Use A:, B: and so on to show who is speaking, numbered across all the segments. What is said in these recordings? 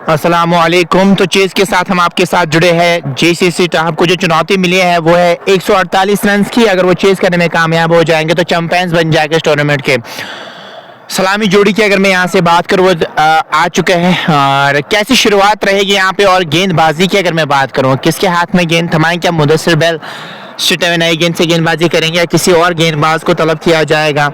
A: अस्सलामुअलैकुम। तो चेज़ के साथ हम आपके साथ जुड़े हैं। जेसीसी टाप को जो चुनौती मिली है वो है 148 रन की। अगर वो चेज़ करने में कामयाब हो जाएंगे तो चैंपियंस बन जाएंगे इस टूर्नामेंट के। सलामी जोड़ी की अगर मैं यहाँ से बात करूँ, वो आ चुके हैं। और कैसी शुरुआत रहेगी यहाँ पे, और गेंदबाजी की अगर मैं बात करूँ, किसके हाथ में गेंद थमाएं, क्या मुदस्सिर बेल स्ट्रेट नई गेंद से गेंदबाजी करेंगे या किसी और गेंदबाज को तलब किया जाएगा।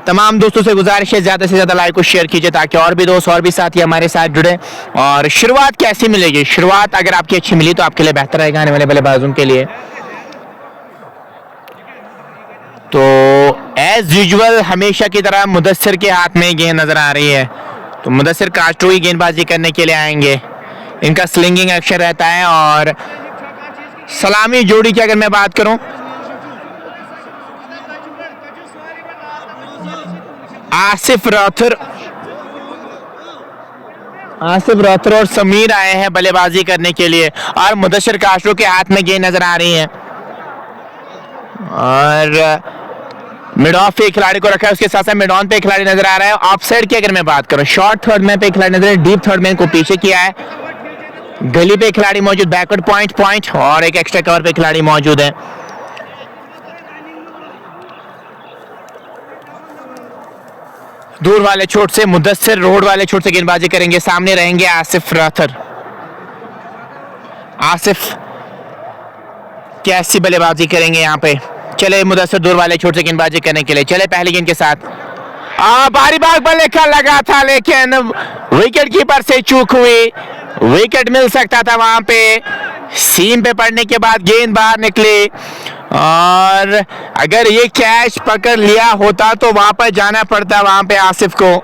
A: तमाम दोस्तों से गुजारिश है ज़्यादा से ज़्यादा लाइक को शेयर कीजिए ताकि और भी दोस्त और भी साथी हमारे साथ जुड़े। और शुरुआत कैसी मिलेगी, शुरुआत अगर आपकी अच्छी मिली तो आपके लिए बेहतर रहेगा आने वाले बल्लेबाजों के लिए। तो एज यूजुअल हमेशा की तरह मुदस्सिर के हाथ में गेंद नजर आ रही है, तो मुदस्सिर कास्ट्रो ही गेंदबाजी करने के लिए आएंगे। इनका स्लिंगिंग एक्शन रहता है। और सलामी जोड़ी की अगर मैं बात करूं, आसिफ रॉथर और समीर आए हैं बल्लेबाजी करने के लिए और मुदस्सिर कास्ट्रो के हाथ में गेंद नजर आ रही है। और मिड ऑफ पे खिलाड़ी को रखा है, उसके साथ साथ मिड ऑन पे खिलाड़ी नजर आ रहा है। ऑफ साइड की अगर मैं बात करूं, शॉर्ट थर्ड मैन पे खिलाड़ी नजर है, डीप थर्ड मैन को पीछे किया है, गली पे खिलाड़ी मौजूद, बैकवर्ड पॉइंट और एक एक्स्ट्रा कवर पे खिलाड़ी मौजूद है। दूर वाले छोर से मुदस्सिर रोड वाले छोर से गेंदबाजी करेंगे। सामने रहेंगे आसिफ रॉथर। आसिफ कैसी बल्लेबाजी करेंगे यहाँ पे। चले मुदस्सिर दूर वाले छोर से गेंदबाजी करने के लिए, चले पहली गेंद के साथ। बारी बाग बल्ले का लगा था लेकिन विकेट कीपर से चूक हुई, विकेट मिल सकता था वहां पे। सीम पे पड़ने के बाद गेंद बाहर निकली और अगर ये कैच पकड़ लिया होता तो वहां पर जाना पड़ता वहां पे आसिफ को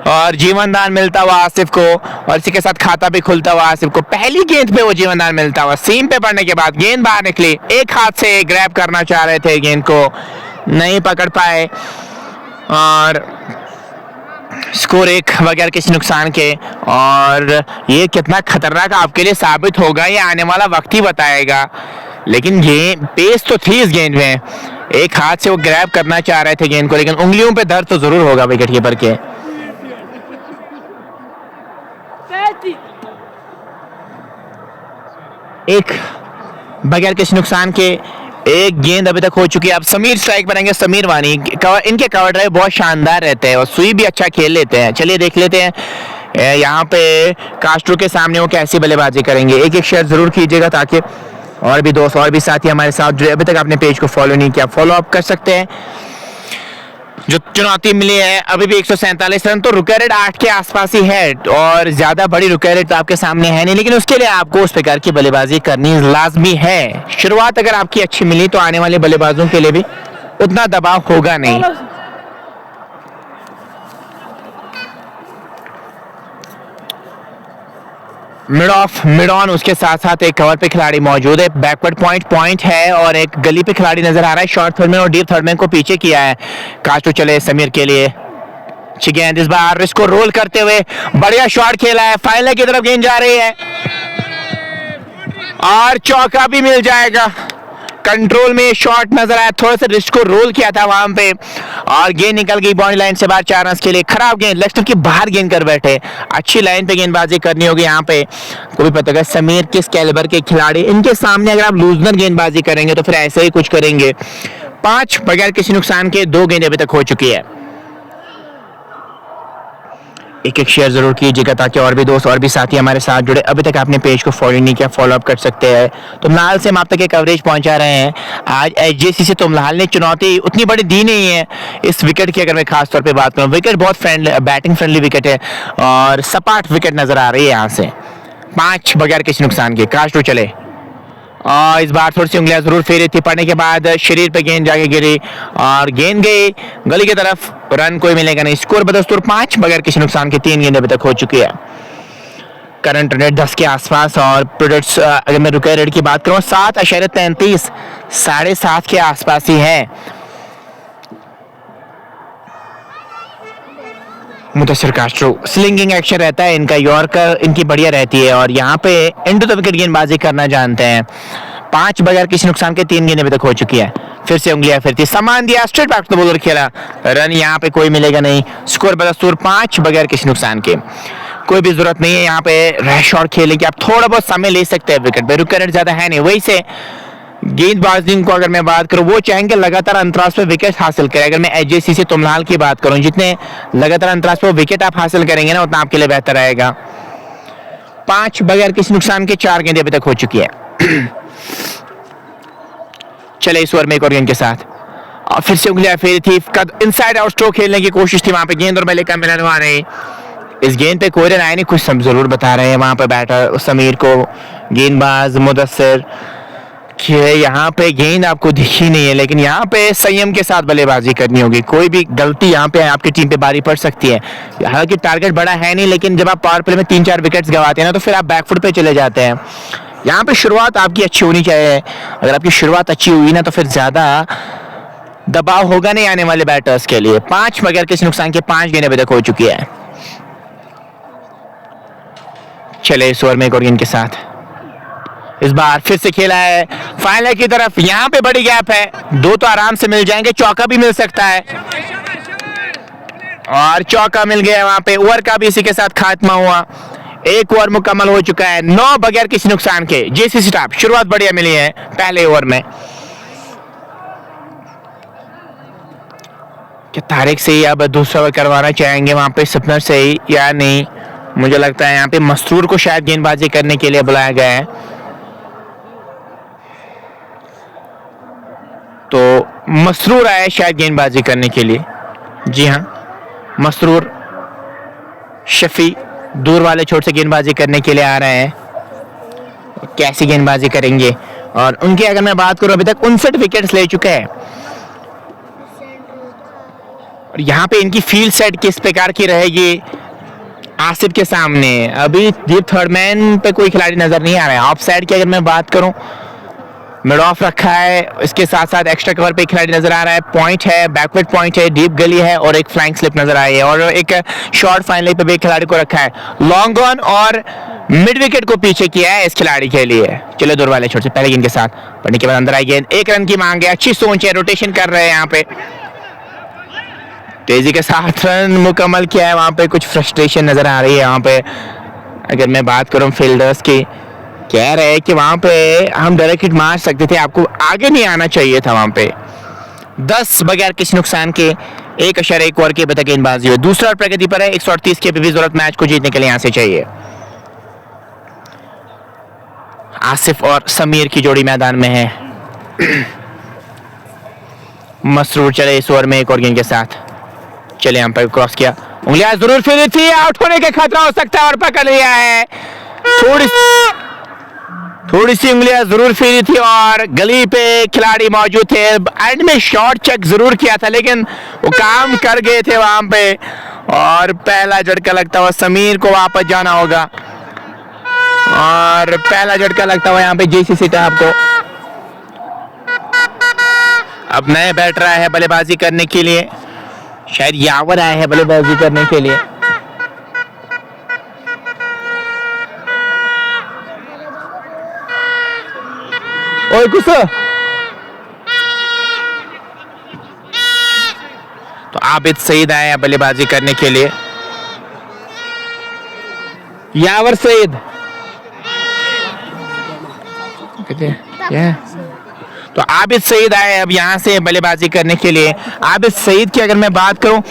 A: और जीवन दान मिलता हुआ आसिफ को, और इसी के साथ खाता भी खुलता हुआ आसिफ को। पहली गेंद पे वो जीवन दान मिलता हुआ, सीम पे पड़ने के बाद गेंद बाहर निकली। एक हाथ से ग्रैब करना चाह रहे थे, गेंद को नहीं पकड़ पाए और स्कोर 1 बगैर किसी नुकसान के। और ये कितना खतरनाक आपके लिए साबित होगा ये आने वाला वक्त ही बताएगा। लेकिन गेंद पेस तो थी इस गेंद में, एक हाथ से वो ग्रैब करना चाह रहे थे गेंद को, लेकिन उंगलियों पे दर्द तो जरूर होगा विकेट कीपर के। एक बगैर किसी नुकसान के एक गेंद अभी तक हो चुकी है। अब समीर स्ट्राइक बनेंगे, समीर वानी। इनके कवर ड्राइव बहुत शानदार रहते हैं और सुई भी अच्छा खेल लेते हैं। चलिए देख लेते हैं यहाँ पे कास्ट्रो के सामने वो कैसी बल्लेबाजी करेंगे। एक शेयर जरूर कीजिएगा ताकि और भी दोस्त और भी साथी हमारे साथ जुड़े। अभी तक आपने पेज को फॉलो नहीं किया, फॉलो अप कर सकते हैं। जो चुनौती मिली है अभी भी 147 रन, तो रुक रेट 8 के आसपास ही है और ज्यादा बड़ी रुक रेट तो आपके सामने है नहीं, लेकिन उसके लिए आपको उस प्रकार की बल्लेबाजी करनी लाजमी है। शुरुआत अगर आपकी अच्छी मिली तो आने वाले बल्लेबाजों के लिए भी उतना दबाव होगा नहीं। मिड ऑन उसके साथ साथ एक कवर पे खिलाड़ी मौजूद है, बैकवर्ड पॉइंट है और एक गली पे खिलाड़ी नजर आ रहा है। शॉर्ट थर्ड मैन और डीप थर्ड मैन को पीछे किया है। कास्ट्रो चले समीर के लिए, गेंद इस बार इसको रोल करते हुए बढ़िया शॉट खेला है, फाइनल की तरफ गेंद जा रही है और चौका भी मिल जाएगा। कंट्रोल में शॉट नजर आया, थोड़ा सा रिस्ट को रोल किया था वहां पे और गेंद निकल गई बाउंड्री लाइन से बाहर 4 रन के लिए। खराब गेंद, लेग स्टंप के बाहर गेंद कर बैठे। अच्छी लाइन पे गेंदबाजी करनी होगी यहाँ पे। को भी पता है समीर किस कैलिबर के खिलाड़ी, इनके सामने अगर आप लूजनर गेंदबाजी करेंगे तो फिर ऐसे ही कुछ करेंगे। 5 बगैर किसी नुकसान के 2 गेंद अभी तक हो चुकी है। एक शेयर जरूर कीजिएगा ताकि और भी दोस्त और भी साथी हमारे साथ जुड़े। अभी तक आपने पेज को फॉलो नहीं किया, फॉलो अप कर सकते हैं। तुमलाल से हम आप तक ये कवरेज पहुंचा रहे हैं। आज एचजेसी से तुमलाल ने चुनौती उतनी बड़ी दी नहीं है इस विकेट की। अगर मैं खास तौर पे बात करूं, विकेट बहुत फ्रेंडली, बैटिंग फ्रेंडली विकेट है और सपाट विकेट नजर आ रही है यहाँ से। 5 बगैर किसी नुकसान के। कास्ट्रो चले और इस बार थोड़ी सी उंगलियां जरूर फेरी थी, पड़ने के बाद शरीर पे गेंद जाके गिरी और गेंद गई गली की तरफ। रन कोई मिलेगा नहीं। स्कोर बदस्तूर 5 बगैर किसी नुकसान के 3 गेंद अभी तक हो चुकी है। करंट रेट 10 के आसपास और प्रोडक्ट्स अगर मैं रुके रेट की बात करूं 7.33, 7.5 के आसपास ही है। मुदस्सिर कास्ट्रो स्लिंगिंग एक्शन रहता है इनका, यॉर्कर इनकी बढ़िया रहती है और यहाँ पे एंड टू द विकेट गेंदबाजी करना जानते हैं। 5 बगैर किसी नुकसान के 3 गेंद अभी तक हो चुकी है। फिर से उंगलियां फिरती, सामान दिया, straight back to the bowler खेला, रन यहाँ पे कोई मिलेगा नहीं। स्कोर बदस्तूर 5 बगैर किसी नुकसान के। कोई भी जरूरत नहीं है यहाँ पे रैश शॉट खेलने की, आप थोड़ा बहुत समय ले सकते हैं विकेट पे, रुक रेट ज्यादा है नहीं। वही से गेंदबाजी को अगर मैं बात करूं वो चाहेंगे लगातार अंतराल पे विकेट हासिल करें। अगर मैं एचजेसी से तुमलाल की बात करूं, जितने लगातार अंतराल पे विकेट आप हासिल करेंगे ना उतना आपके लिए बेहतर रहेगा। 5 बगैर किसी नुकसान के 4 गेंदें अभी तक हो चुकी है। चले इस ओवर में एक और गेंद के साथ और फिर से उंगलियां फेरी थी, इनसाइड आउट स्ट्रोक खेलने की कोशिश थी वहां पे, गेंद और बल्ले का मिलन हुआ नहीं। इस गेंद पे कोई रन आए नहीं, कुछ सब जरूर बता रहे हैं वहां पे बैटर समीर को, गेंदबाज मुदस्सिर कि यहाँ पे गेंद आपको दिखी नहीं है, लेकिन यहाँ पे संयम के साथ बल्लेबाजी करनी होगी। कोई भी गलती यहाँ पे आपकी टीम पे भारी पड़ सकती है। हालांकि टारगेट बड़ा है नहीं, लेकिन जब आप पावर प्ले में 3-4 विकेट्स गवाते हैं ना, तो फिर आप बैकफुट पे चले जाते हैं। यहाँ पे शुरुआत आपकी अच्छी होनी चाहिए। अगर आपकी शुरुआत अच्छी हुई ना, तो फिर ज्यादा दबाव होगा नहीं आने वाले बैटर्स के लिए। 5 बगैर किसी नुकसान के 5 गेंदें अभी तक हो चुकी है। चले इस ओवर में एक और गेंद के साथ, इस बार फिर से खेला है फाइनल की तरफ। यहाँ पे बड़ी गैप है, 2 तो आराम से मिल जाएंगे, चौका भी मिल सकता है और चौका मिल गया वहां पे। ओवर का भी इसी के साथ खात्मा हुआ। 1 ओवर मुकम्मल हो चुका है, 9 बगैर किसी नुकसान के। जेसीसी टॉप शुरुआत बढ़िया मिली है पहले ओवर में। क्या तारिक से ही अब दूसरा ओवर करवाना चाहेंगे वहां पे सपनर से ही या नहीं? मुझे लगता है यहाँ पे मसरूर को शायद गेंदबाजी करने के लिए बुलाया गया है। तो मसरूर आया शायद गेंदबाजी करने के लिए। जी हाँ, मसरूर शफी दूर वाले छोर से गेंदबाजी करने के लिए आ रहे हैं। कैसी गेंदबाजी करेंगे? और उनकी अगर मैं बात करूं, अभी तक 59 विकेट्स ले चुके हैं। और यहाँ पे इनकी फील्ड सेट किस प्रकार की रहेगी आसिफ के सामने? अभी डीप थर्ड मैन पे कोई खिलाड़ी नजर नहीं आ रहा है। ऑफ साइड की अगर मैं बात करूं, मिड ऑफ रखा है, इसके साथ साथ एक्स्ट्रा कवर पे खिलाड़ी नजर आ रहा है। पॉइंट है, बैकवर्ड पॉइंट है, डीप गली है और एक फ्लाइंग स्लिप नजर आई है। और एक शॉर्ट फाइनल पे भी खिलाड़ी को रखा है। लॉन्ग ऑन और मिड विकेट को पीछे किया है इस खिलाड़ी के लिए। चलो दूर वाले छोर से पहले गेंद के साथ पढ़ने के बाद अंदर आई गेंद, 1 रन की मांग है। अच्छी सोच है, रोटेशन कर रहे हैं यहाँ पे, तेजी के साथ रन मुकम्मल किया है। वहां पे कुछ फ्रस्ट्रेशन नजर आ रही है वहां पे। अगर मैं बात करूं फील्डर्स की, कह रहे हैं कि वहां पे हम डायरेक्ट हिट मार सकते थे, आपको आगे नहीं आना चाहिए था वहां पे। 10 बगैर किसी नुकसान के 1.1 ओवर के बता गेंदबाजी हुई। दूसरा प्रगति पर है, 138 की भी जरूरत मैच को जीतने के लिए यहां से चाहिए। आसिफ और समीर की जोड़ी मैदान में है। मसरूर चले इस ओवर में एक और गेंद के साथ। चले हम पर क्रॉस किया, उंगलियां जरूर फिरी थी, आउट होने का खतरा हो सकता है और पकड़ लिया है। थोड़ी सी उंगलियां जरूर फिरी थी और गली पे खिलाड़ी मौजूद थे। एंड में शॉर्ट चेक जरूर किया था, लेकिन वो काम कर गए थे वहां पे। और पहला झटका लगता हुआ समीर को वापस जाना होगा। और पहला झटका लगता हुआ यहाँ पे जेसीसी टॉप को। अब नए बैटर आए हैं बल्लेबाजी करने के लिए, शायद यावर आए हैं बल्लेबाजी करने के लिए। ओए कुछ तो आबिद सईद आए हैं बल्लेबाजी करने के लिए। यावर सईद तो आबिद सईद आए अब यहां से बल्लेबाजी करने के लिए। आबिद सईद की अगर मैं बात करूं,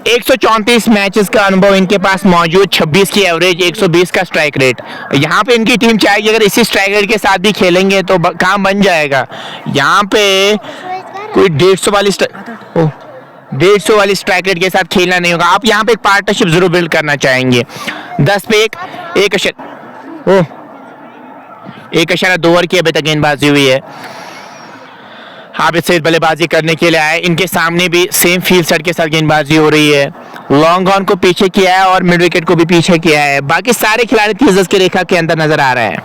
A: 134 मैचेस का अनुभव इनके पास मौजूद, 26 की एवरेज, 120 का स्ट्राइक रेट। यहाँ पे इनकी टीम चाहेगी अगर इसी स्ट्राइक रेट के साथ भी खेलेंगे तो काम बन जाएगा। यहाँ पे कोई 150 वाली स्ट्राइक रेट के साथ खेलना नहीं होगा। आप यहाँ पे एक पार्टनरशिप जरूर बिल्ड करना चाहेंगे। 10 पे 1.2 ओवर की अभी तक गेंदबाजी हुई है। आबिद सईद बल्लेबाजी करने के लिए आए। इनके सामने भी सेम फील्ड सेट के साथ गेंदबाजी हो रही है। लॉन्ग ऑन को पीछे किया है और मिड विकेट को भी पीछे किया है। बाकी सारे खिलाड़ी 30 की रेखा के अंदर नजर आ रहे हैं।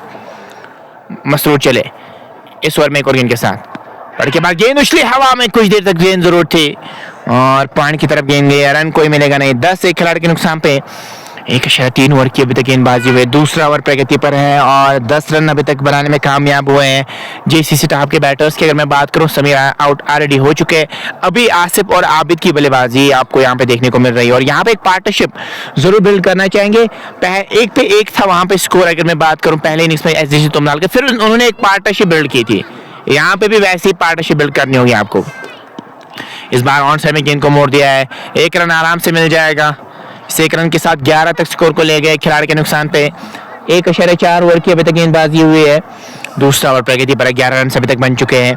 A: मसरूर चले इस ओवर में एक और गेंद के साथ, पर के बाद गेंद उछली हवा में, कुछ देर तक गेंद जरूर थी और पॉइंट की तरफ गेंद गई। रन कोई मिलेगा नहीं। 10 एक खिलाड़ी के नुकसान पे 1.3 ओवर की अभी तक गेंदबाजी हुई। दूसरा ओवर प्रगति पर है और 10 रन अभी तक बनाने में कामयाब हुए हैं जेसीसी टॉप के बैटर्स की। अगर मैं बात करूं, समीर आउट ऑलरेडी हो चुके हैं। अभी आसिफ और आबिद की बल्लेबाजी आपको यहां पे देखने को मिल रही है और यहां पे एक पार्टनरशिप जरूर बिल्ड करना चाहेंगे। 1 पे 1 था वहां पे स्कोर, अगर मैं बात करूं पहले इनिंग्स में एसडीसी तुमनाल के, फिर उन्होंने एक पार्टनरशिप बिल्ड की थी। यहाँ पे भी वैसी पार्टनरशिप बिल्ड करनी होगी आपको। इस बार ऑन साइड में गेंद को मोड़ दिया है, 1 रन आराम से मिल जाएगा। 1 रन के साथ 11 तक स्कोर को ले गए खिलाड़ी के नुकसान पे। 1.4 ओवर की अभी तक गेंदबाजी हुई है। दूसरा ओवर प्रगति पर 11 रन अभी तक बन चुके हैं।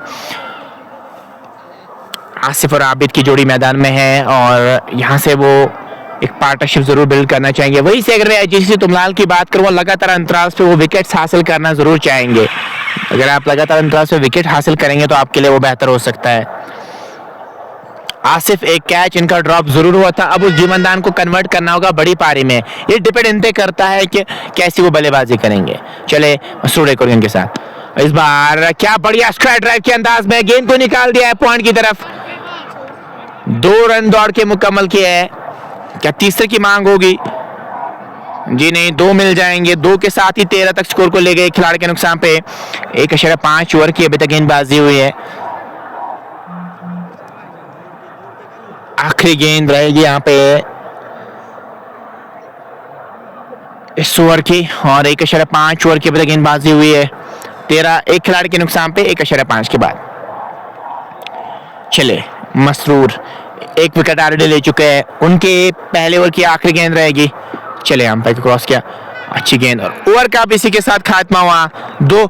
A: आसिफ और आबिद की जोड़ी मैदान में है और यहाँ से वो एक पार्टनरशिप जरूर बिल्ड करना चाहेंगे। वहीं से अगर मैं जेसीसी तुमलाल की बात करूँ, लगातार अंतराल पे वो विकेट्स हासिल करना जरूर चाहेंगे। अगर आप लगातार अंतराल पे विकेट हासिल करेंगे तो आपके लिए वो बेहतर हो सकता है। आसिफ एक कैच इनका ड्रॉप जरूर हुआ था, अब उस जीवनदान को कन्वर्ट करना होगा बड़ी पारी में। ये डिपेंड इन पे करता है कि कैसी वो बल्लेबाजी करेंगे। चले मसूद कुरियन के साथ इस बार क्या बढ़िया स्ट्राइक ड्राइव के अंदाज में गेंद को निकाल दिया है पॉइंट की तरफ। 2 रन दौड़ के मुकम्मल किया है। क्या तीसरे की मांग होगी? जी नहीं, 2 मिल जाएंगे। 2 के साथ ही 13 तक स्कोर को ले गए खिलाड़ी के नुकसान पे। 1.5 ओवर की अभी तक गेंदबाजी हुई है। आखिरी गेंद रहेगी यहाँ पे इस ओवर की और 1.5 ओवर की अभी तक गेंदबाजी हुई है। 13 एक खिलाड़ी के नुकसान पे 1.5 के बाद। चले मसरूर एक विकेट ऑलरेडी ले चुके हैं, उनके पहले ओवर की आखिरी गेंद रहेगी। चले अंपायर को क्रॉस किया, अच्छी गेंद और ओवर का भी इसी के साथ खात्मा हुआ। 2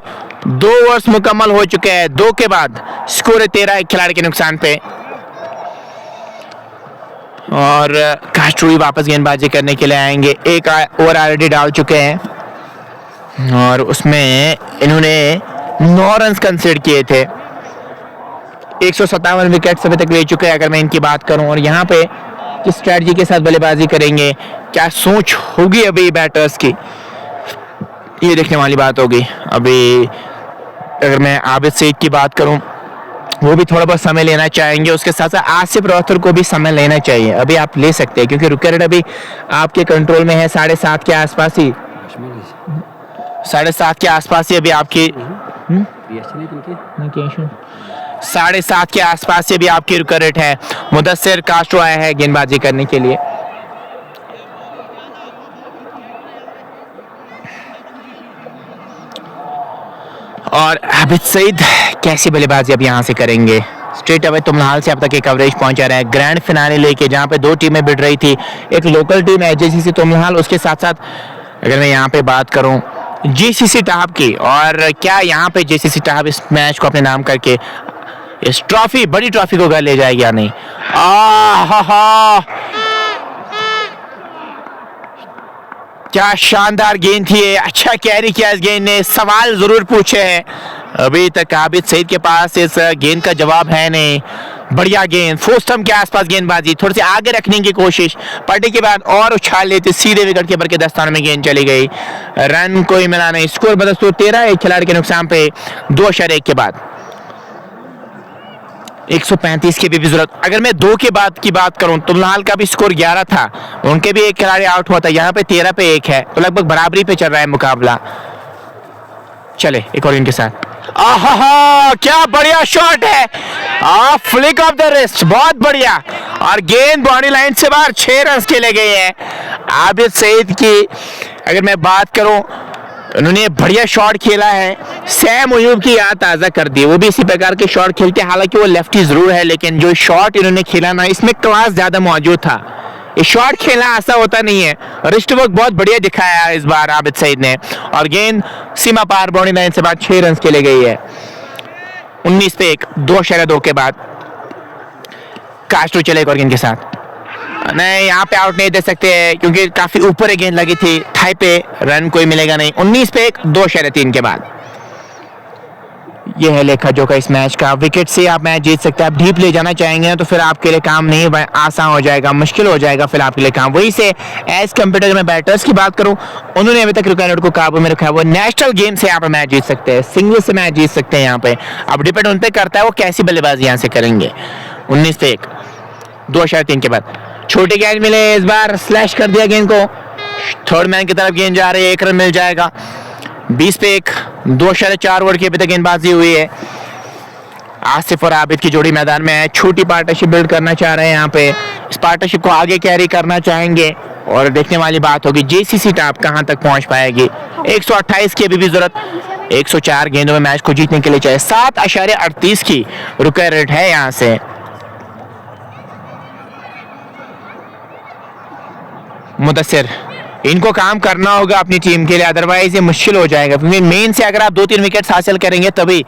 A: ओवर्स मुकम्मल हो चुके हैं। 2 के बाद स्कोर है 13 एक खिलाड़ी के नुकसान पे। और कास्ट्रो वापस गेंदबाजी करने के लिए आएंगे। एक ओवर ऑलरेडी डाल चुके हैं और उसमें इन्होंने 9 रन कंसीडर किए थे। 157 विकेट अभी तक ले चुके हैं अगर मैं इनकी बात करूं। और यहाँ पे किस स्ट्रेटजी के साथ बल्लेबाजी करेंगे, क्या सोच होगी अभी बैटर्स की, ये देखने वाली बात होगी। अभी अगर मैं आबिद सईद की बात करूं, वो भी थोड़ा बहुत समय लेना चाहेंगे। उसके साथ साथ आसिफ रौथर को भी समय लेना चाहिए। अभी आप ले सकते हैं क्योंकि रुके रेट अभी आपके कंट्रोल में है। 7.5 के आसपास ही 7.5 के आसपास ही अभी आपकी 7.5 के आसपास से भी आपकी रुका रेट है। मुदस्सिर कास्ट्रो आया है गेंदबाजी करने के लिए। और आबिद सईद कैसी बल्लेबाजी अब यहां से करेंगे। स्ट्रेट अवे तुमलाल से अब तक एक कवरेज पहुंचा रहे हैं ग्रैंड फिनाले लेके, जहां पे 2 टीमें भिड़ रही थी। एक लोकल टीम है जेसीसी तुमलाल, उसके साथ साथ अगर मैं यहां पे बात करूं जेसीसी टाप की। और क्या यहां पे जेसीसी टाप इस मैच को अपने नाम करके इस ट्रॉफी, बड़ी ट्रॉफी को घर ले जाएगी या नहीं। क्या शानदार गेंद थी, अच्छा कैरी किया इस गेंद ने। सवाल जरूर पूछे हैं, अभी तक आबिद सईद के पास इस गेंद का जवाब है नहीं। बढ़िया गेंद, फोस्टम के आसपास गेंदबाजी, थोड़ी सी आगे रखने की कोशिश, पलटी के बाद और उछाल लेते, सीधे विकेट कीपर के दस्ताने में गेंद चली गई। रन कोई मिला नहीं। स्कोर बदस्तूर 13 एक खिलाड़ी के नुकसान पे 2.1 के बाद 135 की भी जरूरत। अगर मैं 2 के बाद की बात करूं, तुमलाल का भी स्कोर 11 था, उनके भी एक खिलाड़ी आउट हुआ था। यहाँ पे 13 पे 1 है, तो लगभग बराबरी पे चल रहा है मुकाबला। चले एक और इनके साथ। आहा, क्या बढ़िया शॉट है, फ्लिक ऑफ द रिस्ट, बहुत बढ़िया। और गेंद बाउंड्री लाइन से बाहर, 6 रन खेले गए हैं। आबिद सईद की अगर मैं बात करूं, उन्होंने बढ़िया शॉट खेला है। सैम अयूब की याद ताज़ा कर दी, वो भी इसी प्रकार के शॉट खेलते हैं। हालांकि वो लेफ्टी जरूर है, लेकिन जो शॉट इन्होंने खेला ना, इसमें क्लास ज्यादा मौजूद था। ये शॉट खेलना ऐसा होता नहीं है। रिस्ट वर्क बहुत बढ़िया दिखाया इस बार आबिद सईद ने। और गेंद सीमा पार बाउंड्री लाइन से बाद 6 रन खेले गई है। 19 पे 1, 2.2 के बाद कास्ट्रो चले गेंद के साथ। नहीं, यहाँ पे आउट नहीं दे सकते क्योंकि काफी ऊपर गेंद लगी थी थाई पे, रन कोई मिलेगा नहीं। 19 पे 1, 2.3 के बाद ये है लेखा जोखा इस मैच का। विकेट से आप मैच जीत सकते हैं। आप डीप ले जाना चाहेंगे तो फिर आपके लिए काम नहीं आसान हो जाएगा, मुश्किल हो जाएगा फिर आपके लिए काम। वही से एज कम्पेयर में बैटर्स की बात करूं, उन्होंने अभी तक रिकॉर्ड को काबू में रखा है। वो नेशनल गेम से यहाँ पे मैच जीत सकते हैं, सिंगल से मैच जीत सकते हैं। यहाँ पे अब डिपेंड उन पे करता है वो कैसी बल्लेबाजी यहाँ से करेंगे। 19 पे 1, 2.3 के बाद छोटी गेंद मिले, इस बार स्लैश कर दिया गेंद को। थर्ड मैन की तरफ गेंद जा रही है, 1 रन मिल जाएगा। 20 पे 1, 2.4 ओवर की अभी तक गेंदबाजी हुई है। आसिफ और आबिद की जोड़ी मैदान में है। छोटी पार्टनरशिप बिल्ड करना चाह रहे हैं यहाँ पे। इस पार्टनरशिप को आगे कैरी करना चाहेंगे और देखने वाली बात होगी जेसीसी टाप कहां तक पहुंच पाएगी। 128 की अभी भी जरूरत, 104 गेंदों में मैच को जीतने के लिए चाहिए। 7.38 की रुका रेट है यहाँ से। मुदस्सिर, इनको काम करना होगा अपनी टीम के लिए, अदरवाइज ये मुश्किल हो जाएगा। क्योंकि मेन से अगर आप 2-3 विकेट्स हासिल करेंगे तभी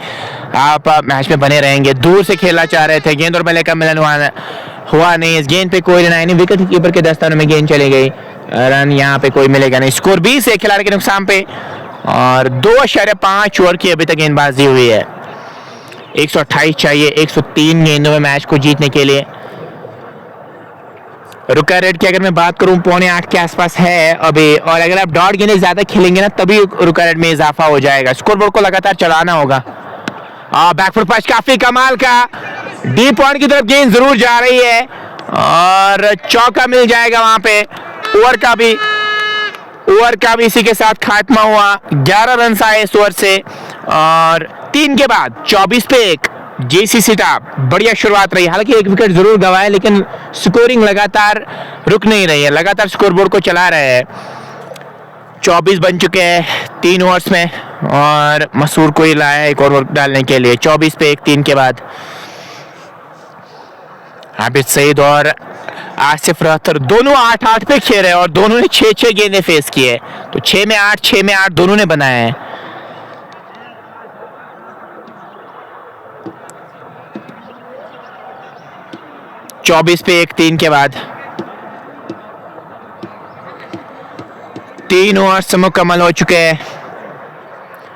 A: आप मैच में बने रहेंगे। दूर से खेलना चाह रहे थे, गेंद और बल्ले का मिलन हुआ नहीं। इस गेंद पे कोई रन नहीं, विकेट कीपर के दस्तानों में गेंद चली गई, रन यहाँ पे कोई मिलेगा नहीं। स्कोर 20 है खिलाड़ी के नुकसान पे और 2.5 ओवर की अभी तक गेंदबाजी हुई है। 128 चाहिए 103 गेंदों में मैच को जीतने के लिए। रुका रेट की अगर मैं बात करूं 7:45 के आसपास है अभी, और अगर आप डॉट गेंदें ज्यादा खेलेंगे ना तभी रुका रेट में इजाफा हो जाएगा। स्कोरबोर्ड को लगातार चलाना होगा। बैकफुट पंच काफी कमाल का, डीप पॉइंट की तरफ गेंद जरूर जा रही है और चौका मिल जाएगा वहां पे। ओवर का भी इसी के साथ खात्मा हुआ। 11 रन आए इस ओवर से और 3 के बाद 24 पे 1 जेसीसी टॉप। बढ़िया शुरुआत रही, हालांकि एक विकेट जरूर गंवाए लेकिन स्कोरिंग लगातार रुक नहीं रही है, लगातार स्कोरबोर्ड को चला रहे हैं। 24 बन चुके हैं 3 ओवर्स में और मसूर को ही लाया एक ओवर डालने के लिए। 24 पे 1 3 के बाद आबिद सईद और आसिफ रहतर दोनों 8-8 पे खेल रहे हैं और दोनों ने 6-6 गेंदें फेस की है, तो 6 में 8 दोनों ने बनाए हैं। चौबीस पे 1 3 के बाद 3 ओवर मुकम्मल हो चुके हैं।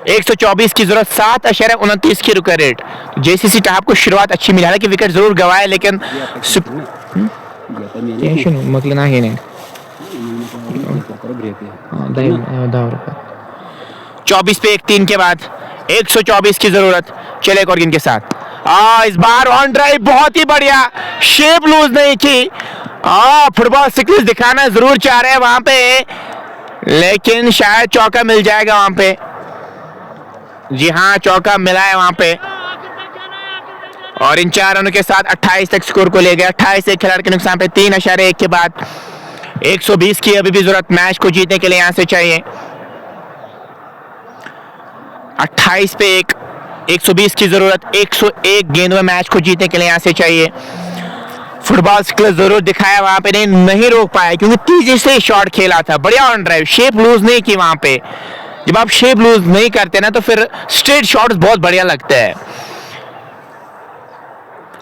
A: 124 की जरूरत, 7.29 की रुका रेट। जेसीसी टॉप को शुरुआत अच्छी मिली, हालांकि विकेट जरूर गंवाए लेकिन 24 पे 1 3 के बाद 124 की जरूरत। चले एक और गेंद के साथ। इस बार ऑन ड्राइव बहुत ही बढ़िया, शेप लूज नहीं की। फुटबॉल सिक्स दिखाना जरूर चाह रहे हैं वहां पे, लेकिन शायद चौका मिल जाएगा वहां पे। जी हाँ, चौका मिला है वहां पे और इन 4 रनों के साथ 28 तक स्कोर को ले गए। 28 एक खिलाड़ी के नुकसान पे 3.1 के बाद 120 की अभी भी जरूरत मैच को जीतने के लिए यहां से चाहिए। 28 पे 1 120 की जरूरत, 101 गेंद में मैच को जीतने के लिए यहां से चाहिए। फुटबॉल स्किल जरूर दिखाया वहां पे, नहीं रोक पाया क्योंकि तेजी से शॉट खेला था। बढ़िया ऑन ड्राइव, शेप लूज नहीं की वहां पे। जब आप शेप लूज नहीं करते ना तो फिर स्ट्रेट शॉट्स बहुत बढ़िया लगते हैं।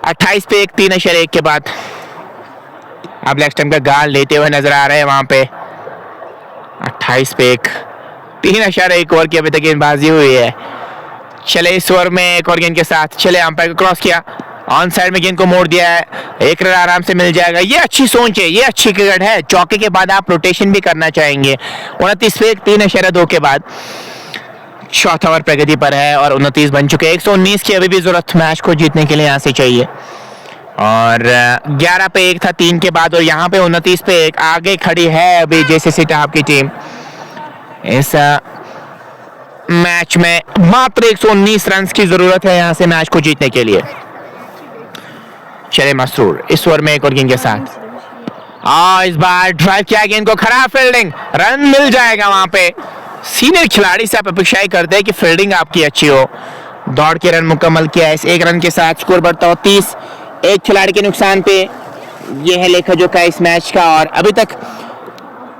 A: 28 पे 1 3.1 के बाद आप लेग स्टंप का गाल लेते हुए नजर आ रहे हैं वहां पे। 28 पे 1 3.1 ओवर की अभी तक गेंदबाजी हुई है। चले इस ओवर में एक और गेंद के साथ, चले अंपायर को क्रॉस किया, ऑन साइड में गेंद को मोड़ दिया है, 1 रन आराम से मिल जाएगा। ये अच्छी सोच है, ये अच्छी क्रिकेट है। चौके के बाद आप रोटेशन भी करना चाहेंगे। 29 पे 1 3.2 के बाद चौथा ओवर प्रगति पर है और 29 बन चुके। 119 की अभी भी जरूरत मैच को जीतने के लिए यहां से चाहिए और 11 पे 1 था 3 के बाद और यहाँ पे 29 पे 1 आगे खड़ी है अभी जेसीसी टॉप की टीम। इस मैच में मात्र 119 रन की जरूरत है यहां से मैच को जीतने के लिए। चले मसरूर इस ओवर में एक और गेंद के साथ, इस बार ड्राइव किया गेंद को, खराब फील्डिंग, रन मिल जाएगा वहां पे। सीनियर खिलाड़ी से आप अपेक्षा करते हैं कि फील्डिंग आपकी अच्छी हो। दौड़ के रन मुकम्मल किया है इस 1 रन के साथ। स्कोर बढ़ता हो 30 एक खिलाड़ी के नुकसान पे। यह है लेखा जोखा इस मैच का और अभी तक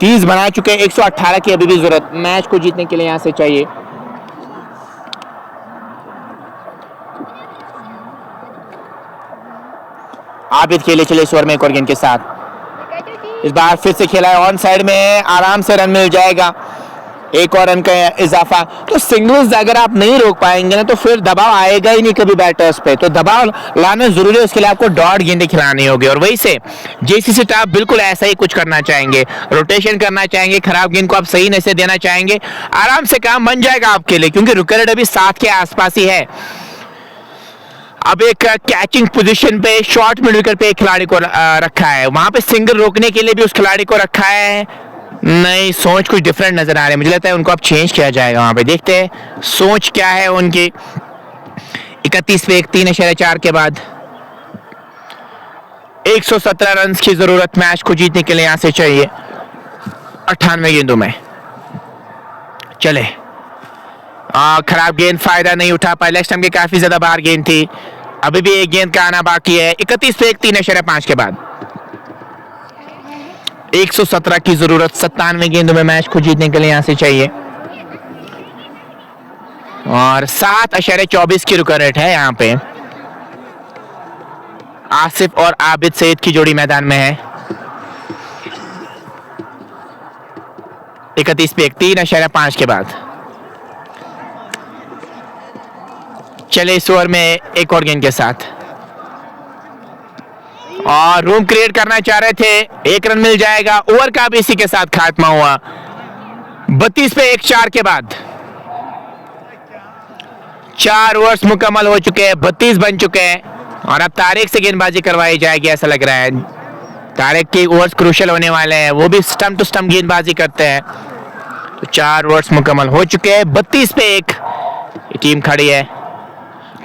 A: 30 बना चुके हैं। 118 की अभी भी जरूरत मैच को जीतने के लिए यहां से चाहिए। आबिद खेले चले इस ओवर में एक और गेंद के साथ, इस बार फिर से खेला है ऑन साइड में, आराम से रन मिल जाएगा। 1 और रन का इजाफा। तो सिंगल्स अगर आप नहीं रोक पाएंगे ना तो फिर दबाव आएगा ही नहीं कभी बैटर्स पे, तो दबाव लाना जरूरी है। उसके लिए आपको डॉट गेंदें खिलानी होगी और वही से जेसीसी टॉप बिल्कुल ऐसा ही कुछ करना चाहेंगे, रोटेशन करना चाहेंगे, खराब गेंद को आप सही नहीं से देना चाहेंगे। आराम से काम बन जाएगा आपके लिए क्योंकि रुक रेट अभी 7 के आसपास ही है। अब एक कैचिंग पोजीशन पे शॉर्ट मिड विकेट पे एक खिलाड़ी को रखा है, वहां पे सिंगल रोकने के लिए भी उस खिलाड़ी को रखा है। नहीं, सोच कुछ डिफरेंट नजर आ रही है, मुझे लगता है उनको अब चेंज किया जाएगा वहां पे। देखते हैं सोच क्या है उनकी। 31 पे 1 3.4 के बाद 117 रन की जरूरत मैच को जीतने के लिए यहां से चाहिए 98 गेंदों में। चले, खराब गेंद, फायदा नहीं उठा पाए। लेग स्टंप के काफी ज्यादा बाहर गेंद थी, अभी भी एक गेंद का आना बाकी है। 31 पे 1 3.5 के बाद 117 की जरूरत 97 गेंदों में मैच को जीतने के लिए यहां से चाहिए और 7.24 की रुका रेट है यहाँ पे। आसिफ और आबिद सईद की जोड़ी मैदान में है। 31 पे 3.5 के बाद। चले इस ओवर में एक और गेंद के साथ और रूम क्रिएट करना चाह रहे थे, 1 रन मिल जाएगा। ओवर का भी इसी के साथ खात्मा हुआ। 32 पे 1-4 के बाद 4 ओवर्स मुकम्मल हो चुके हैं, 32 बन चुके हैं और अब तारिक से गेंदबाजी करवाई जाएगी ऐसा लग रहा है। तारिक के ओवर्स क्रूशियल होने वाले हैं, वो भी स्टंप टू स्टंप गेंदबाजी करते हैं। तो 4 ओवर्स मुकम्मल हो चुके हैं, 32 पे 1 टीम खड़ी है।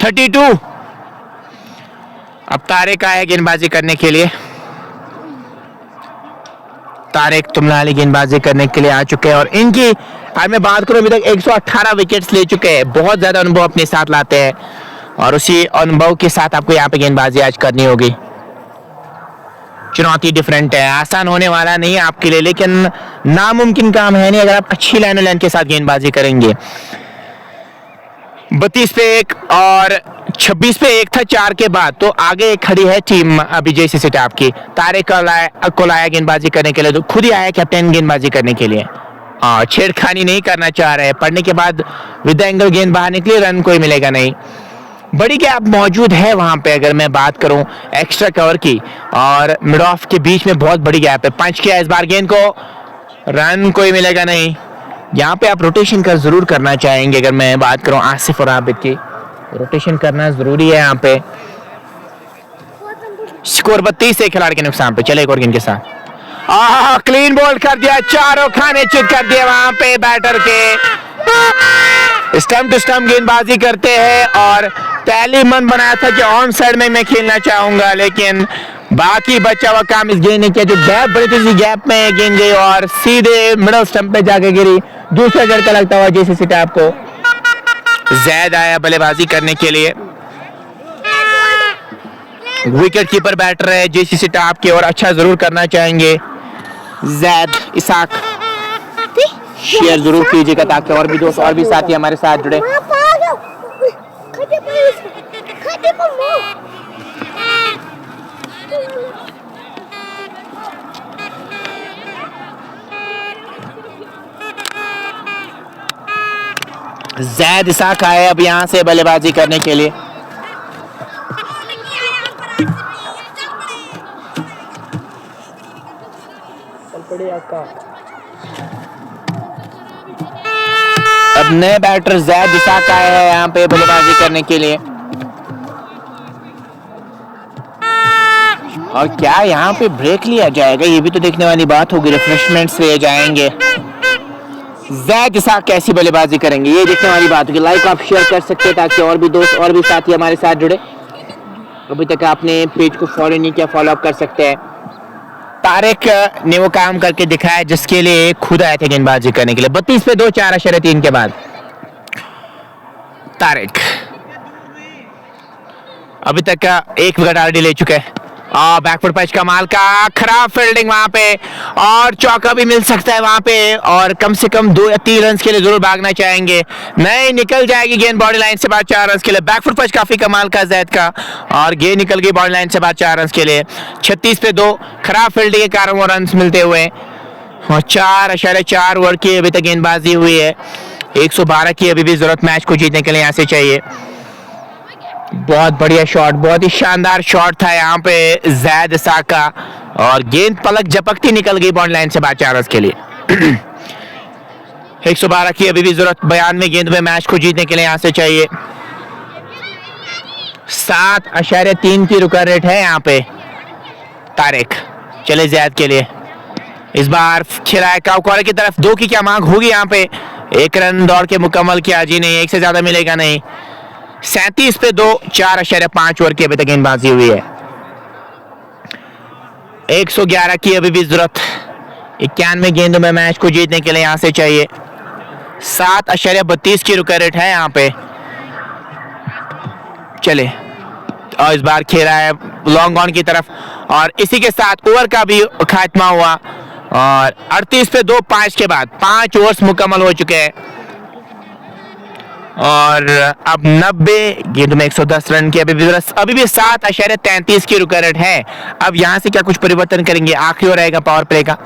A: 32 अब तारिक आए गेंदबाजी करने के लिए। तारिक तुमलाली गेंदबाजी करने के लिए आ चुके हैं और इनकी आज मैं बात करूं, अभी तक 118 विकेट्स ले चुके हैं। बहुत ज्यादा अनुभव अपने साथ लाते हैं और उसी अनुभव के साथ आपको यहाँ पे गेंदबाजी आज करनी होगी। चुनौती डिफरेंट है, आसान होने वाला नहीं है आपके लिए, लेकिन नामुमकिन काम है नहीं अगर आप अच्छी लाइन के साथ गेंदबाजी करेंगे। 32 पे 1 और 26 पे 1 था 4 के बाद। तो आगे खड़ी है टीम अभी जेसीसी टॉप की। तारिक को लाया गेंदबाजी करने के लिए, तो खुद ही आया कैप्टन गेंदबाजी करने के लिए। छेड़खानी नहीं करना चाह रहे हैं, पढ़ने के बाद विद एंगल गेंद बाहर निकली, रन कोई मिलेगा नहीं। बड़ी गैप मौजूद है वहां पे अगर मैं बात करूं एक्स्ट्रा कवर की, और मिड ऑफ के बीच में बहुत बड़ी गैप है। पंच किया इस बार गेंद को, रन कोई मिलेगा नहीं। यहाँ पे आप रोटेशन का जरूर करना चाहेंगे अगर मैं बात करूं आसिफ और आबिद की, रोटेशन करना जरूरी है यहाँ पे। स्कोर 32 से खिलाड़ी के नुकसान पे। चले एक और गेंद के साथ क्लीन बॉल कर दिया, चारों खाने चित कर दिए वहां पे बैटर के। स्टंप टू स्टंप गेंदबाजी करते हैं और पहली मन बनाया था कि ऑन साइड में मैं खेलना चाहूंगा, लेकिन बाकी बचा हुआ काम इस गेंद ने किया। जो गैप बड़ी थी उसी गैप में गेंद गई और सीधे मिडल स्टंप पे जाके गिरी। दूसरा झटका लगता हुआ जेसीसी टॉप को। जैद आया बल्लेबाजी करने के लिए, विकेट कीपर बैटर है जेसीसी टॉप की और अच्छा जरूर करना चाहेंगे। जैद इसाक शेयर जरूर कीजिएगा ताकि और भी दोस्त और भी साथी हमारे साथ जुड़े। जैद इसाक आए अब यहां से बल्लेबाजी करने के लिए। अब नए बैटर जैद इसाक आए हैं यहाँ पे बल्लेबाजी करने के लिए। और क्या यहाँ पे ब्रेक लिया जाएगा, ये भी तो देखने वाली बात होगी। रिफ्रेशमेंट्स लिए जाएंगे। जैद इसाक कैसी बल्लेबाजी करेंगे ये देखने वाली बात होगी। लाइक आप शेयर कर सकते हैं ताकि और भी दोस्त और भी साथी हमारे साथ जुड़े। अभी तक आपने पेज को फॉलो नहीं किया, फॉलो अप कर सकते हैं। तारिक ने वो काम करके दिखाया जिसके लिए खुद आए थे गेंदबाजी करने के लिए। 32 पे 2 4.3 के बाद तारिक अभी तक का 1 विकेट ऑलरेडी ले चुके हैं। बैकफुट पैच कमाल का, खराब फील्डिंग वहां पे और चौका भी मिल सकता है वहां पे और कम से कम 2 या 3 रन के लिए जरूर भागना चाहेंगे। नहीं, निकल जाएगी गेंद बॉडी लाइन से बाहर 4 रन के लिए। बैकफुट पैच काफी कमाल का जैद का और गेंद निकल गई बॉडी लाइन से बाहर 4 रन के लिए। 36 पे 2 खराब फील्डिंग के कारण वो रन मिलते हुए और 4.4 ओवर की अभी तक गेंदबाजी हुई है। 112 की अभी भी जरूरत मैच को जीतने के लिए यहाँ से चाहिए। बहुत बढ़िया शॉट, बहुत ही शानदार शॉट था यहाँ पे जैद इसाक का और गेंद पलक झपकती निकल गई बॉडी लाइन से बाहर 4 रन के लिए। 112 की अभी भी जरूरत 92 गेंद में मैच को जीतने के लिए यहाँ से चाहिए। 7.3 की रुका रेट है यहाँ पे तारिक। चले जैद के लिए इस बार खिलाया काउकॉलर की तरफ। 2 की क्या मांग होगी यहाँ पे। 1 रन दौड़ के मुकम्मल किया जी, नहीं 1 से ज्यादा मिलेगा नहीं। 37 पे 2 4.5 ओवर की अभी तक गेंदबाजी हुई है। 111 की अभी भी जरूरत 91 गेंदों में मैच को जीतने के लिए यहाँ से चाहिए। 7.32 की रुका रेट है यहाँ पे। चले और इस बार खेला है लॉन्ग ऑन की तरफ और इसी के साथ ओवर का भी खात्मा हुआ और 38 पे 2 5 के बाद 5 ओवर्स मुकम्मल हो चुके हैं। और अब 90 गेंदों में 110 रन की अभी भी 7.33 की रुका रेट है। अब यहां से क्या कुछ परिवर्तन करेंगे? आखिरी ओवर रहेगा पावर प्ले का।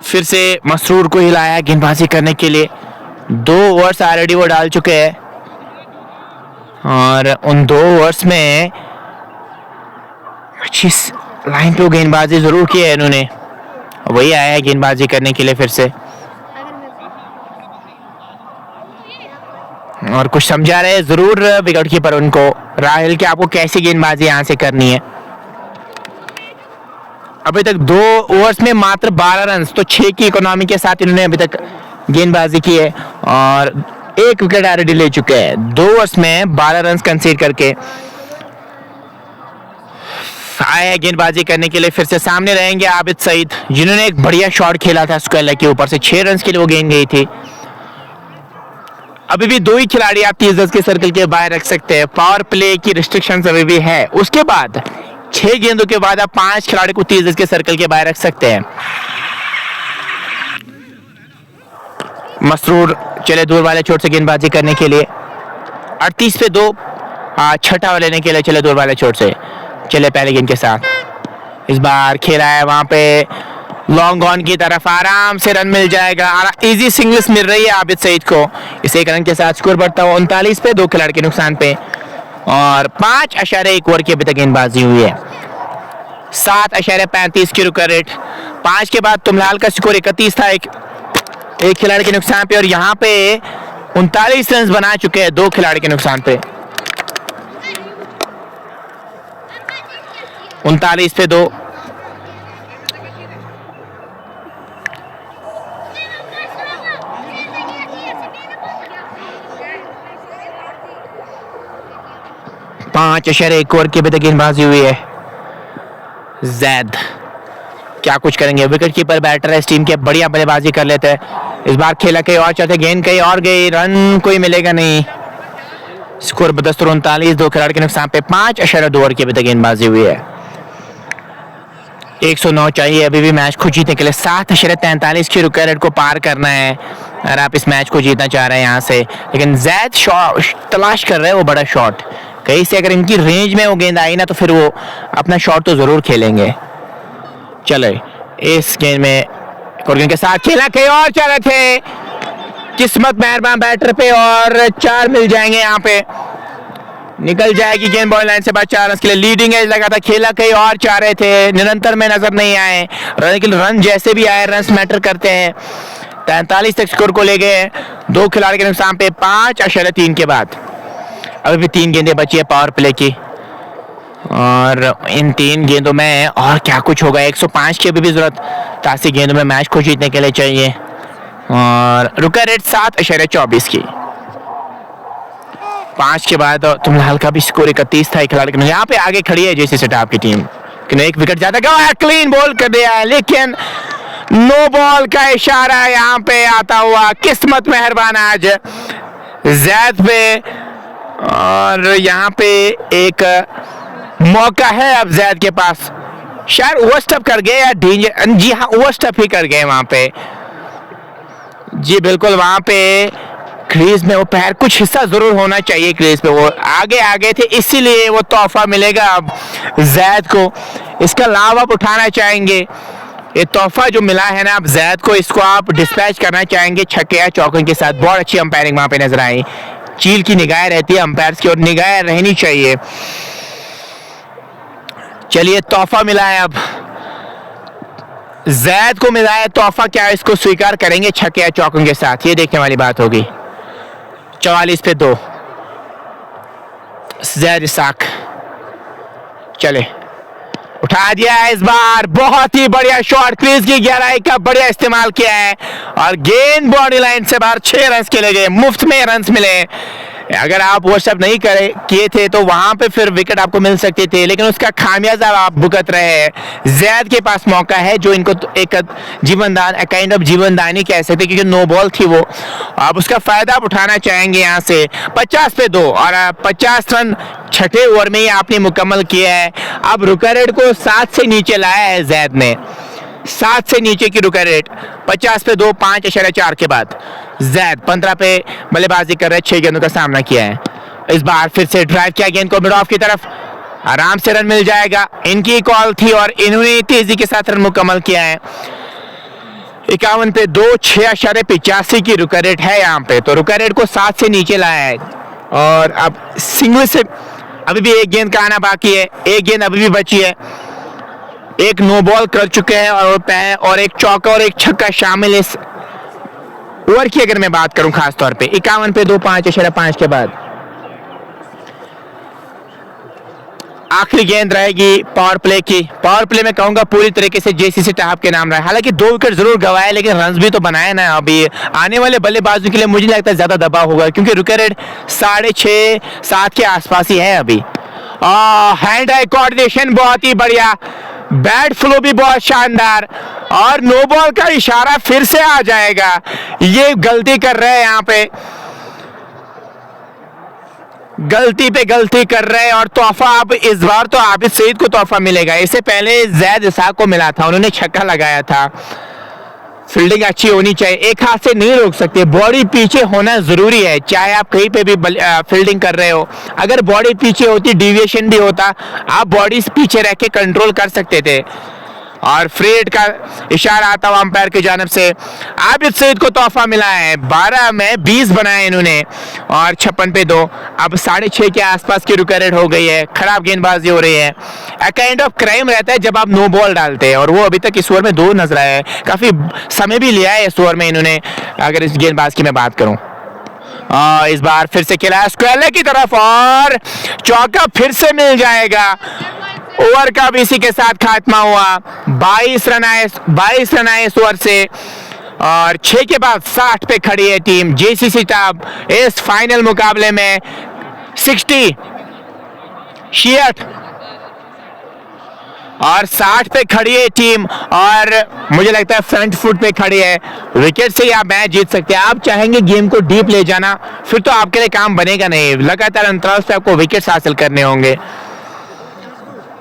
A: फिर से मसरूर को हिलाया गेंदबाजी करने के लिए। 2 ओवर्स ऑलरेडी वो डाल चुके हैं और उन 2 ओवर्स में अच्छी लाइन पे गेंदबाजी जरूर की है इन्होंने। वही आया है गेंदबाजी करने के लिए फिर से और कुछ समझा रहे हैं जरूर विकेट कीपर उनको, राहिल कि आपको कैसी गेंदबाजी यहां से करनी है। अभी तक 2 ओवर्स में मात्र 12 रन, तो 6 की इकोनॉमी के साथ इन्होंने अभी तक गेंदबाजी की है और 1 विकेट ऑलरेडी ले चुके हैं। 2 ओवर्स में 12 रन कंसीड करके आए हैं गेंदबाजी करने के लिए। फिर से सामने रहेंगे आबिद सईद, जिन्होंने एक बढ़िया शॉट खेला था स्क्वायर के ऊपर से। 6 रन के लिए वो गेंद गई थी। अभी भी 2 ही खिलाड़ी आप 30 गज के सर्कल के बाहर रख सकते हैं। पावर प्ले की रिस्ट्रिक्शंस अभी भी है। उसके बाद 6 गेंदों के बाद आप 5 खिलाड़ी को 30 गज के सर्कल के बाहर रख सकते हैं। मसरूर चले दूर वाले चोट से गेंदबाजी करने के लिए। 38 पे 2 छठा ओवर लेने के लिए चले दूर वाले चोट से। चले पहले गेंद के साथ इस बार खेला है वहां पे लॉन्ग ऑन की तरफ, आराम से रन मिल जाएगा। इजी सिंगल्स मिल रही है आबिद सईद को। इस 1 रन के साथ स्कोर बढ़ता हुआ 39 पे 2 खिलाड़ी के नुकसान पे और 5.1 ओवर की अभी तक गेंदबाजी हुई है। 7.35 की रुका रेट। 5 के बाद तुमलाल का स्कोर 31 था एक खिलाड़ी के नुकसान पे और यहाँ पे 39 रन बना चुके हैं 2 खिलाड़ी के नुकसान पे। 39 पे 2। पांच 1 ओवर की अभी तक गेंदबाजी हुई है। जैद क्या कुछ करेंगे? विकेट कीपर बैटर है इस टीम के, बढ़िया बल्लेबाजी कर लेते हैं। इस बार खेला कहीं और चाहते, गेंद कहीं और गई, रन कोई मिलेगा नहीं। स्कोर 39 2 खिलाड़ी के नुकसान पे। 5.2 ओवर की अभी तक गेंदबाजी हुई है। 109 चाहिए अभी भी मैच को जीतने के लिए। 7.43 की रुका रेट को पार करना है अगर आप इस मैच को जीतना चाह रहे हैं यहाँ से। लेकिन जैद शॉट तलाश कर रहे हैं, वो बड़ा शॉट कहीं से अगर इनकी रेंज में वो गेंद आई ना तो फिर वो अपना शॉट तो जरूर खेलेंगे। चले इस गेंद में कोर्गन के साथ खेला कहीं और चाह रहे थे, किस्मत मेहरबान बैटर पे और 4 मिल जाएंगे। यहाँ पे निकल जाएगी गेंद बॉल लाइन से बाद 4 रन के लिए। लीडिंग एज लगा था, खेला कहीं और चाह रहे थे, निरंतर में नजर नहीं आए। लेकिन रन जैसे भी आए, रन मैटर करते हैं। 43 तक स्कोर को ले गए 2 खिलाड़ी के नुकसान पे। 5.3 के बाद अभी भी 3 गेंदें बची है पावर प्ले की और इन 3 गेंदों में और क्या कुछ होगा। 105 की अभी भी जरूरत 80 गेंदों में मैच को जीतने के लिए चाहिए और रुका रेट 7.24 की। 5 के बाद तुमलाल का भी स्कोर 31 था खिलाड़ी के। यहाँ पे आगे खड़ी है जेसी सेटाप की टीम, एक विकेट ज्यादा गया, क्लीन बॉल कर दिया है लेकिन नो बॉल का इशारा यहाँ पे आता हुआ। किस्मत मेहरबान आज जैद पे और यहाँ पे एक मौका है अब जैद के पास। शायद ओवर स्टप कर गए या डेंजर, जी हाँ ओवर स्टप ही कर गए वहां पे। जी बिल्कुल, वहां पे क्रीज में वो पैर कुछ हिस्सा जरूर होना चाहिए क्रीज पे, वो आगे थे इसीलिए वो तोहफा मिलेगा अब जैद को। इसका लाभ आप उठाना चाहेंगे, ये तोहफा जो मिला है ना अब जैद को, इसको आप डिस्पैच करना चाहेंगे छक्के या चौके के साथ। बहुत अच्छी अंपायरिंग वहां पे नजर आई। चील की निगाहें रहती है अंपायर की और निगाहें रहनी चाहिए। चलिए तोहफा मिला है अब जैद को, मिला है तोहफा, क्या इसको स्वीकार करेंगे छक्के या चौकों के साथ, ये देखने वाली बात होगी। 44 पे 2 जैद इसाक चले उठा दिया है इस बार। बहुत ही बढ़िया शॉट, क्रीज की गहराई का बढ़िया इस्तेमाल किया है और गेंद बॉडी लाइन से बाहर 6 रन के लिए गए। मुफ्त में रन मिले। अगर आप वो सब नहीं किए थे तो वहां पे फिर विकेट आपको मिल सकते थे, लेकिन उसका खामियाजा आप भुगत रहे हैं। जैद के पास मौका है जो इनको एक जीवनदान, काइंड ऑफ जीवनदानी कह सकते, क्योंकि नो बॉल थी वो। आप उसका फायदा आप उठाना चाहेंगे यहाँ से। 50 पे 2 और 50 रन छठे ओवर में ही आपने मुकम्मल किया है। अब रुका रेट को 7 से नीचे लाया है जैद ने। 7 से नीचे की रुका रेट 50 पे 2, 5.4 के बाद। जैद 15 पे बल्लेबाजी कर रहे, 6 गेंदों का सामना किया है। इस बार फिर से ड्राइव किया गेंद को मिड ऑफ की तरफ, आराम से रन मिल जाएगा। इनकी कॉल थी और इन्होंने तेजी के साथ रन मुकम्मल किया है। 51 पे 2, 6.85 की रुका रेट है यहाँ पे। तो रुका रेट को 7 से नीचे लाया है और अब सिंगल से अभी भी एक गेंद का आना बाकी है, एक गेंद अभी भी बची है। एक नो बॉल कर चुके हैं और एक चौका और एक छक्का शामिल इस ओवर की अगर मैं बात करूं खास तौर पे। 51 पे 2, 5.5 के बाद आखिरी गेंद रहेगी पावर प्ले की। पावर प्ले में कहूंगा पूरी तरीके से जेसीसी टाप के नाम रहा है। हालांकि 2 विकेट जरूर गवाए लेकिन रन भी तो बनाए ना। अभी आने वाले बल्लेबाजों के लिए मुझे लगता है ज्यादा दबाव होगा क्योंकि विकेट रेट 6.5, 7 के आसपास ही है अभी। हैंड आई कोऑर्डिनेशन बहुत ही बढ़िया, बैट फ्लो भी बहुत शानदार और नो बॉल का इशारा फिर से आ जाएगा। ये गलती कर रहे हैं यहाँ पे, गलती पे गलती कर रहे हैं और तोहफा अब इस बार तो आबिद सईद को तोहफा मिलेगा। इससे पहले जैद इसाक को मिला था, उन्होंने छक्का लगाया था। फील्डिंग अच्छी होनी चाहिए, एक हाथ से नहीं रोक सकते, बॉडी पीछे होना जरूरी है। चाहे आप कहीं पे भी फील्डिंग कर रहे हो, अगर बॉडी पीछे होती डेविएशन भी होता, आप बॉडी पीछे रह के कंट्रोल कर सकते थे। और फ्री हिट का इशारा आता हुआ अंपायर की जानिब से। आबिद सईद को तोहफा मिला है, 12 में 20 बनाए इन्होंने और 56 पे 2। अब 6.5 के आसपास की रुका रेट हो गई है। खराब गेंदबाजी हो रही है। काइंड ऑफ क्राइम रहता है जब आप नो बॉल डालते हैं और वो अभी तक इस ओवर में 2 नजर आए हैं। काफी समय भी लिया है इस ओवर में इन्होंने, अगर इस गेंदबाज की मैं बात करूं। इस बार फिर से खेला स्क्वेयर की तरफ और चौका फिर से मिल जाएगा। ओवर का भी इसी के साथ खात्मा हुआ। 22 रन आए इस ओवर से और 6 के बाद 60 पे खड़ी है टीम जेसीसी टाप इस फाइनल मुकाबले में। 66 और 60 पे खड़ी है टीम और मुझे लगता है फ्रंट फुट पे खड़ी है। विकेट से ही आप मैच जीत सकते हैं। आप चाहेंगे गेम को डीप ले जाना, फिर तो आपके लिए काम बनेगा नहीं। लगातार अंतराल से आपको विकेट्स हासिल करने होंगे।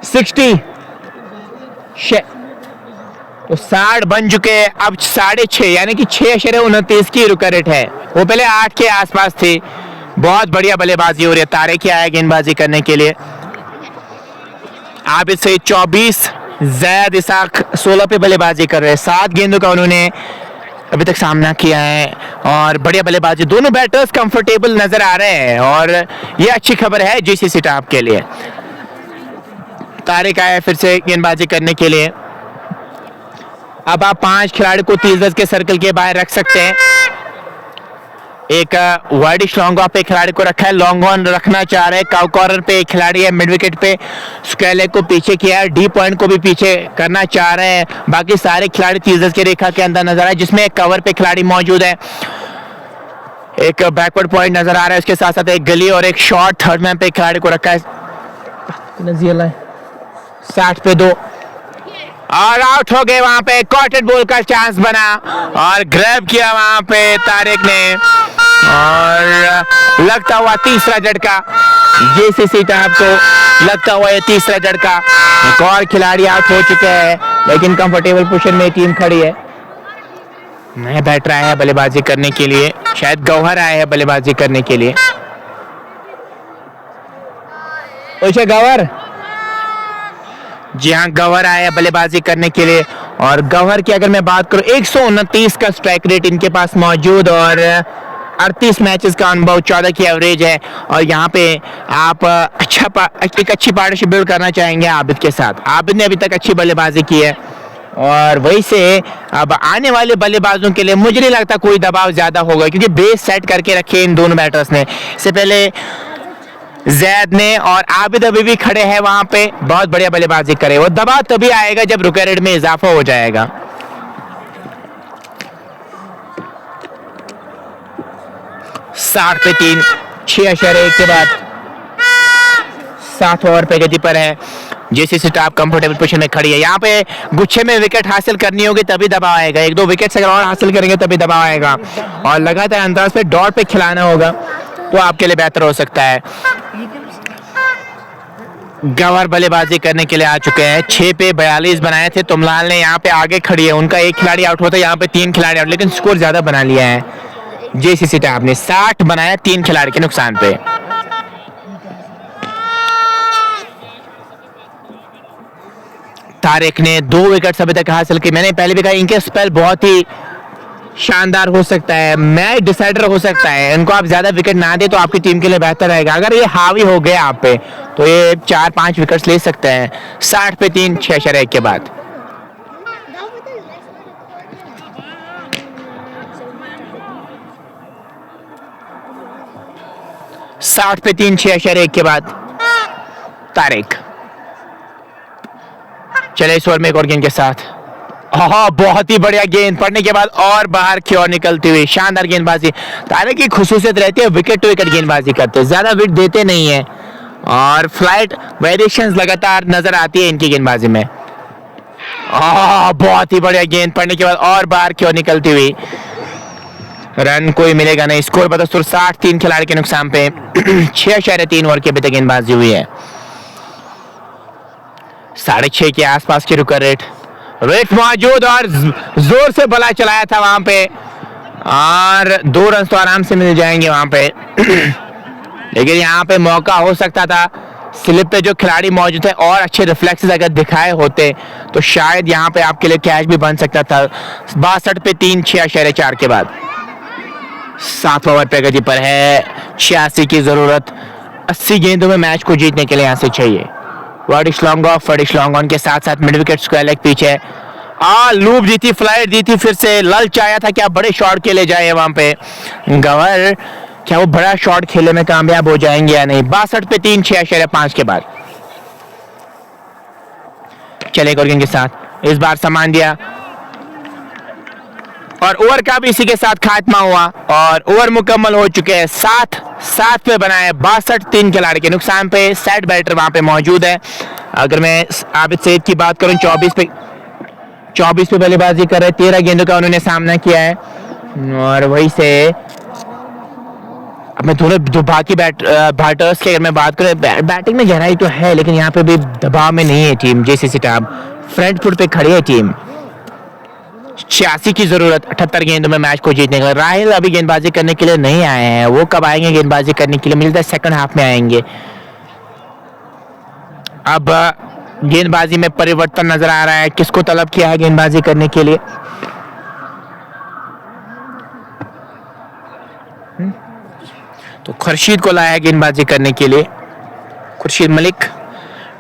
A: 60 तो 60 बन चुके हैं। अब 6.5 यानी कि 6.29 की रुका रेट है। वो पहले 8 के आसपास थी। बहुत बढ़िया बल्लेबाजी हो रही है। तारे की आया गेंदबाजी करने के लिए। आबिद सईद 24, जैद इसाक 16 पे बल्लेबाजी कर रहे हैं। 7 गेंदों का उन्होंने अभी तक सामना किया है और बढ़िया बल्लेबाजी। दोनों बैटर्स कंफर्टेबल नजर आ रहे हैं और ये अच्छी खबर है जेसीसी टाप के लिए। तारिक आया फिर से गेंदबाजी करने के लिए। अब आप 5 खिलाड़ी को 30 गज के सर्कल के बाहर रख सकते हैं। एक वाइडिश लॉन्ग ऑफ पे खिलाड़ी को रखा है, लॉन्ग ऑन रखना चाह रहे हैं। कॉर्नर पे एक खिलाड़ी है, मिड विकेट पे स्क्वेयर को पीछे किया है, डी पॉइंट को भी पीछे करना चाह रहे हैं। बाकी सारे खिलाड़ी 30 गज की रेखा के अंदर नजर आए, जिसमें एक कवर पे खिलाड़ी मौजूद है। एक बैकवर्ड पॉइंट नजर आ रहा है, उसके साथ साथ एक गली और एक शॉर्ट थर्ड मैन पे खिलाड़ी को रखा है। 60 पे 2 और आउट हो गए। वहां पे कॉटेड बॉल का चांस बना और ग्रैब किया वहां पे तारिक ने और लगता हुआ तीसरा झटका जेसीसी टाप को, लगता हुआ ये तीसरा झटका। एक और खिलाड़ी आउट हो चुके हैं लेकिन कंफर्टेबल पोजीशन में टीम खड़ी है। नया बैटर आया है बल्लेबाजी करने के लिए, शायद गौहर आया है बल्लेबाजी करने के लिए। गौहर, जी हाँ, गौहर आया है बल्लेबाजी करने के लिए और गौहर की अगर मैं बात करूं 129 का स्ट्राइक रेट इनके पास मौजूद और 38 मैचेस का अनुभव, 14 की एवरेज है। और यहाँ पे आप एक अच्छी पार्टनरशिप बिल्ड करना चाहेंगे आबिद के साथ। आबिद ने अभी तक अच्छी बल्लेबाजी की है और वही से अब आने वाले बल्लेबाजों के लिए मुझे नहीं लगता कोई दबाव ज्यादा होगा क्योंकि बेस सेट करके रखे इन दोनों बैटर्स ने। इससे पहले जैद ने और आबिद अभी भी खड़े हैं वहां पे, बहुत बढ़िया बल्लेबाजी करे। वो दबाव तभी आएगा जब रुका रेट में इजाफा हो जाएगा। साठ पे 3, 6.1 के बाद 7 ओवर पे गति पर है। जेसीसी टाप कंफर्टेबल पोजीशन में खड़ी है। यहाँ पे गुच्छे में विकेट हासिल करनी होगी तभी दबाव आएगा। 1-2 विकेट अगर और हासिल करेंगे तभी दबाव आएगा और लगातार अंदाज पे डॉट पे खिलाना होगा तो आपके लिए बेहतर हो सकता है। गंवर बल्लेबाजी करने के लिए आ चुके हैं। 6 पे 42 बनाए थे। तुमलाल ने यहाँ पे आगे खड़ी है, उनका एक खिलाड़ी आउट होता है, यहाँ पे 3 खिलाड़ी आउट, लेकिन स्कोर ज्यादा बना लिया है जेसीसी टॉप ने। 60 बनाया 3 खिलाड़ी के नुकसान पे। तारिक ने 2 विकेट अभी तक हासिल की। मैंने पहले भी कहा इनके स्पेल बहुत ही शानदार हो सकता है, मैच डिसाइडर हो सकता है। इनको आप ज्यादा विकेट ना दे तो आपकी टीम के लिए बेहतर रहेगा। अगर ये हावी हो गए आप पे तो ये 4-5 विकेट्स ले सकते हैं। 60 पे 3 6 के बाद। साठ पे 3 6 के बाद तारिक चले इस ओवर में एक और गेंद के साथ। बहुत ही बढ़िया गेंद पड़ने के बाद और बाहर की ओर निकलती हुई शानदार गेंदबाजी। तारिक की खुसूसियत रहती है विकेट टू विकेट गेंदबाजी करते हैं, ज्यादा विकेट देते नहीं है और फ्लाइट वेरिएशंस लगातार नजर आती है इनकी गेंदबाजी में। बहुत ही बढ़िया गेंद पड़ने के बाद और बाहर की ओर निकलती हुई। रन कोई मिलेगा नहीं। स्कोर बदस्तूर 60 3 खिलाड़ी के नुकसान पे। 6.3 ओवर की अभी तक गेंदबाजी हुई है। 6.5 के आसपास की रुका रेट मौजूद और जोर से बला चलाया था वहां पे और 2 रन तो आराम से मिल जाएंगे वहां पे। लेकिन यहाँ पे मौका हो सकता था, स्लिप पे जो खिलाड़ी मौजूद है और अच्छे रिफ्लेक्सेस अगर दिखाए होते तो शायद यहाँ पे आपके लिए कैच भी बन सकता था। 62 पे 3 6.4 के बाद। 7 ओवर प्रगति पर है। 86 की जरूरत 80 गेंदों में मैच को जीतने के लिए यहाँ से चाहिए। वर्डिश लॉन्ग ऑन के साथ साथ मिड विकेट स्क्वायर लेग पीछे लूप दी थी, फ्लाइट दी थी, फिर से ललच आया था क्या बड़े शॉट के ले जाए वहां पे गंवर, क्या वो बड़ा शॉट खेले में कामयाब हो जाएंगे या नहीं। 62 पे 3 6.5 के बाद। चले गेंद के साथ इस बार सामान दिया और ओवर का भी इसी के साथ खात्मा हुआ और ओवर मुकम्मल हो चुके हैं। 7 पे बनाए 62 3 खिलाड़ी के नुकसान पे। सेट बैटर वहां पे मौजूद है। अगर मैं आबिद सईद की बात करूं 24 पे बल्लेबाजी कर रहे, 13 गेंदों का उन्होंने सामना किया है और वही से अब मैं दोनों बाकी बैटर्स की अगर मैं बात करूं, बैटिंग में गहराई तो है लेकिन यहाँ पे भी दबाव में नहीं है team. JCC top front foot पे खड़ी है टीम। 86 की जरूरत 78 गेंदों में मैच को जीतने के लिए। राहिल अभी गेंदबाजी करने के लिए नहीं आए हैं, वो कब आएंगे गेंदबाजी करने के लिए, मिलता है सेकंड हाफ में आएंगे। अब गेंदबाजी में परिवर्तन नजर आ रहा है, किसको तलब किया है गेंदबाजी करने के लिए। तो खुर्शीद को लाया है गेंदबाजी करने के लिए। खुर्शीद मलिक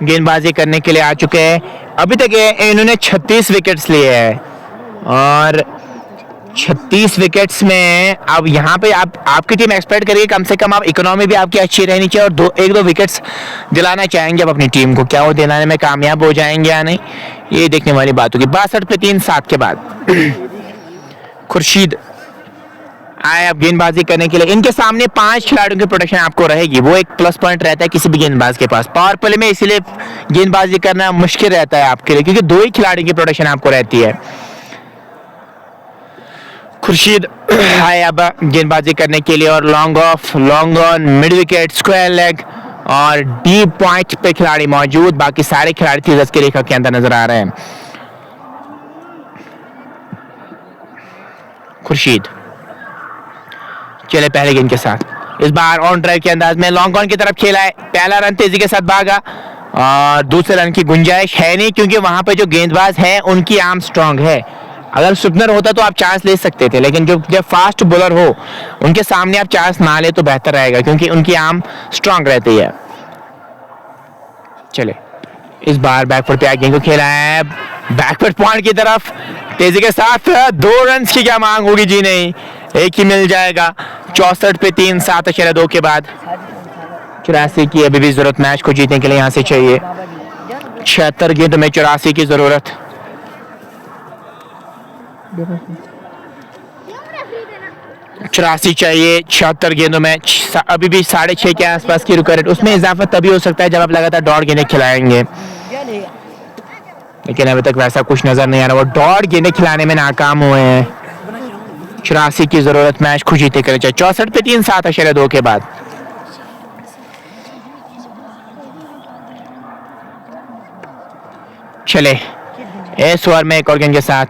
A: गेंदबाजी करने के लिए आ चुके हैं। अभी तक इन्होंने 36 विकेट्स लिए हैं और 36 विकेट्स में अब यहाँ पे आपकी टीम एक्सपेक्ट करिए कम से कम आप इकोनॉमी भी आपकी अच्छी रहनी चाहिए और 1-2 विकेट्स दिलाना चाहेंगे अब अपनी टीम को। क्या वो दिलाने में कामयाब हो जाएंगे या नहीं, ये देखने वाली बात होगी। 62 पे 3 7 के बाद खुर्शीद आए अब गेंदबाजी करने के लिए। इनके सामने 5 खिलाड़ियों की प्रोटेक्शन आपको रहेगी, वो एक प्लस पॉइंट रहता है किसी भी गेंदबाज के पास। पावर प्ले में इसीलिए गेंदबाजी करना मुश्किल रहता है आपके लिए क्योंकि 2 ही खिलाड़ियों की प्रोटेक्शन आपको रहती है। खुर्शीद आए अब गेंदबाजी करने के लिए और long on, mid wicket, square leg और डीप पॉइंट पे खिलाड़ी मौजूद। बाकी सारे खिलाड़ी 30 की रेखा के अंदर नजर आ रहे हैं। खुर्शीद चले पहले गेंद के साथ, इस बार ऑन ड्राइव के अंदाज में लॉन्ग ऑन की तरफ खेला है। पहला रन तेजी के साथ भागा और दूसरे रन की गुंजाइश है नहीं क्योंकि वहां पे जो गेंदबाज है उनकी आर्म स्ट्रांग है। अगर स्पिनर होता तो आप चांस ले सकते थे, लेकिन जब फास्ट बॉलर हो उनके सामने आप चांस ना ले तो बेहतर रहेगा क्योंकि उनकी आर्म स्ट्रांग रहती है। चले इस बार बैकफुट पे गेंद को खेला है, बैकफुट पॉइंट की तरफ तेजी के साथ। 2 रन की क्या मांग होगी जी, नहीं, एक ही मिल जाएगा। 64 पे 3 7.2 के बाद। 84 की अभी भी जरूरत मैच को जीतने के लिए यहाँ से चाहिए। 76 गेंद में 84 की जरूरत। 84 चाहिए 76 गेंदों में। अभी भी 6.5 के आसपास की रुका रेट, उसमें इजाफा तभी हो सकता है जब आप लगातार डॉट गेंदें खिलाएंगे, लेकिन अभी तक वैसा कुछ नजर नहीं आ रहा। वो डॉट गेंदें खिलाने में नाकाम हुए हैं। 84 की जरूरत मैच को जीते कर चाहिए। 64 पे 3 7.2 के बाद। चले इस ओवर में एक और गेंद के साथ।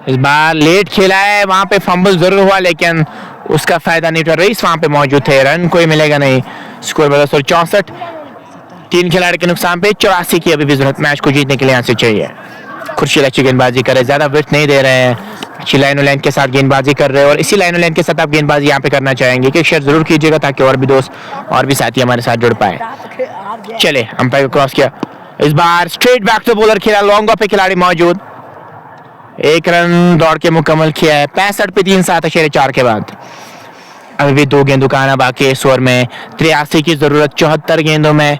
A: इस बार लेट खेला है, वहां पे फंबल जरूर हुआ लेकिन उसका फायदा नहीं उठा। रईस वहां पे मौजूद थे, रन कोई मिलेगा नहीं। स्कोर बदल 64, 3 खिलाड़ी के नुकसान पे 84 की अभी भी जरूरत मैच को जीतने के लिए यहाँ से चाहिए। खुर्शीद अच्छी गेंदबाजी कर रहे हैं, ज्यादा विड्थ नहीं दे रहे हैं, अच्छी लाइन लाइन के साथ गेंदबाजी कर रहे हैं और इसी लाइन लाइन के साथ आप गेंदबाजी यहाँ पे करना चाहेंगे कि शेयर जरूर कीजिएगा ताकि और भी दोस्त और भी साथी हमारे साथ जुड़ पाए। चले अंपायर को क्रॉस किया, इस बार स्ट्रेट बैक टू बॉलर खेला, लॉन्ग ऑफ पे खिलाड़ी मौजूद, 1 रन दौड़ के मुकम्मल किया है। 65 पे 3 7.4 के बाद अभी भी 2 गेंदों का आना बाकी है इस ओवर में। 83 की जरूरत 74 गेंदों में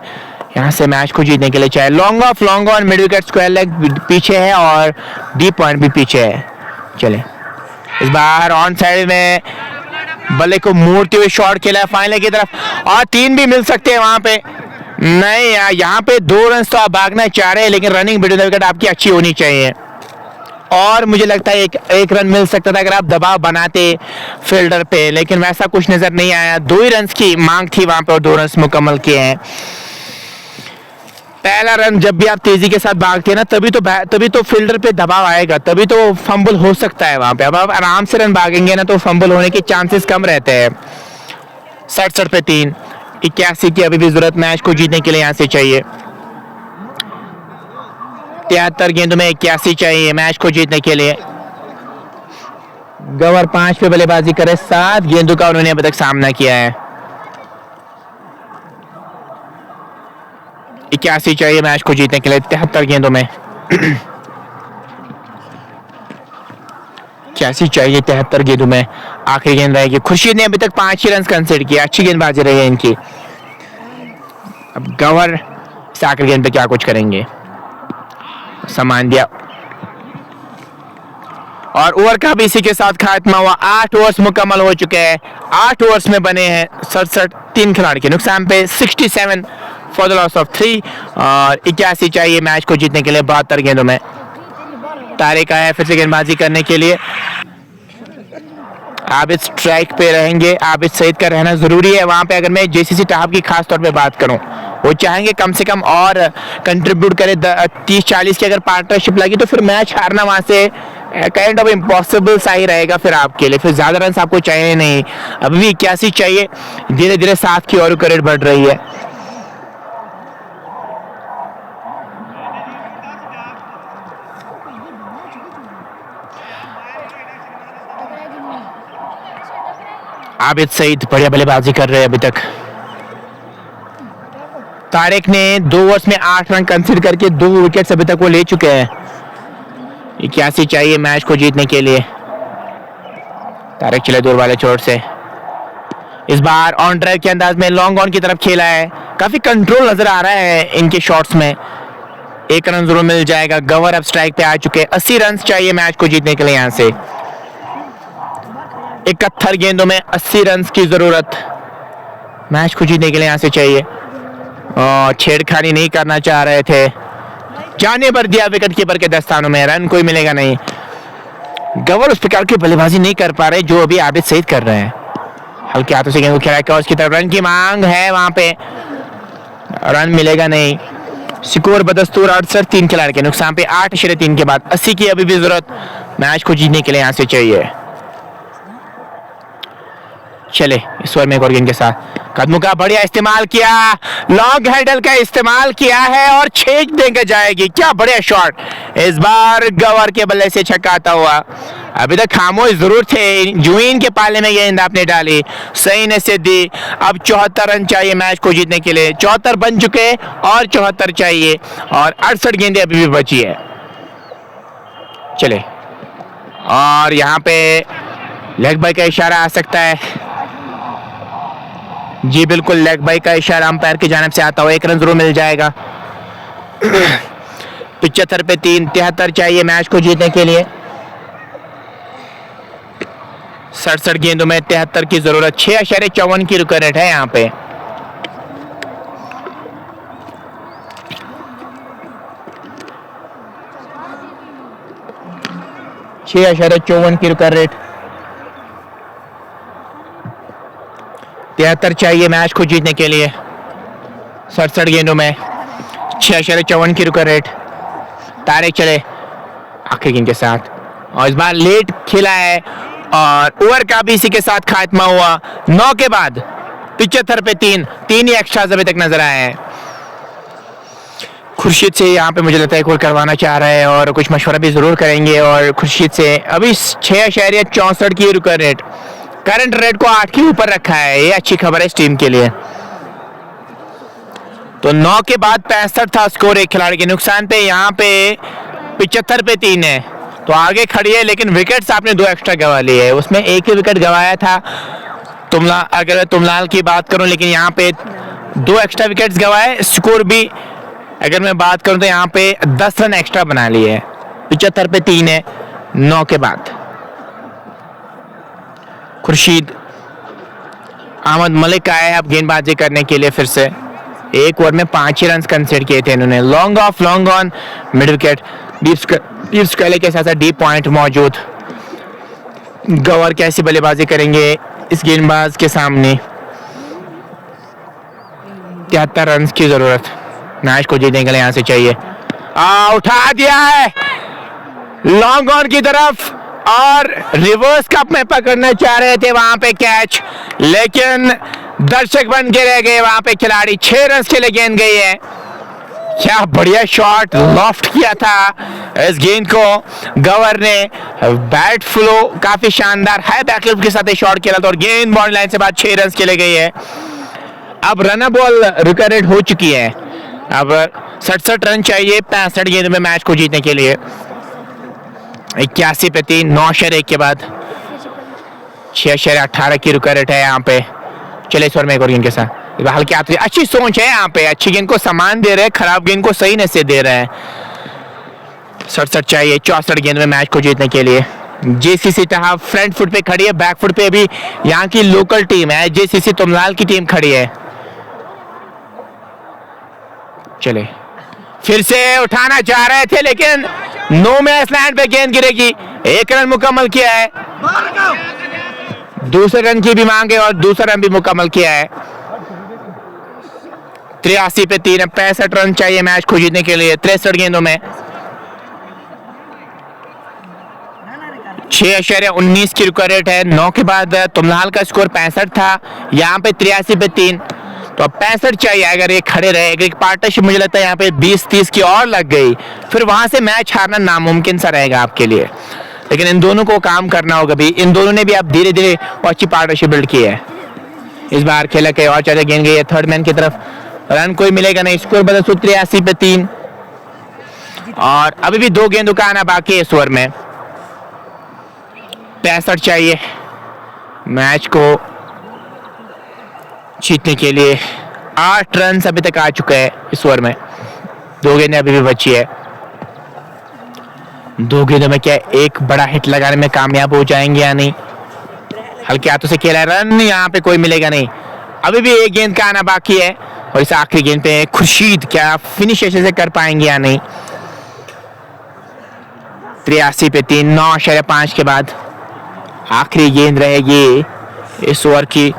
A: यहाँ से मैच को जीतने के लिए चाहिए। Long off, long on, mid wicket, square leg पीछे है और डीप पॉइंट भी पीछे है। चले इस बार ऑन साइड में बल्ले को मोड़ते हुए शॉट खेला है फाइनल की तरफ और 3 भी मिल सकते हैं वहां पे। नहीं यार, यहाँ पे 2 रन तो आप भागना चाह रहे हैं लेकिन रनिंग बिटवीन द विकेट आपकी अच्छी होनी चाहिए और मुझे लगता है एक रन मिल सकता था अगर आप दबाव बनाते फील्डर पे, लेकिन वैसा कुछ नजर नहीं आया। 2 ही रन की मांग थी वहां पे और 2 रन मुकम्मल किए हैं। पहला रन जब भी आप तेजी के साथ भागते हैं ना तभी तो फील्डर पे दबाव आएगा, तभी तो फंबल हो सकता है वहां पे। अब आप आराम से रन भागेंगे ना तो फंबल होने के चांसेस कम रहते हैं। 67 पे 3, 81 की अभी भी जरूरत मैच को जीतने के लिए यहाँ से चाहिए। 73 गेंदों में 81 चाहिए मैच को जीतने के लिए। गवर 5 पे बल्लेबाजी करे, 7 गेंदों का उन्होंने अभी तक सामना किया है। 81 चाहिए मैच को जीतने के लिए 73 गेंदों में। 81 चाहिए 73 गेंदों में। आखिरी गेंद रहेगी। खुर्शीद ने अभी तक 5 ही रन कंसीडर किया, अच्छी गेंदबाजी रही है इनकी। अब गवर इस आखिरी गेंद पे क्या कुछ करेंगे, सामान दिया और ओवर का भी इसी के साथ खात्मा हुआ। 8 ओवर्स मुकम्मल हो चुके हैं, 8 ओवर्स में बने हैं 67, 3 खिलाड़ी के नुकसान पे 67 फॉर द लॉस ऑफ 3 और 81 चाहिए मैच को जीतने के लिए 72 गेंदों में। तारिक आया फिर से गेंदबाजी करने के लिए। आबिद स्ट्राइक पे रहेंगे, आबिद सईद का रहना जरूरी है वहां पे। अगर मैं जेसीसी टाप की खास तौर पे बात करूं, वो चाहेंगे कम से कम और कंट्रीब्यूट करे। 30-40 की अगर पार्टनरशिप लगी तो फिर मैच हारना वहां से काइंड ऑफ इम्पॉसिबल सा ही रहेगा फिर आपके लिए। फिर ज्यादा रन आपको चाहिए नहीं, अभी भी 81 चाहिए। धीरे धीरे 7 की और रेट बढ़ रही है। आबिद सईद बढ़िया बल्लेबाजी कर रहे हैं अभी तक। तारिक ने 2 ओवर्स में 8 रन कंसीडर करके 2 विकेट्स अभी तक वो ले चुके हैं। 81 चाहिए मैच को जीतने के लिए। तारिक चले दूर वाले चोट से। इस बार ऑन ड्राइव के अंदाज में लॉन्ग ऑन की तरफ खेला है, काफी कंट्रोल नजर आ रहा है इनके शॉट्स में। 1 रन जरूर मिल जाएगा। गवर अब स्ट्राइक पे आ चुके हैं। 80 रन चाहिए मैच को जीतने के लिए यहाँ से। 71 गेंदों में 80 रन की जरूरत मैच को जीतने के लिए यहाँ से चाहिए। और छेड़खानी नहीं करना चाह रहे थे, जाने भर दिया विकेट कीपर के दस्तानों में, रन कोई मिलेगा नहीं। गवर उस प्रकार की बल्लेबाजी नहीं कर पा रहे जो अभी आबिद सईद कर रहे हैं। हल्के हाथों से गेंद को खेला उसकी तरफ, रन की मांग है वहां पे, रन मिलेगा नहीं। स्कोर बदस्तूर 68, 3 खिलाड़ी के नुकसान पे 8.3 के बाद 80 की अभी भी जरूरत मैच को जीतने के लिए यहाँ से चाहिए। चले इस ओवर में एक और गेंद के साथ कदमों का बढ़िया इस्तेमाल किया, लॉन्ग हैंडल का इस्तेमाल किया है और छेक देकर जाएगी। क्या बढ़िया शॉट, इस बार गवर के बल्ले से छक्का आता हुआ। अभी तक खामोश जरूर थे, जुइन के पाले में गेंद आपने डाली, सही ने से दी। अब 74 रन चाहिए मैच को जीतने के लिए। 74 बन चुके और 74 चाहिए और 68 गेंदें अभी भी बची है। चले और यहाँ पे लेग बाई का इशारा आ सकता है। जी बिल्कुल, लेग बाई का इशारा अंपायर की जानिब से आता हुआ 1 रन जरूर मिल जाएगा। 75 पे 3, 73 चाहिए मैच को जीतने के लिए। 67 गेंदों में 73 की जरूरत। 6.54 की रुक रेट है यहाँ पे। .54 की रुक रेट। 73 चाहिए मैच को जीतने के लिए। 67 गेंदों में 6.54 की रुक रेट। तारिक चले आखिरी गेंद के साथ, और इस बार लेट खेला है और ओवर का भी इसी के साथ खात्मा हुआ। 9 के बाद 75 पे 3 ही एक्स्ट्राज अभी तक नजर आए हैं। खुर्शीद से यहाँ पे मुझे लगता है गोल करवाना चाह रहा है और कुछ मशवरा भी जरूर करेंगे। और खुर्शीद से अभी 6.64 की रुका रेट, करंट रेट को 8 के ऊपर रखा है, ये अच्छी खबर है इस टीम के लिए। तो 9 के बाद 65 था स्कोर एक खिलाड़ी के नुकसान पे, यहाँ पे 75 पे 3 है, तो आगे खड़ी है। लेकिन विकेट्स आपने 2 एक्स्ट्रा गंवा लिए है, उसमें एक ही विकेट गंवाया था अगर मैं तुमलाल की बात करूं, लेकिन यहाँ पे 2 एक्स्ट्रा विकेट्स गंवाए। स्कोर भी अगर मैं बात करूं तो यहाँ पे 10 रन एक्स्ट्रा बना लिए है। 75 पे 3 है 9 के बाद। खुर्शीद अहमद मलिक आए अब गेंदबाजी करने के लिए फिर से। एक ओवर में 5 ही रन कंसीडर किए थे इन्होंने। Long off, long on, mid wicket, deep स्कैले के साथ डीप पॉइंट मौजूद। गवर कैसी बल्लेबाजी करेंगे इस गेंदबाज के सामने। 73 रन की जरूरत मैच को जीतने के लिए यहाँ से चाहिए। उठा दिया है लॉन्ग ऑन की तरफ और रिवर्स कप में पकड़ना चाह रहे थे वहां पे कैच, लेकिन दर्शक बन के रह गए वहां पे खिलाड़ी। 6 रन के लिए गेंद गई है। क्या बढ़िया शॉट, लॉफ्ट किया था इस गेंद को गवर ने। बैट फ्लो काफी शानदार, हाई बैकलिफ्ट के साथ शॉट खेला था और गेंद बाउंड्री लाइन से बाद 6 रन के लिए गई है। अब रन बॉल रिकॉर्डेड हो चुकी है। अब 67 रन चाहिए 65 गेंद में मैच को जीतने के लिए। 81 पे 3, 9/1 के बाद 6/18 की रुका रेट है यहाँ पे। चले इस ओवर में एक और गेंद के साथ हल्के हाथ, अच्छी सोच है यहाँ पे, अच्छी गेंद को सामान दे रहे हैं, खराब गेंद को सही न से दे रहे हैं। 67 चाहिए 64 गेंद में मैच को जीतने के लिए। जेसीसी टहा फ्रंट फुट पे खड़ी है, बैक फुट पे अभी यहाँ की लोकल टीम है, जेसीसी तुमलाल की टीम खड़ी है। चले फिर से उठाना चाह रहे थे लेकिन नो मैच लैंड पे गेंद गिरेगी। 1 रन मुकम्मल किया है, दूसरे रन की भी मांगे और दूसरा रन भी मुकम्मल किया है। 83 पे 3 है, 65 रन चाहिए मैच को जीतने के लिए 63 गेंदों में। 6/19 की रुका रेट है। 9 के बाद तुमलाल का स्कोर 65 था, यहाँ पे 83 पे 3, तो अब 65 चाहिए। अगर ये खड़े रहे, एक पार्टनरशिप मुझे लगता है यहाँ पे 20-30 की और लग गई, फिर वहां से मैच हारना नामुमकिन सा रहेगा आपके लिए। लेकिन इन दोनों को काम करना होगा भी, इन दोनों ने भी अब धीरे धीरे अच्छी पार्टनरशिप बिल्ड की है। इस बार खेला के और चले गेंद गई है थर्ड मैन की तरफ, रन कोई मिलेगा नहीं। स्कोर बदल 83 पे 3 और अभी भी 2 गेंदों का आना बाकी है इस ओवर में। 65 चाहिए मैच को जीतने के लिए। 8 रन अभी तक आ चुका है इस ओवर में, 2 गेंदें अभी भी बची है। 2 गेंदों में क्या एक बड़ा हिट लगाने में कामयाब हो जाएंगे या नहीं। हल्के हाथों से खेला है, रन यहाँ पे कोई मिलेगा नहीं। अभी भी 1 गेंद का आना बाकी है और इस आखिरी गेंद पे खुर्शीद क्या फिनिश ऐसे से कर पाएंगे या नहीं। 83 पे 3, 9/5 के बाद आखिरी गेंद रहेगी इस ओवर की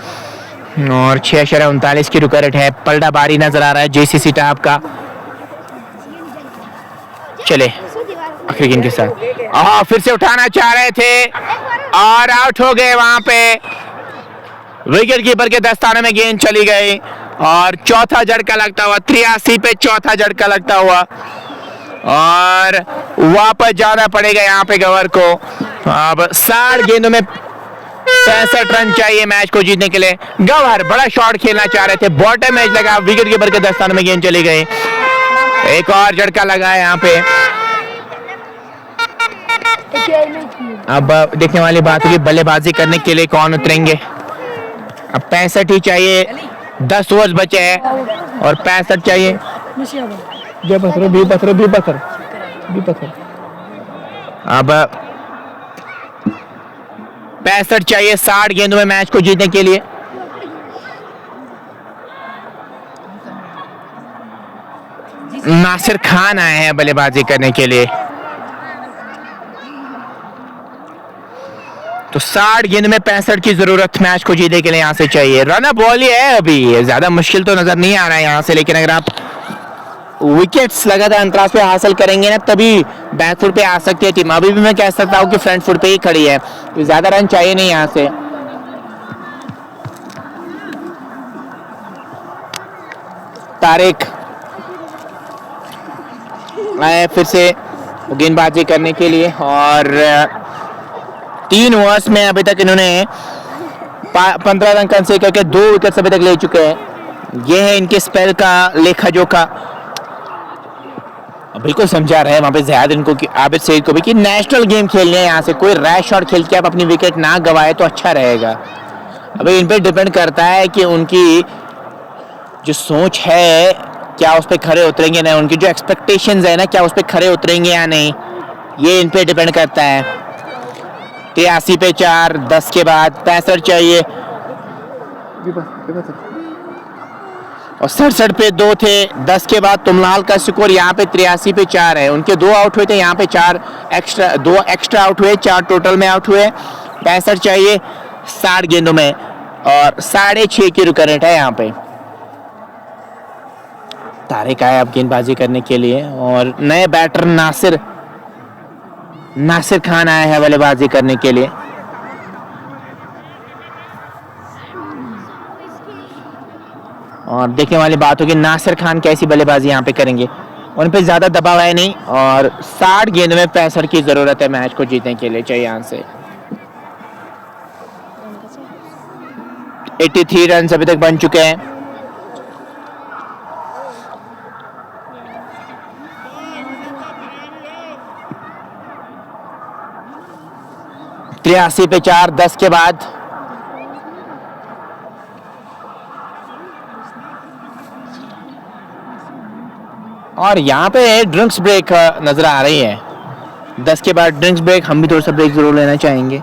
A: और 6/39 की रुका रेट है। पलटा बारी नजर आ रहा है जेसीसी टॉप का। चले आखिरी गेंद के साथ फिर से उठाना चाह रहे थे और आउट हो गए वहां पे। विकेट कीपर के दस्ताने में गेंद चली गई और चौथा झटका लगता हुआ, 83 पे चौथा झटका लगता हुआ और वापस जाना पड़ेगा यहाँ पे गवर को। अब 60 गेंदों में 65 रन चाहिए मैच को जीतने के लिए। गवर बड़ा शॉट खेलना चाह रहे थे, बॉटम एज लगा, विकेट कीपर के दस्ताने में गेंद चली गई। एक और झटका लगा है यहाँ पे। अब देखने वाली बात होगी बल्लेबाजी करने के लिए कौन उतरेंगे। अब 65 ही चाहिए, 10 ओवर बचे हैं और 65 चाहिए। अब 65 चाहिए 60 गेंदों में मैच को जीतने के लिए। नासिर खान आए हैं बल्लेबाजी करने के लिए। तो 60 गेंद में 65 की जरूरत मैच को जीतने के लिए यहाँ से चाहिए। रन बॉल ही है, अभी ज्यादा मुश्किल तो नजर नहीं आ रहा है यहाँ से, लेकिन अगर आप विकेट्स लगातार अंतराल पे हासिल करेंगे ना, तभी बैकफुट पे आ सकती है टीम। अभी भी मैं कह सकता हूँ कि फ्रंट फुट पे ही खड़ी है, ज्यादा रन चाहिए नहीं यहाँ से। तारिक आए फिर से गेंदबाजी करने के लिए, और 3 ओवर्स में अभी तक इन्होंने 15 रन कंसीड करके 2 विकेट अभी तक ले चुके हैं। ये है इनके स्पेल का लेखा जोखा। बिल्कुल समझा रहे हैं वहां पे ज़याद इनको कि आबिद सईद को भी कि नेशनल गेम खेलने हैं, यहाँ से कोई रैश शॉट खेल के आप अपनी विकेट ना गवाए तो अच्छा रहेगा। अभी इन पे डिपेंड करता है कि उनकी जो सोच है क्या उस पर खड़े उतरेंगे ना, उनकी जो एक्सपेक्टेशंस है ना क्या उस पर खड़े उतरेंगे या नहीं, ये इन पे डिपेंड करता है। 83 पे 4, 10 के बाद 65 चाहिए, और 67 पे 2 थे। 10 के बाद तुमलाल का स्कोर यहाँ पे 83 पे 4 है। उनके 2 आउट हुए थे, यहाँ पे 4 एक्स्ट्रा, 2 एक्स्ट्रा आउट हुए, 4 टोटल में आउट हुए। 65 चाहिए 60 गेंदों में, और 6.5 की रिकॉर्ड है यहाँ पे। तारिक आए अब गेंदबाजी करने के लिए, और नए बैटर नासिर खान आए हैं बल्लेबाजी करने के लिए। और देखने वाली बात होगी नासिर खान कैसी बल्लेबाजी यहाँ पे करेंगे। उन पे ज्यादा दबाव है नहीं, और 60 गेंदों में 65 की जरूरत है मैच को जीतने के लिए। चाहिए यहाँ से 83 रन अभी तक बन चुके हैं। तिरासी पे 4, 10 के बाद। और यहाँ पे ड्रिंक्स ब्रेक नजर आ रही है। 10 के बाद ड्रिंक्स ब्रेक, हम भी थोड़ा सा ब्रेक जरूर लेना चाहेंगे।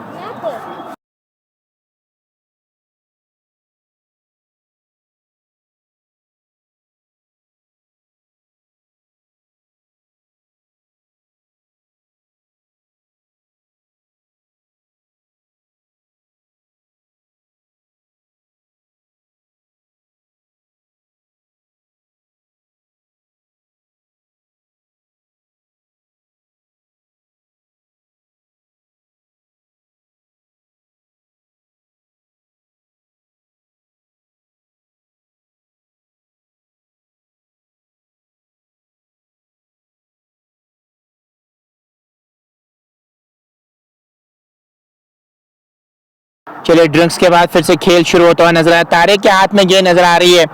A: चलिए ड्रिंक्स के बाद फिर से खेल शुरू होता हुआ नजर आया। तारिक के हाथ में गेंद नजर आ रही है।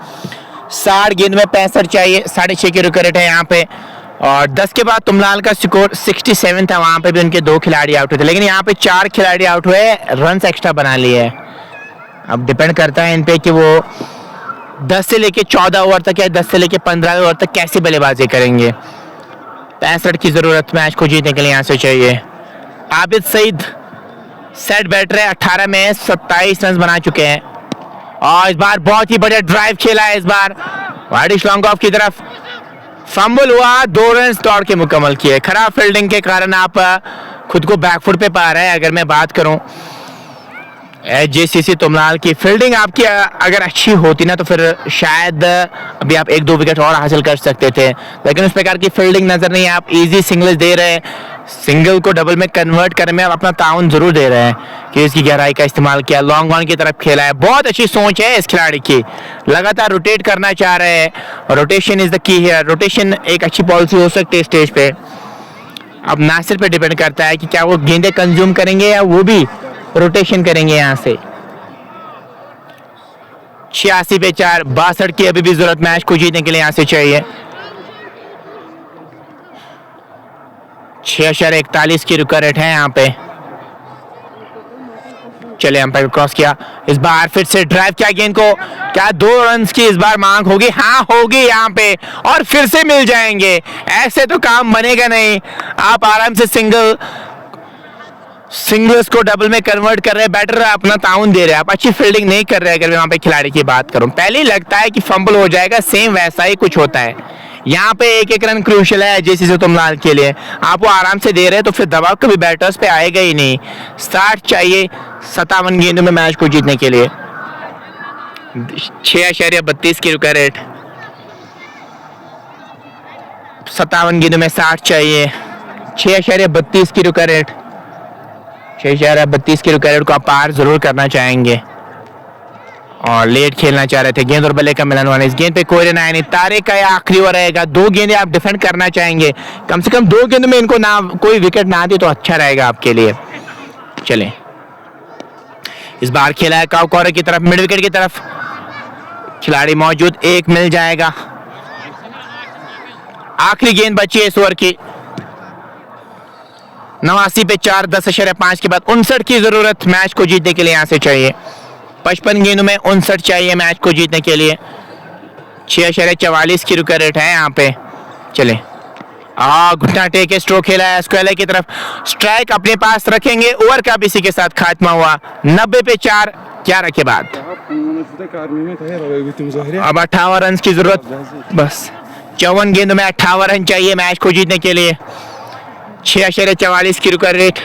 A: 60 गेंद में 65 चाहिए, 6.5 की रिकॉर्ड है यहाँ पे। और 10 के बाद तुमलाल का स्कोर 67 था, वहां पे भी उनके 2 खिलाड़ी आउट हुए थे, लेकिन यहाँ पे 4 खिलाड़ी आउट हुए, रन एक्स्ट्रा बना लिए। अब डिपेंड करता है इन पे कि वो 10 से लेके 14 ओवर तक या 10 से लेके 15 ओवर तक कैसी बल्लेबाजी करेंगे। 65 की जरूरत मैच को जीतने के लिए यहाँ से चाहिए। आबिद सईद सेट बैटर है, 18 में 27 रन बना चुके हैं, और इस बार बहुत ही बढ़िया ड्राइव खेला है। इस बार वाइडिश लॉन्ग ऑफ की तरफ फंबल हुआ, 2 रन दौड़ के मुकम्मल किए। खराब फील्डिंग के कारण आप खुद को बैकफुट पे पा रहे हैं। अगर मैं बात करूं जेसीसी तुमलाल की फील्डिंग आपकी अगर अच्छी होती ना तो फिर शायद अभी आप 1-2 विकेट और हासिल कर सकते थे, लेकिन उस प्रकार की फील्डिंग नजर नहीं है। आप इजी सिंगल्स दे रहे हैं, सिंगल को डबल में कन्वर्ट करने में आप अपना ताउन जरूर दे रहे हैं कि इसकी गहराई का इस्तेमाल किया, लॉन्ग ऑन की तरफ खेला है। बहुत अच्छी सोच है इस खिलाड़ी की, लगातार रोटेट करना चाह रहे हैं, और रोटेशन इज द की है। रोटेशन एक अच्छी पॉलिसी हो सकती है स्टेज पे। अब नासिर पे डिपेंड करता है कि क्या वो गेंदे कंज्यूम करेंगे या वो भी रोटेशन करेंगे। यहाँ से 86 पे 4, 62 की अभी भी जरूरत मैच को जीतने के लिए यहाँ से चाहिए। 6.41 की रिकॉर्ड है यहाँ पे। चले अंपायर क्रॉस किया, इस बार फिर से ड्राइव किया गेंद को, क्या 2 रन की इस बार मांग होगी? हाँ होगी यहाँ पे, और फिर से मिल जाएंगे। ऐसे तो काम बनेगा नहीं। आप आराम से सिंगल्स को डबल में कन्वर्ट कर रहे हैं, बैटर अपना ताउन दे रहे हैं, आप अच्छी फील्डिंग नहीं कर रहे हैं। अगर मैं वहां पे खिलाड़ी की बात करूं, पहले ही लगता है कि फंबल हो जाएगा, सेम वैसा ही कुछ होता है। यहाँ पे 1-1 रन क्रूशियल है जेसीसी तुमलाल के लिए। आप वो आराम से दे रहे हैं तो फिर दबाव कभी बैटर्स पे आएगा ही नहीं। 60 चाहिए 57 गेंदों में मैच को जीतने के लिए। 6.32 की रिकॉर्ड रेट। 57 गेंदों में 60 चाहिए। 6.32 की रुका रेट, 6.32 की रुका रेट को आप पार जरूर करना चाहेंगे और लेट खेलना चाह रहे थे। गेंद और बल्ले का मिलन वाला, इस गेंद पे कोई रन आया नहीं। तारे का यह आखिरी ओवर रहेगा, 2 गेंदें आप डिफेंड करना चाहेंगे, कम से कम 2 गेंदों में इनको ना कोई विकेट ना दे तो अच्छा रहेगा आपके लिए। चलें, इस बार खेला है काउ कॉर्नर की तरफ, मिड विकेट की तरफ खिलाड़ी मौजूद, एक मिल जाएगा। आखिरी गेंद बची है इस ओवर की। 89 पे 4, 10.5 के बाद 59 की जरूरत मैच को जीतने के लिए यहां से चाहिए। 55 गेंदों में 59 चाहिए मैच को जीतने के लिए। 6.44 की रुका रेट है यहाँ पे। चले, घुटना टेक के स्ट्रोक खेला है स्क्वेयर की तरफ, स्ट्राइक अपने पास रखेंगे। ओवर का इसी के साथ खात्मा हुआ। 90 पे 4, 11 के बाद अब 58 रन की जरूरत बस। 54 गेंदों में 58 रन चाहिए मैच को जीतने के लिए। 6.44 की रुका रेट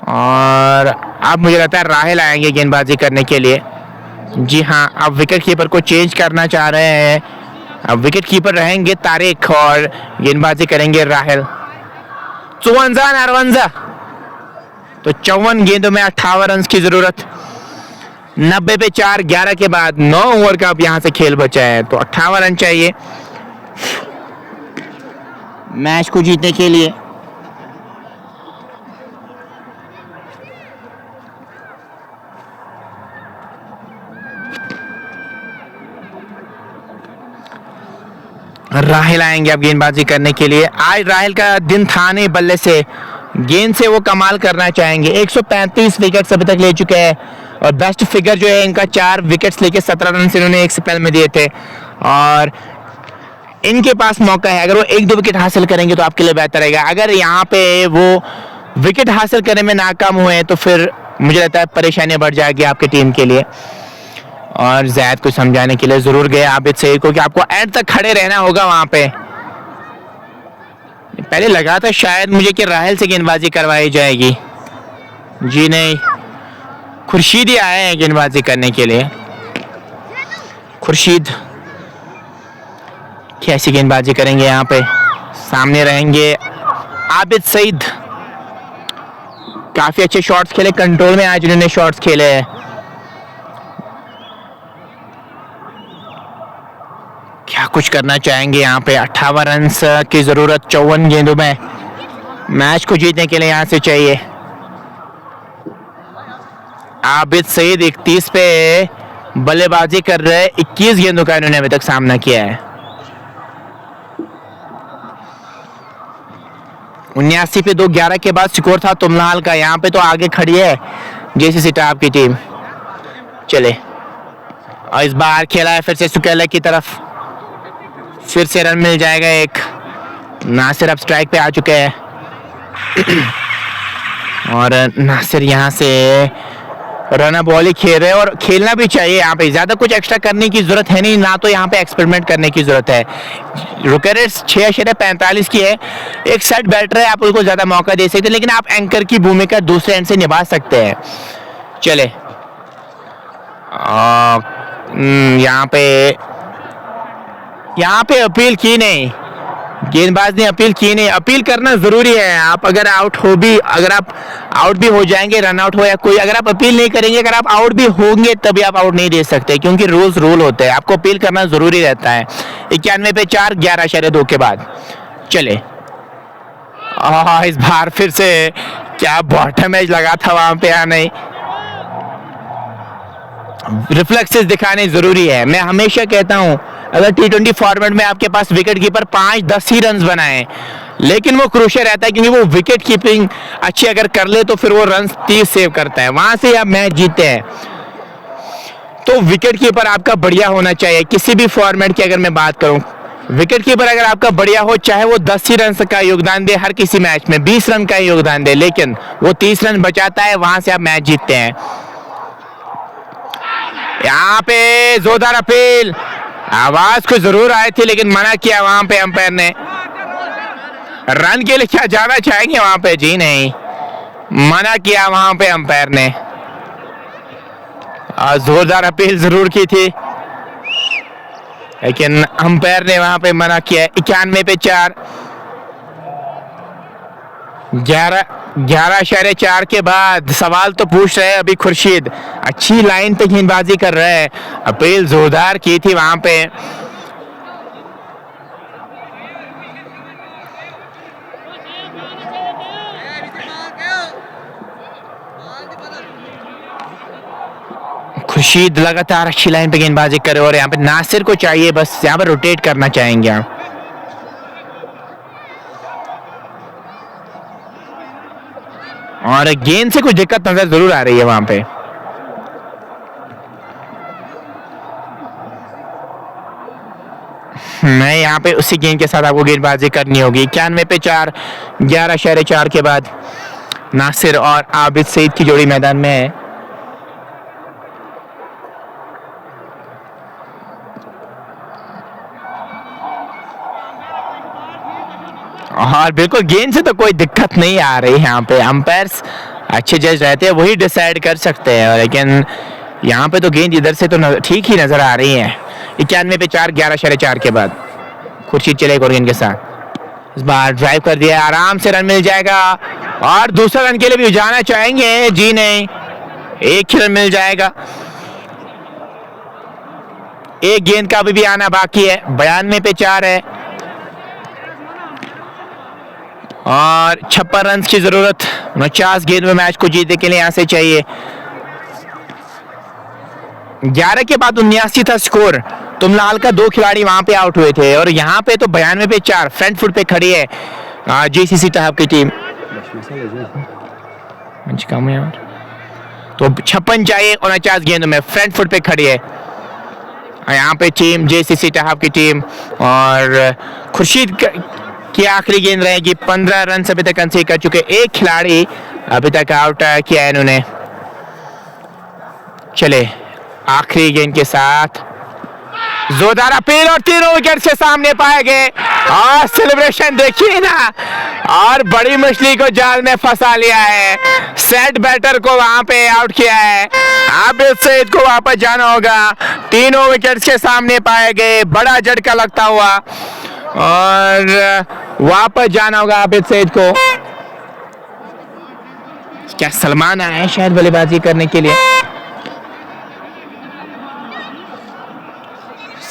A: और अब मुझे लगता है राहिल आएंगे गेंदबाजी करने के लिए। जी हाँ, अब विकेट कीपर को चेंज करना चाह रहे हैं। अब विकेट कीपर रहेंगे तारिक और गेंदबाजी करेंगे राहिल। 54 तो 54 गेंदों में 58 रन की जरूरत। 90 पे 4, 11 के बाद 9 ओवर का अब यहां से खेल बचा है तो 58 रन चाहिए मैच को जीतने के लिए। राहिल आएंगे अब गेंदबाजी करने के लिए। आज राहिल का दिन था नहीं, बल्ले से गेंद से वो कमाल करना चाहेंगे। 135 विकेट्स अभी तक ले चुके हैं और बेस्ट फिगर जो है इनका 4 विकेट्स लेके 17 रन से इन्होंने एक स्पेल में दिए थे और इनके पास मौका है। अगर वो 1-2 विकेट हासिल करेंगे तो आपके लिए बेहतर रहेगा। अगर यहाँ पे वो विकेट हासिल करने में नाकाम हुए तो फिर मुझे लगता है परेशानी बढ़ जाएगी आपकी टीम के लिए। और जैद को समझाने के लिए जरूर गए आबिद सईद को कि आपको एंड तक खड़े रहना होगा वहां पे। पहले लगा था शायद मुझे कि राहिल से गेंदबाजी करवाई जाएगी, जी नहीं, खुर्शीद ही आए हैं गेंदबाजी करने के लिए। खुर्शीद कैसी गेंदबाजी करेंगे यहाँ पे, सामने रहेंगे आबिद सईद। काफी अच्छे शॉट्स खेले, कंट्रोल में आज इन्होंने शॉट्स खेले हैं। क्या कुछ करना चाहेंगे यहाँ पे। 58 रन की जरूरत 54 गेंदों में मैच को जीतने के लिए यहाँ से चाहिए। आबिद सईद 31 पे बल्लेबाजी कर रहे, 21 गेंदों का इन्होंने अभी तक सामना किया है। 79 पे 2, 11 के बाद स्कोर था तुमलाल का। यहाँ पे तो आगे खड़ी है जेसीसी टॉप की टीम। चले, और इस बार खेला है फिर से सुकेला की तरफ, फिर से रन मिल जाएगा एक। नासिर अब स्ट्राइक पे आ चुके हैं और नासिर यहाँ से रन बॉल ही खेल रहे हैं और खेलना भी चाहिए। यहाँ पे ज्यादा कुछ एक्स्ट्रा करने की जरूरत है नहीं, ना तो यहाँ पे एक्सपेरिमेंट करने की जरूरत है। रुकेट 6.45 की है। एक साइड बैटर है, आप उसको ज्यादा मौका दे सकते हैं, लेकिन आप एंकर की भूमिका दूसरे एंड से निभा सकते हैं। चले, यहाँ पे अपील की नहीं, गेंदबाज ने अपील की नहीं। अपील करना जरूरी है। आप अगर अगर आप आउट भी हो जाएंगे, रन आउट हो या कोई, अगर आप अपील नहीं करेंगे, अगर आप आउट भी होंगे तभी आप आउट नहीं दे सकते, क्योंकि रूल होते हैं। आपको अपील करना जरूरी रहता है। 91 पे 4, 11.2 के बाद। चले, इस बार फिर से क्या बॉटम एज लगा था वहां पे या नहीं, रिफ्लेक्सेस दिखाने जरूरी है। मैं हमेशा कहता हूं अगर T20 फॉर्मेट में आपके पास विकेट कीपर 5-10 ही रन बनाए, लेकिन वो क्रूशियल रहता है, क्योंकि वो विकेट कीपिंग अच्छी अगर कर ले तो फिर वो रन 30 सेव करता है, वहां से आप मैच जीतते हैं। तो विकेट कीपर आपका बढ़िया होना चाहिए। किसी भी फॉर्मेट की अगर मैं बात करूं, विकेट कीपर अगर आपका बढ़िया हो, चाहे वो 10 ही रन का योगदान दे हर किसी मैच में, 20 रन का योगदान दे, लेकिन वो 30 रन बचाता है, वहां से आप मैच जीतते हैं। यहाँ पे जोरदार अपील, आवाज को जरूर आई थी लेकिन मना किया वहां पे अंपायर ने। रन के लिए क्या जाना चाहेंगे वहां पे, जी नहीं, मना किया वहां पे अंपायर ने। जोरदार अपील जरूर की थी। लेकिन अंपायर ने वहां पे मना किया। 91 पे 4, 11.4 के बाद सवाल तो पूछ रहे हैं अभी खुर्शीद। अच्छी लाइन पे गेंदबाजी कर रहे हैं, अपील जोरदार की थी वहां पे। खुर्शीद लगातार अच्छी लाइन पे गेंदबाजी करे और यहाँ पे नासिर को चाहिए बस यहाँ पे रोटेट करना चाहेंगे आप। और गेंद से कुछ दिक्कत नजर जरूर आ रही है वहां पे। मैं यहाँ पे उसी गेंद के साथ आपको गेंदबाजी करनी होगी। 91 पे 4, 11.4 के बाद नासिर और आबिद सईद की जोड़ी मैदान में है। और बिल्कुल गेंद से तो कोई दिक्कत नहीं आ रही है। यहाँ पे अंपायर्स अच्छे जज रहते हैं, वही डिसाइड कर सकते हैं। लेकिन यहाँ पे तो गेंद इधर से तो ठीक ही नजर आ रही है। 91 पे 4, 11.4 के बाद खुर्शीद चले एक और गेंद के साथ। इस बार ड्राइव कर दिया, आराम से रन मिल जाएगा और दूसरा रन के लिए भी जाना चाहेंगे। जी नहीं, एक ही रन मिल जाएगा। एक गेंद का अभी भी आना बाकी है। 92 पे 4 है और 56 रन की जरूरत 49 गेंद में मैच को जीतने के लिए यहां से चाहिए। 11 के बाद 79 था स्कोर। तुमलाल का 2 खिलाड़ी वहां पे आउट हुए थे और यहाँ पे तो 92 पे 4 फ्रंट फुट पे खड़ी है जेसीसी टाइप की टीम। तो 56 चाहिए 49 गेंदों में, फ्रंट फुट पे खड़ी है यहाँ पे टीम जेसीसी टाइप की टीम। और खुर्शीद की आखिरी गेंद रहेगी। 15 रन अभी तक कंसीड कर चुके, एक खिलाड़ी अभी तक आउट किया है इन्होंने। चले आखिरी गेंद के साथ जोरदार अपील और 3 विकेट से सामने पाए गए। और सेलिब्रेशन देखिए ना, और बड़ी मछली को जाल में फंसा लिया है। सेट बैटर को वहां पे आउट किया है। आबिद सईद को वापस जाना होगा। 3 विकेट के सामने पाए गए, बड़ा झटका लगता हुआ और वापस जाना होगा आबिद सईद को। क्या सलमान आए हैं शायद बल्लेबाजी करने के लिए?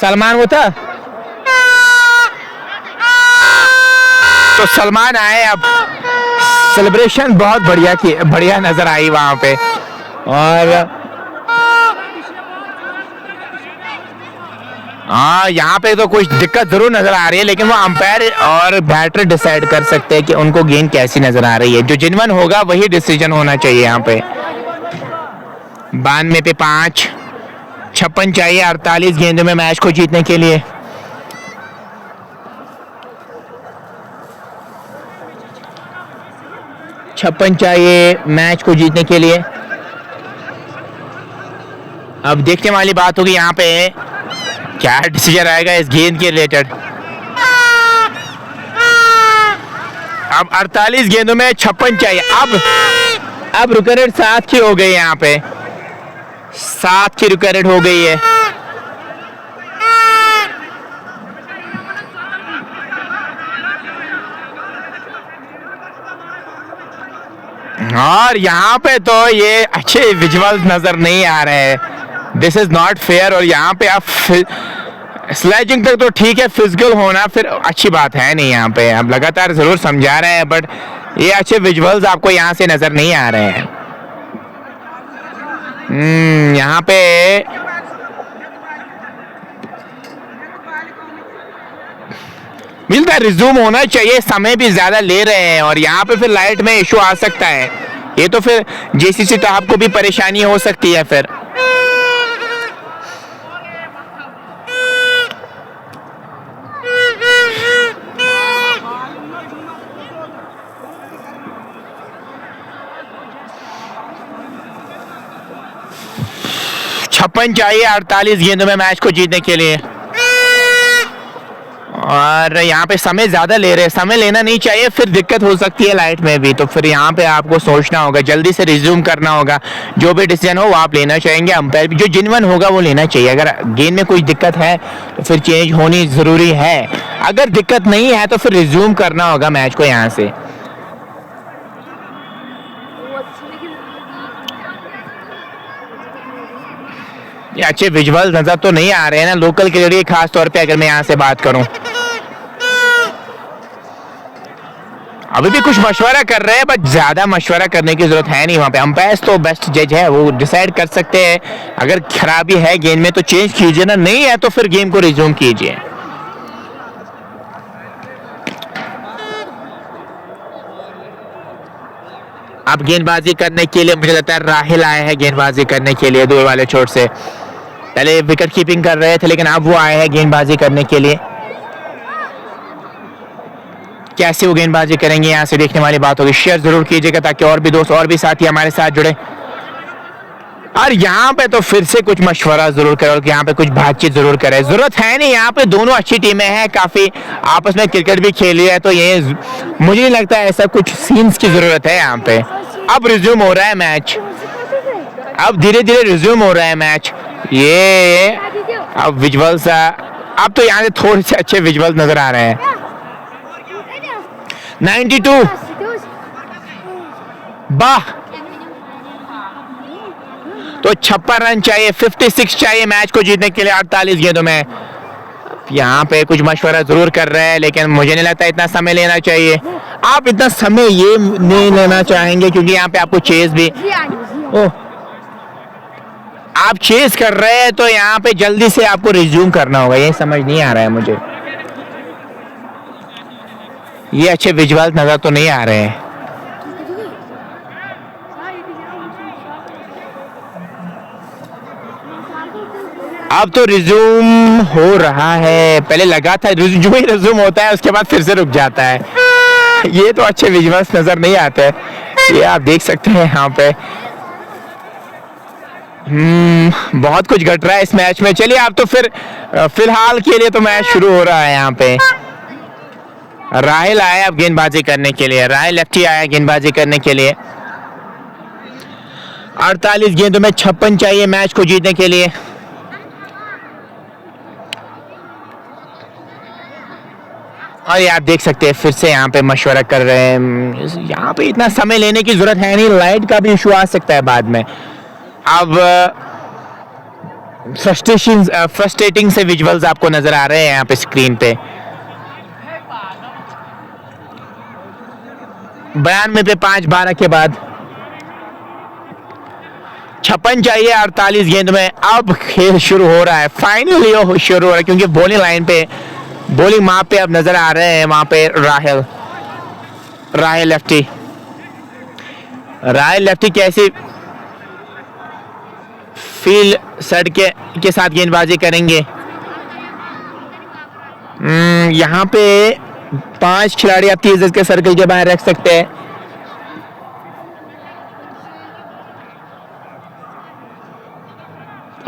A: सलमान वो था तो सलमान आए। अब सेलिब्रेशन बहुत बढ़िया नजर आई वहां पे। और हाँ, यहाँ पे तो कुछ दिक्कत जरूर नजर आ रही है, लेकिन वो अंपायर और बैटर डिसाइड कर सकते हैं कि उनको गेंद कैसी नजर आ रही है। जो जिनवन होगा वही डिसीजन होना चाहिए यहाँ पे। 92 पे 5, 56 चाहिए 48 गेंदों में मैच को जीतने के लिए। छप्पन चाहिए मैच को जीतने के लिए। अब देखने वाली बात होगी यहाँ पे क्या डिसीजन आएगा इस गेंद के रिलेटेड। अब 48 गेंदों में 56 चाहिए। अब रुक रेट 7 की हो गई यहाँ पे, 7 की रुक रेट हो गई है। और यहाँ पे तो ये अच्छे विजुअल्स नजर नहीं आ रहे हैं। This is not fair. और यहाँ पे आप स्लेजिंग तक तो ठीक है, फिजिकल होना फिर अच्छी बात है नहीं। यहाँ पे आप लगातार जरूर समझा रहे हैं, बट ये अच्छे विजुअल्स आपको यहाँ से नजर नहीं आ रहे हैं। यहाँ पे मिलता है, रिज्यूम होना चाहिए। समय भी ज्यादा ले रहे हैं और यहाँ पे फिर लाइट में इशू आ सकता है। ये तो फिर जेसीसी तो आपको भी परेशानी हो सकती है फिर। छप्पन चाहिए 48 गेंदों में मैच को जीतने के लिए। और यहाँ पे समय ज़्यादा ले रहे हैं, समय लेना नहीं चाहिए, फिर दिक्कत हो सकती है लाइट में भी। तो फिर यहाँ पे आपको सोचना होगा, जल्दी से रिज्यूम करना होगा। जो भी डिसीजन हो वो आप लेना चाहेंगे, अंपायर भी जो जिन्वन होगा वो लेना चाहिए। अगर गेम में कोई दिक्कत है तो फिर चेंज होनी ज़रूरी है, अगर दिक्कत नहीं है तो फिर रिज्यूम करना होगा मैच को यहाँ से। ये अच्छे विजुअल नजर तो नहीं आ रहे हैं ना लोकल के लिए, खास तौर पे अगर मैं यहाँ से बात करूं। अभी भी कुछ मशवरा कर रहे हैं, बट ज्यादा मशवरा करने की जरूरत है नहीं। वहां पे अंपायर तो बेस्ट जज है, वो डिसाइड कर सकते हैं। अगर खराबी है गेम में तो चेंज कीजिए ना, नहीं है तो फिर गेम को रिज्यूम कीजिए। अब गेंदबाजी करने के लिए मुझे लगता है राहिल आए हैं गेंदबाजी करने के लिए दूर वाले छोर से। पहले विकेट कीपिंग कर रहे थे लेकिन अब वो आए हैं गेंदबाजी करने के लिए। कैसे वो गेंदबाजी करेंगे यहाँ से देखने वाली बात होगी। शेयर जरूर कीजिएगा ताकि और भी दोस्त और भी साथी हमारे साथ जुड़े। और यहाँ पे तो फिर से कुछ मशवरा जरूर करें और यहाँ पे कुछ बातचीत जरूर करें, जरूरत है नहीं। यहाँ पे दोनों अच्छी टीमें हैं, काफी आपस में क्रिकेट भी खेली है, तो ये मुझे नहीं लगता है ऐसा कुछ सीन्स की जरूरत है यहाँ पे। अब रिज्यूम हो रहा है मैच, अब धीरे धीरे रिज्यूम हो रहा है मैच। ये अब विजुअल्स, अब तो यहाँ से थोड़े से अच्छे विजुअल्स नजर आ रहे हैं। 92 वाह, तो 56 रन चाहिए, 56 चाहिए मैच को जीतने के लिए 48 गेंदों में। यहाँ पे कुछ मशवरा जरूर कर रहे हैं लेकिन मुझे नहीं लगता इतना समय लेना चाहिए। आप इतना समय ये नहीं लेना चाहेंगे क्योंकि यहाँ पे आपको चेज भी, ओह आप चेज कर रहे हैं तो यहाँ पे जल्दी से आपको रिज्यूम करना होगा। ये समझ नहीं आ रहा है मुझे, ये अच्छे विजुअल नजर तो नहीं आ रहे हैं। अब तो रिज्यूम हो रहा है, पहले लगा था जो ही रिज्यूम होता है उसके बाद फिर से रुक जाता है। ये तो अच्छे विजुअल्स नजर नहीं आते, ये आप देख सकते हैं यहाँ पे। बहुत कुछ घट रहा है इस मैच में। चलिए अब तो फिर फिलहाल के लिए तो मैच शुरू हो रहा है। यहाँ पे राहिल आया अब गेंदबाजी करने के लिए, राहिल लेफ्टी आया गेंदबाजी करने के लिए। 48 गेंदों में 56 चाहिए मैच को जीतने के लिए। और ये आप देख सकते हैं फिर से यहाँ पे मशवरा कर रहे हैं। यहाँ पे इतना समय लेने की जरूरत है नहीं, लाइट का भी इशू आ सकता है बाद में। अब फ्रस्ट्रेटिंग से विजुअल्स आपको नजर आ रहे हैं यहाँ पे स्क्रीन पे। 92 पे 5 12 के बाद 56 चाहिए 48 गेंद में। अब खेल शुरू हो रहा है, फाइनली शुरू हो रहा है क्योंकि बॉलिंग लाइन पे, बॉलिंग माप पे अब नजर आ रहे हैं वहां पे राहिल लेफ्टी कैसी फील सेट के साथ गेंदबाजी करेंगे। यहाँ पे 5 खिलाड़ी आप 30 गज के सर्कल के बाहर रख सकते हैं।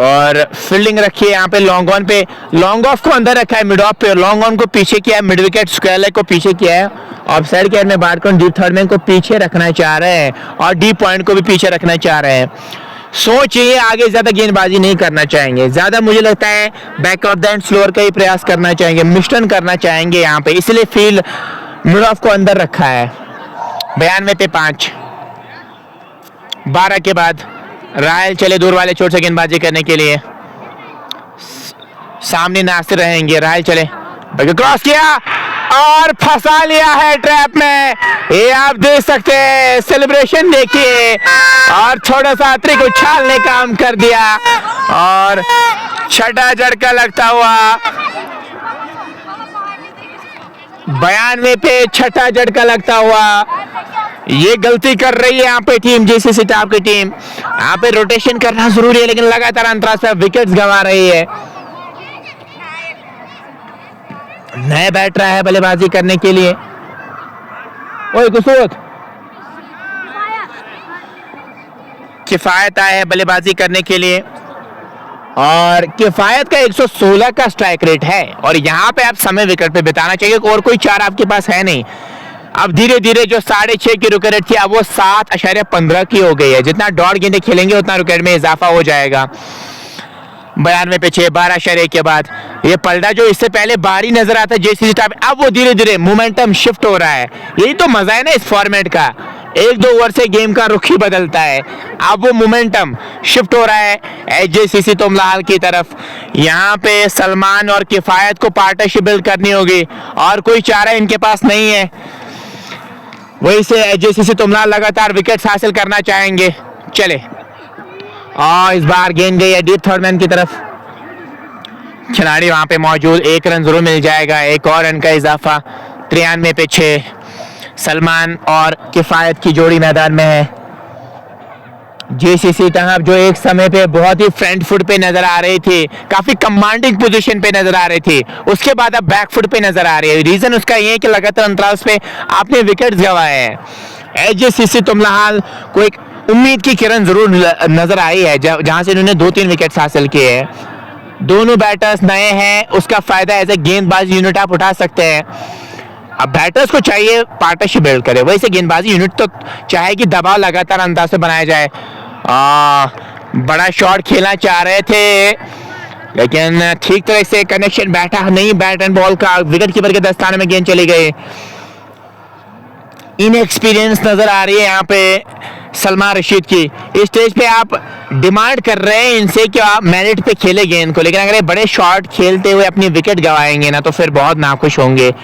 A: और फील्डिंग रखी है यहाँ पे लॉन्ग ऑन पे, लॉन्ग ऑफ को अंदर रखा है, मिड ऑफ पे लॉन्ग ऑन को पीछे किया है, मिड विकेट स्क्वायर लेग को पीछे किया है। ऑफ साइड केयर में बात करूं, डीप थर्ड मैन को पीछे रखना चाह रहे हैं और डीप पॉइंट को भी पीछे रखना चाह रहे हैं। सोच ये आगे ज्यादा गेंदबाजी नहीं करना चाहेंगे, ज्यादा मुझे लगता है back of the end slower का ही प्रयास करना चाहेंगे, मिस्टन करना चाहेंगे यहाँ पे, इसलिए फील्ड मिड ऑफ को अंदर रखा है। 92 पे 5 12 के बाद रायल चले दूर वाले छोर से गेंदबाजी करने के लिए। सामने नासिर रहेंगे, रायल चले, क्रॉस किया और फंसा लिया है ट्रैप में। ये आप देख सकते हैं, सेलिब्रेशन देखिए, और थोड़ा सा अतरी को उछालने काम कर दिया और छठा झटका लगता हुआ 92 पे छठा झटका लगता हुआ। ये गलती कर रही है यहाँ पे टीम जेसीसी टॉप की टीम। यहाँ पे रोटेशन करना जरूरी है लेकिन लगातार अंतराल पे विकेट्स गंवा रही है। नया बैट रहा है बल्लेबाजी करने के लिए, ओए कुसूरत किफायत आया है बल्लेबाजी करने के लिए। और किफायत का 116 का स्ट्राइक रेट है और यहाँ पे आप समय विकेट पे बिताना चाहिए और कोई चार आपके पास है नहीं। अब धीरे धीरे जो 6.5 की रुक रेट थी अब वो 7.15 की हो गई है। जितना डॉट गेंदें खेलेंगे उतना रुक रेट में इजाफा हो जाएगा। 92 पे 6, 12.1 के बाद ये पलटा जो इससे पहले बारी नजर आता है जेसीसी टॉप, अब वो धीरे धीरे मोमेंटम शिफ्ट हो रहा है। यही तो मजा है ना इस फॉर्मेट का, 1-2 ओवर से गेम का रुख ही बदलता है। अब वो मोमेंटम शिफ्ट हो रहा है एचजेसीसी तुमलाल की तरफ। यहाँ पे सलमान और किफायत को पार्टनरशिप बिल्ड करनी होगी और कोई चारा इनके पास नहीं है। वही से एचजेसीसी तुमलाल लगातार विकेट्स हासिल करना चाहेंगे। चले और इस बार गेंद गई है डीप थर्ड मैन की तरफ। खिलाड़ी वहां पे मौजूद, 1 रन जरूर मिल जाएगा, एक और रन का इजाफा। 93 पे 6, सलमान और किफायत की जोड़ी मैदान में है। जेसीसी टहब जो एक समय पे बहुत ही फ्रंट फुट पे नजर आ रही थी, काफी कमांडिंग पोजीशन पे नजर आ रही थी, उसके बाद अब बैक फुट पे नजर आ रही है। रीजन उसका ये है कि लगातार अंतराल पे आपने विकेट्स गंवाए हैं। एचजेसीसी तुमलाल को एक उम्मीद की किरण जरूर नजर आई है जहां से इन्होंने 2-3 विकेट्स हासिल किए हैं। दोनों बैटर्स नए हैं, उसका फायदा एज ए गेंदबाजी यूनिट आप उठा सकते हैं। अब बैटर्स को चाहिए पार्टनरशिप बिल्ड करे, वैसे गेंदबाजी यूनिट तो चाहे कि दबाव लगातार अंदाज से बनाया जाए। बड़ा शॉट खेलना चाह रहे थे लेकिन ठीक तरह से कनेक्शन बैठा नहीं बैट एंड बॉल का। विकेट कीपर के दस्ताने में गेंद चली गई। इनएक्सपीरियंस नजर आ रही है यहाँ पे सलमान रशीद की। इस स्टेज पे आप डिमांड कर रहे हैं इनसे कि आप मेरिट पे खेले गेंद को, लेकिन अगर ये बड़े शॉट खेलते हुए अपनी विकेट गंवाएंगे ना तो फिर बहुत नाखुश होंगे।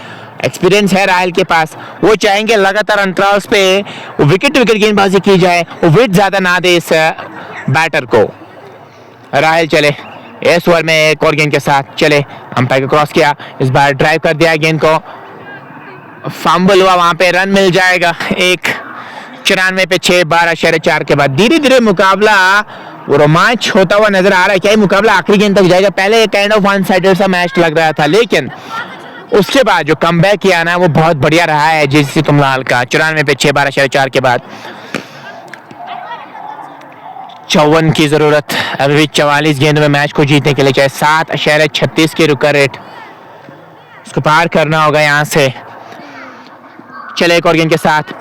A: एक्सपीरियंस है राहल के पास, वो चाहेंगे लगातार अंतराल पे विकेट गेंदबाजी की जाए, वो वेट ज्यादा ना दे इस बैटर को। राहल चले इस ओवर में एक और गेंद के साथ, चले अंपायर को क्रॉस किया, इस बार ड्राइव कर दिया गेंद को, फंबल हुआ, वहां पे रन मिल जाएगा एक। 94 पे 6, 12.4 के बाद धीरे धीरे मुकाबला वो रोमांच होता हुआ नजर आ रहा है। क्या मुकाबला आखिरी गेंद तक जाएगा? पहले काइंड ऑफ वन साइडेड सा मैच लग रहा था, लेकिन उसके बाद जो कमबैक किया ना वो बहुत बढ़िया रहा है जेसीसी तुमलाल का। 94 पे 6, 12.4 के बाद 54 की जरूरत, अभी भी 44 गेंदों में मैच को जीतने के लिए चाहे 7.36 की रुका रेट, उसको पार करना होगा यहाँ से। चले एक और गेंद के साथ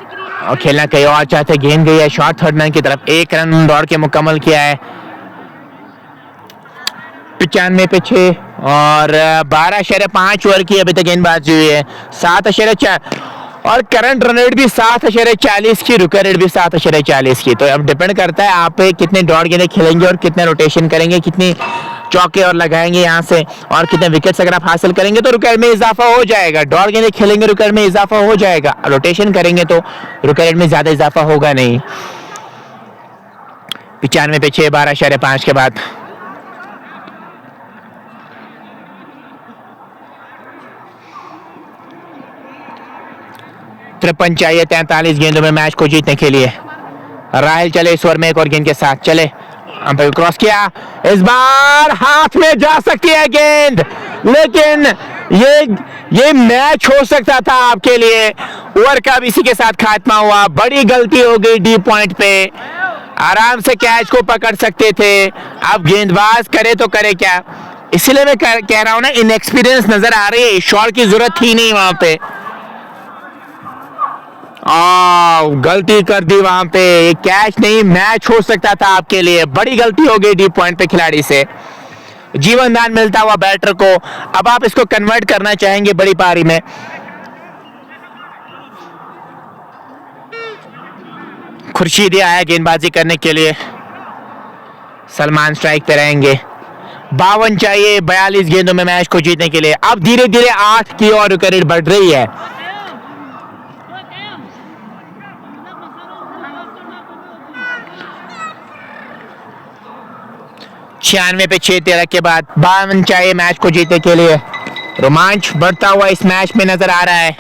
A: और खेलना कहीं और चाहते, गेंद गई है शॉर्ट थर्ड मैन की तरफ, 1 रन दौड़ के मुकम्मल किया है। 95 पे 6 और 12.5 ओवर की अभी तक गेंदबाजी हुई है, 7.4 और करंट रन रेट भी 7.40 की, रुका रेट भी 7.40 की। तो अब डिपेंड करता है आप कितने डॉट गेंदें खेलेंगे और कितने रोटेशन करेंगे, कितनी चौके और लगाएंगे यहाँ से, और कितने विकेट्स अगर आप हासिल करेंगे तो रुका रेट में इजाफा हो जाएगा। डॉट गेंदें खेलेंगे रुका रेट में इजाफा हो जाएगा, रोटेशन करेंगे तो रुका रेट में ज्यादा इजाफा होगा नहीं। 95 पे 6, 12.5 के बाद 53 चाहिए 43 गेंदों में मैच को जीतने के लिए। राहल चले इस ओवर में एक और गेंद के साथ, चले अंपायर क्रॉस किया, इस बार हाथ में जा सकती है गेंद, लेकिन ये मैच हो सकता था आपके लिए। ओवर का इसी के साथ खात्मा हुआ, बड़ी गलती हो गई डीप पॉइंट पे, आराम से कैच को पकड़ सकते थे। अब गेंदबाज करे तो करे क्या, इसलिए मैं कह रहा हूं ना, इनएक्सपीरियंस नजर आ रही है, शॉट की जरूरत थी नहीं वहां पे। गलती कर दी वहां पे, कैच नहीं मैच हो सकता था आपके लिए, बड़ी गलती हो गई डीप पॉइंट पे खिलाड़ी से। जीवन दान मिलता हुआ बैटर को, अब आप इसको कन्वर्ट करना चाहेंगे बड़ी पारी में। खुर्शीद आया गेंदबाजी करने के लिए, सलमान स्ट्राइक पे रहेंगे। 52 चाहिए 42 गेंदों में मैच को जीतने के लिए। अब धीरे धीरे 8 की और विकेट रेट बढ़ रही है। छियानवे पे 6, 13 के बाद 52 चाहिए मैच को जीतने के लिए। रोमांच बढ़ता हुआ इस मैच में नजर आ रहा है।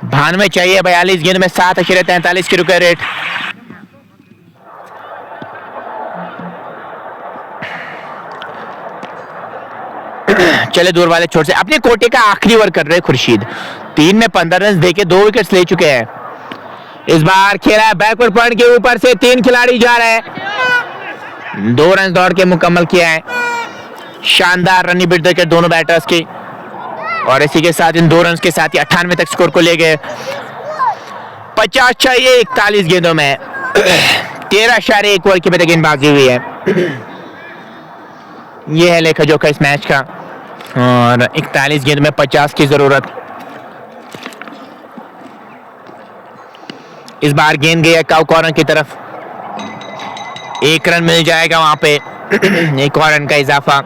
A: 92 चाहिए 42 गेंद में 7.43 की रुका रेट। चले दूर वाले छोर से अपने कोटे का आखिरी ओवर कर रहे खुर्शीद, 3 में 15 रन देके 2 विकेट्स ले चुके हैं। इस बार खेला है बैकवर्ड पॉइंट के ऊपर से, 3 खिलाड़ी जा रहे हैं, 2 रन दौड़ के मुकम्मल किया है। शानदार रन बिट देकर दोनों बैटर्स की, और इसी के साथ इन 2 रन के साथ ही 98 तक स्कोर को ले गए। 50 चाहिए 41 गेंदों में। 13.1 ओवर की गेंदबाजी हुई है। यह है लेखा जोखा इस मैच का, और 41 गेंद में 50 की जरूरत। इस बार गेंद गई है काउ कॉर्नर की तरफ, 1 रन मिल जाएगा वहां पे। 1 और रन का इजाफा,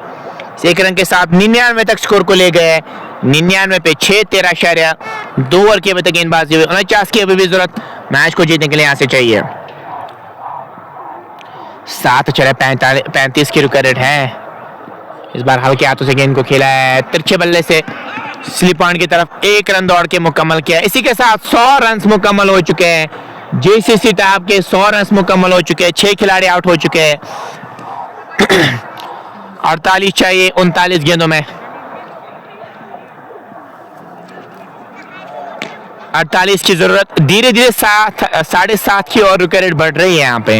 A: 1 रन के साथ 99 तक स्कोर को ले गए। 99 पे 6, 13.2 ओवर की गेंदबाजी हुई। 49 की अभी भी जरूरत मैच को जीतने के लिए यहाँ से चाहिए। 7 चले 35 की रुका रेट है। इस बार हल्के हाथों से गेंद को खेला है, तिरछे बल्ले से स्लिप पॉइंट की तरफ 1 रन दौड़ के मुकम्मल किया। इसी के साथ 100 रन मुकम्मल हो चुके हैं। जेसीसी टॉप के 100 रन मुकम्मल हो चुके हैं। 6 खिलाड़ी आउट हो चुके हैं। 48 चाहिए 39 गेंदों में। 48 की जरूरत। धीरे धीरे 7.5 की और रुका रेट बढ़ रही है यहाँ पे।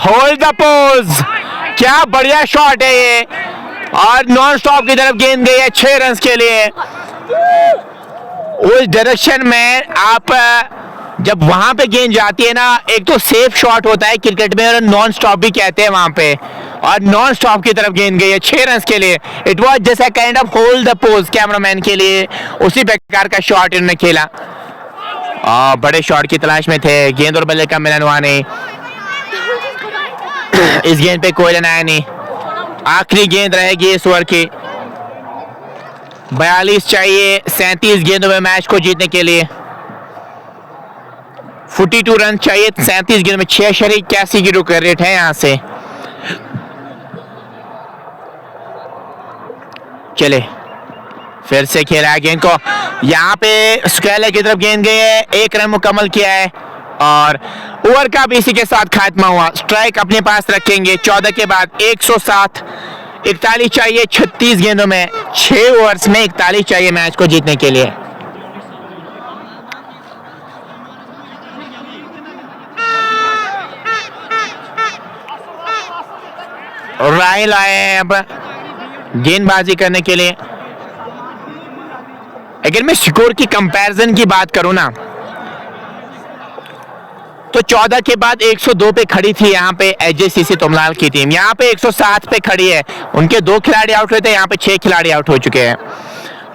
A: होल्ड द पोज, क्या बढ़िया शॉट है ये, और नॉन स्टॉप की तरफ गेंद गई है 6 रन के लिए। उस डायरेक्शन में आप जब वहां पे गेंद जाती है ना, एक तो सेफ शॉट होता है क्रिकेट में, और नॉन स्टॉप भी कहते हैं वहां पे, और नॉन स्टॉप की तरफ गेंद गई है 6 रन के लिए। It was just a kind of hold the pose cameraman के लिए, उसी प्रकार का शॉट इन्होंने खेला। बड़े शॉट की तलाश में थे, गेंद और बल्ले का मिलन हुआ नहीं। इस गेंद पे कोई आया नहीं। आखिरी गेंद रहेगी इस ओवर की। 42 चाहिए 37 गेंदों में मैच को जीतने के लिए। 42 रन चाहिए 37 गेंद में। 6.81 की रुक रेट है यहां से। चले फिर से खेला है गेंद को, यहाँ पे स्क्वायर की तरफ गेंद गई है। 1 रन मुकम्मल किया है, और ओवर का भी इसी के साथ खात्मा हुआ। स्ट्राइक अपने पास रखेंगे 14 के बाद 107। 41 चाहिए 36 गेंदों में। 6 ओवर्स में 41 चाहिए मैच को जीतने के लिए। राहिल आए हैं अब गेंदबाजी करने के लिए। अगर मैं स्कोर की कंपैरिजन की बात करूं ना, तो 14 के बाद 102 पे खड़ी थी यहाँ पे एचजेसीसी तुमलाल की टीम। यहाँ पे 107 पे खड़ी है। उनके 2 खिलाड़ी आउट हुए थे, यहाँ पे 6 खिलाड़ी आउट हो चुके हैं।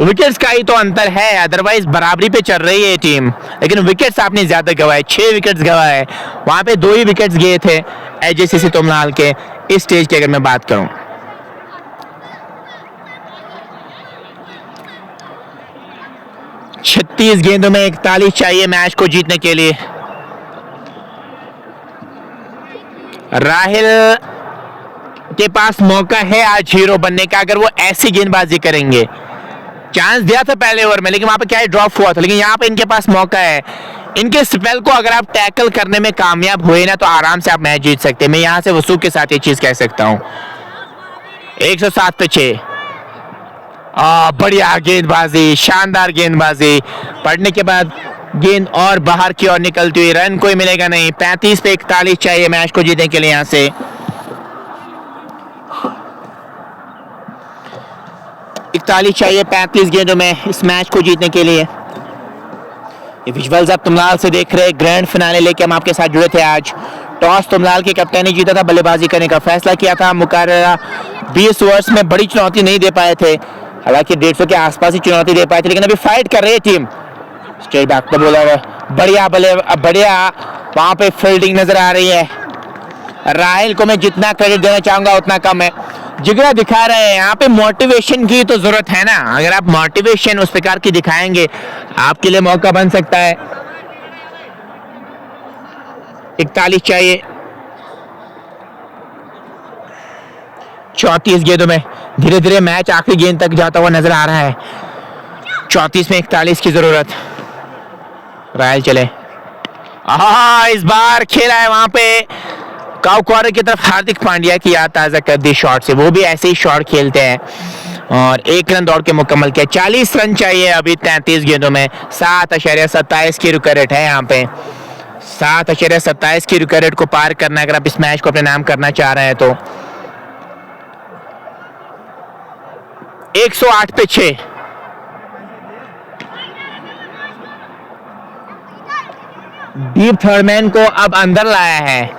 A: विकेट्स का ही तो अंतर है, अदरवाइज बराबरी पे चल रही है टीम, लेकिन विकेट्स आपने ज्यादा गवाए। 6 विकेट्स गवाए, वहां पे 2 ही विकेट्स गए थे एचजेसीसी तुमलाल के। इस स्टेज की अगर मैं बात करूं, छत्तीस गेंदों में 41 चाहिए मैच को जीतने के लिए। राहिल के पास मौका है आज हीरो बनने का, अगर वो ऐसी गेंदबाजी करेंगे। चांस दिया था पहले ओवर में, लेकिन वहां पे क्या ड्रॉप हुआ था, लेकिन यहाँ पे इनके पास मौका है। इनके स्पेल को अगर आप टैकल करने में कामयाब हुए ना, तो आराम से आप मैच जीत सकते हैं। मैं यहाँ से वसूख के साथ ये चीज कह सकता हूँ। 107 पे 6। बढ़िया गेंदबाजी, शानदार गेंदबाजी। पढ़ने के बाद गेंद और बाहर की ओर निकलती हुई, रन कोई मिलेगा नहीं। 35 पे 41 चाहिए मैच को जीतने के लिए। यहां से 41 चाहिए 35 गेंदों में इस मैच को जीतने के लिए। ये विजुअल्स आप तुमलाल से देख रहे हैं। ग्रैंड फिनाले लेके हम आपके साथ जुड़े थे आज। टॉस तुमलाल के कप्तान ने जीता था, बल्लेबाजी करने का फैसला किया था। मुकाबला 20 ओवर्स में बड़ी चुनौती नहीं दे पाए थे, हालांकि 150 के आसपास ही चुनौती दे पाए थे, लेकिन अभी फाइट कर रही है टीम। स्ट्रेट बैक तो बोला बढ़िया बढ़िया वहां पे फील्डिंग नजर आ रही है। राहिल को मैं जितना क्रेडिट देना चाहूंगा उतना कम है। जिगरा दिखा रहे हैं। यहाँ पे मोटिवेशन की तो जरूरत है ना, अगर आप मोटिवेशन उस प्रकार की दिखाएंगे, आपके लिए मौका बन सकता है। 41 चाहिए 34 गेंदों में। धीरे धीरे मैच आखिरी गेंद तक जाता हुआ नजर आ रहा है। 34 में 41 की जरूरत। रायल चले। इस बार खेला है वहां पे काउ कॉर्नर की तरफ हार्दिक पांड्या की याद ताजा कर दी शॉट से। वो भी ऐसे ही शॉट खेलते हैं, और 1 रन दौड़ के मुकम्मल किया। 40 रन चाहिए अभी 33 गेंदों में। 7.27 की रुका रेट है यहाँ पे। 7.27 की रुका रेट को पार करना, अगर आप इस मैच को अपने नाम करना चाह रहे हैं तो। 108 पे 6। डीप थर्ड मैन को अब अंदर लाया है।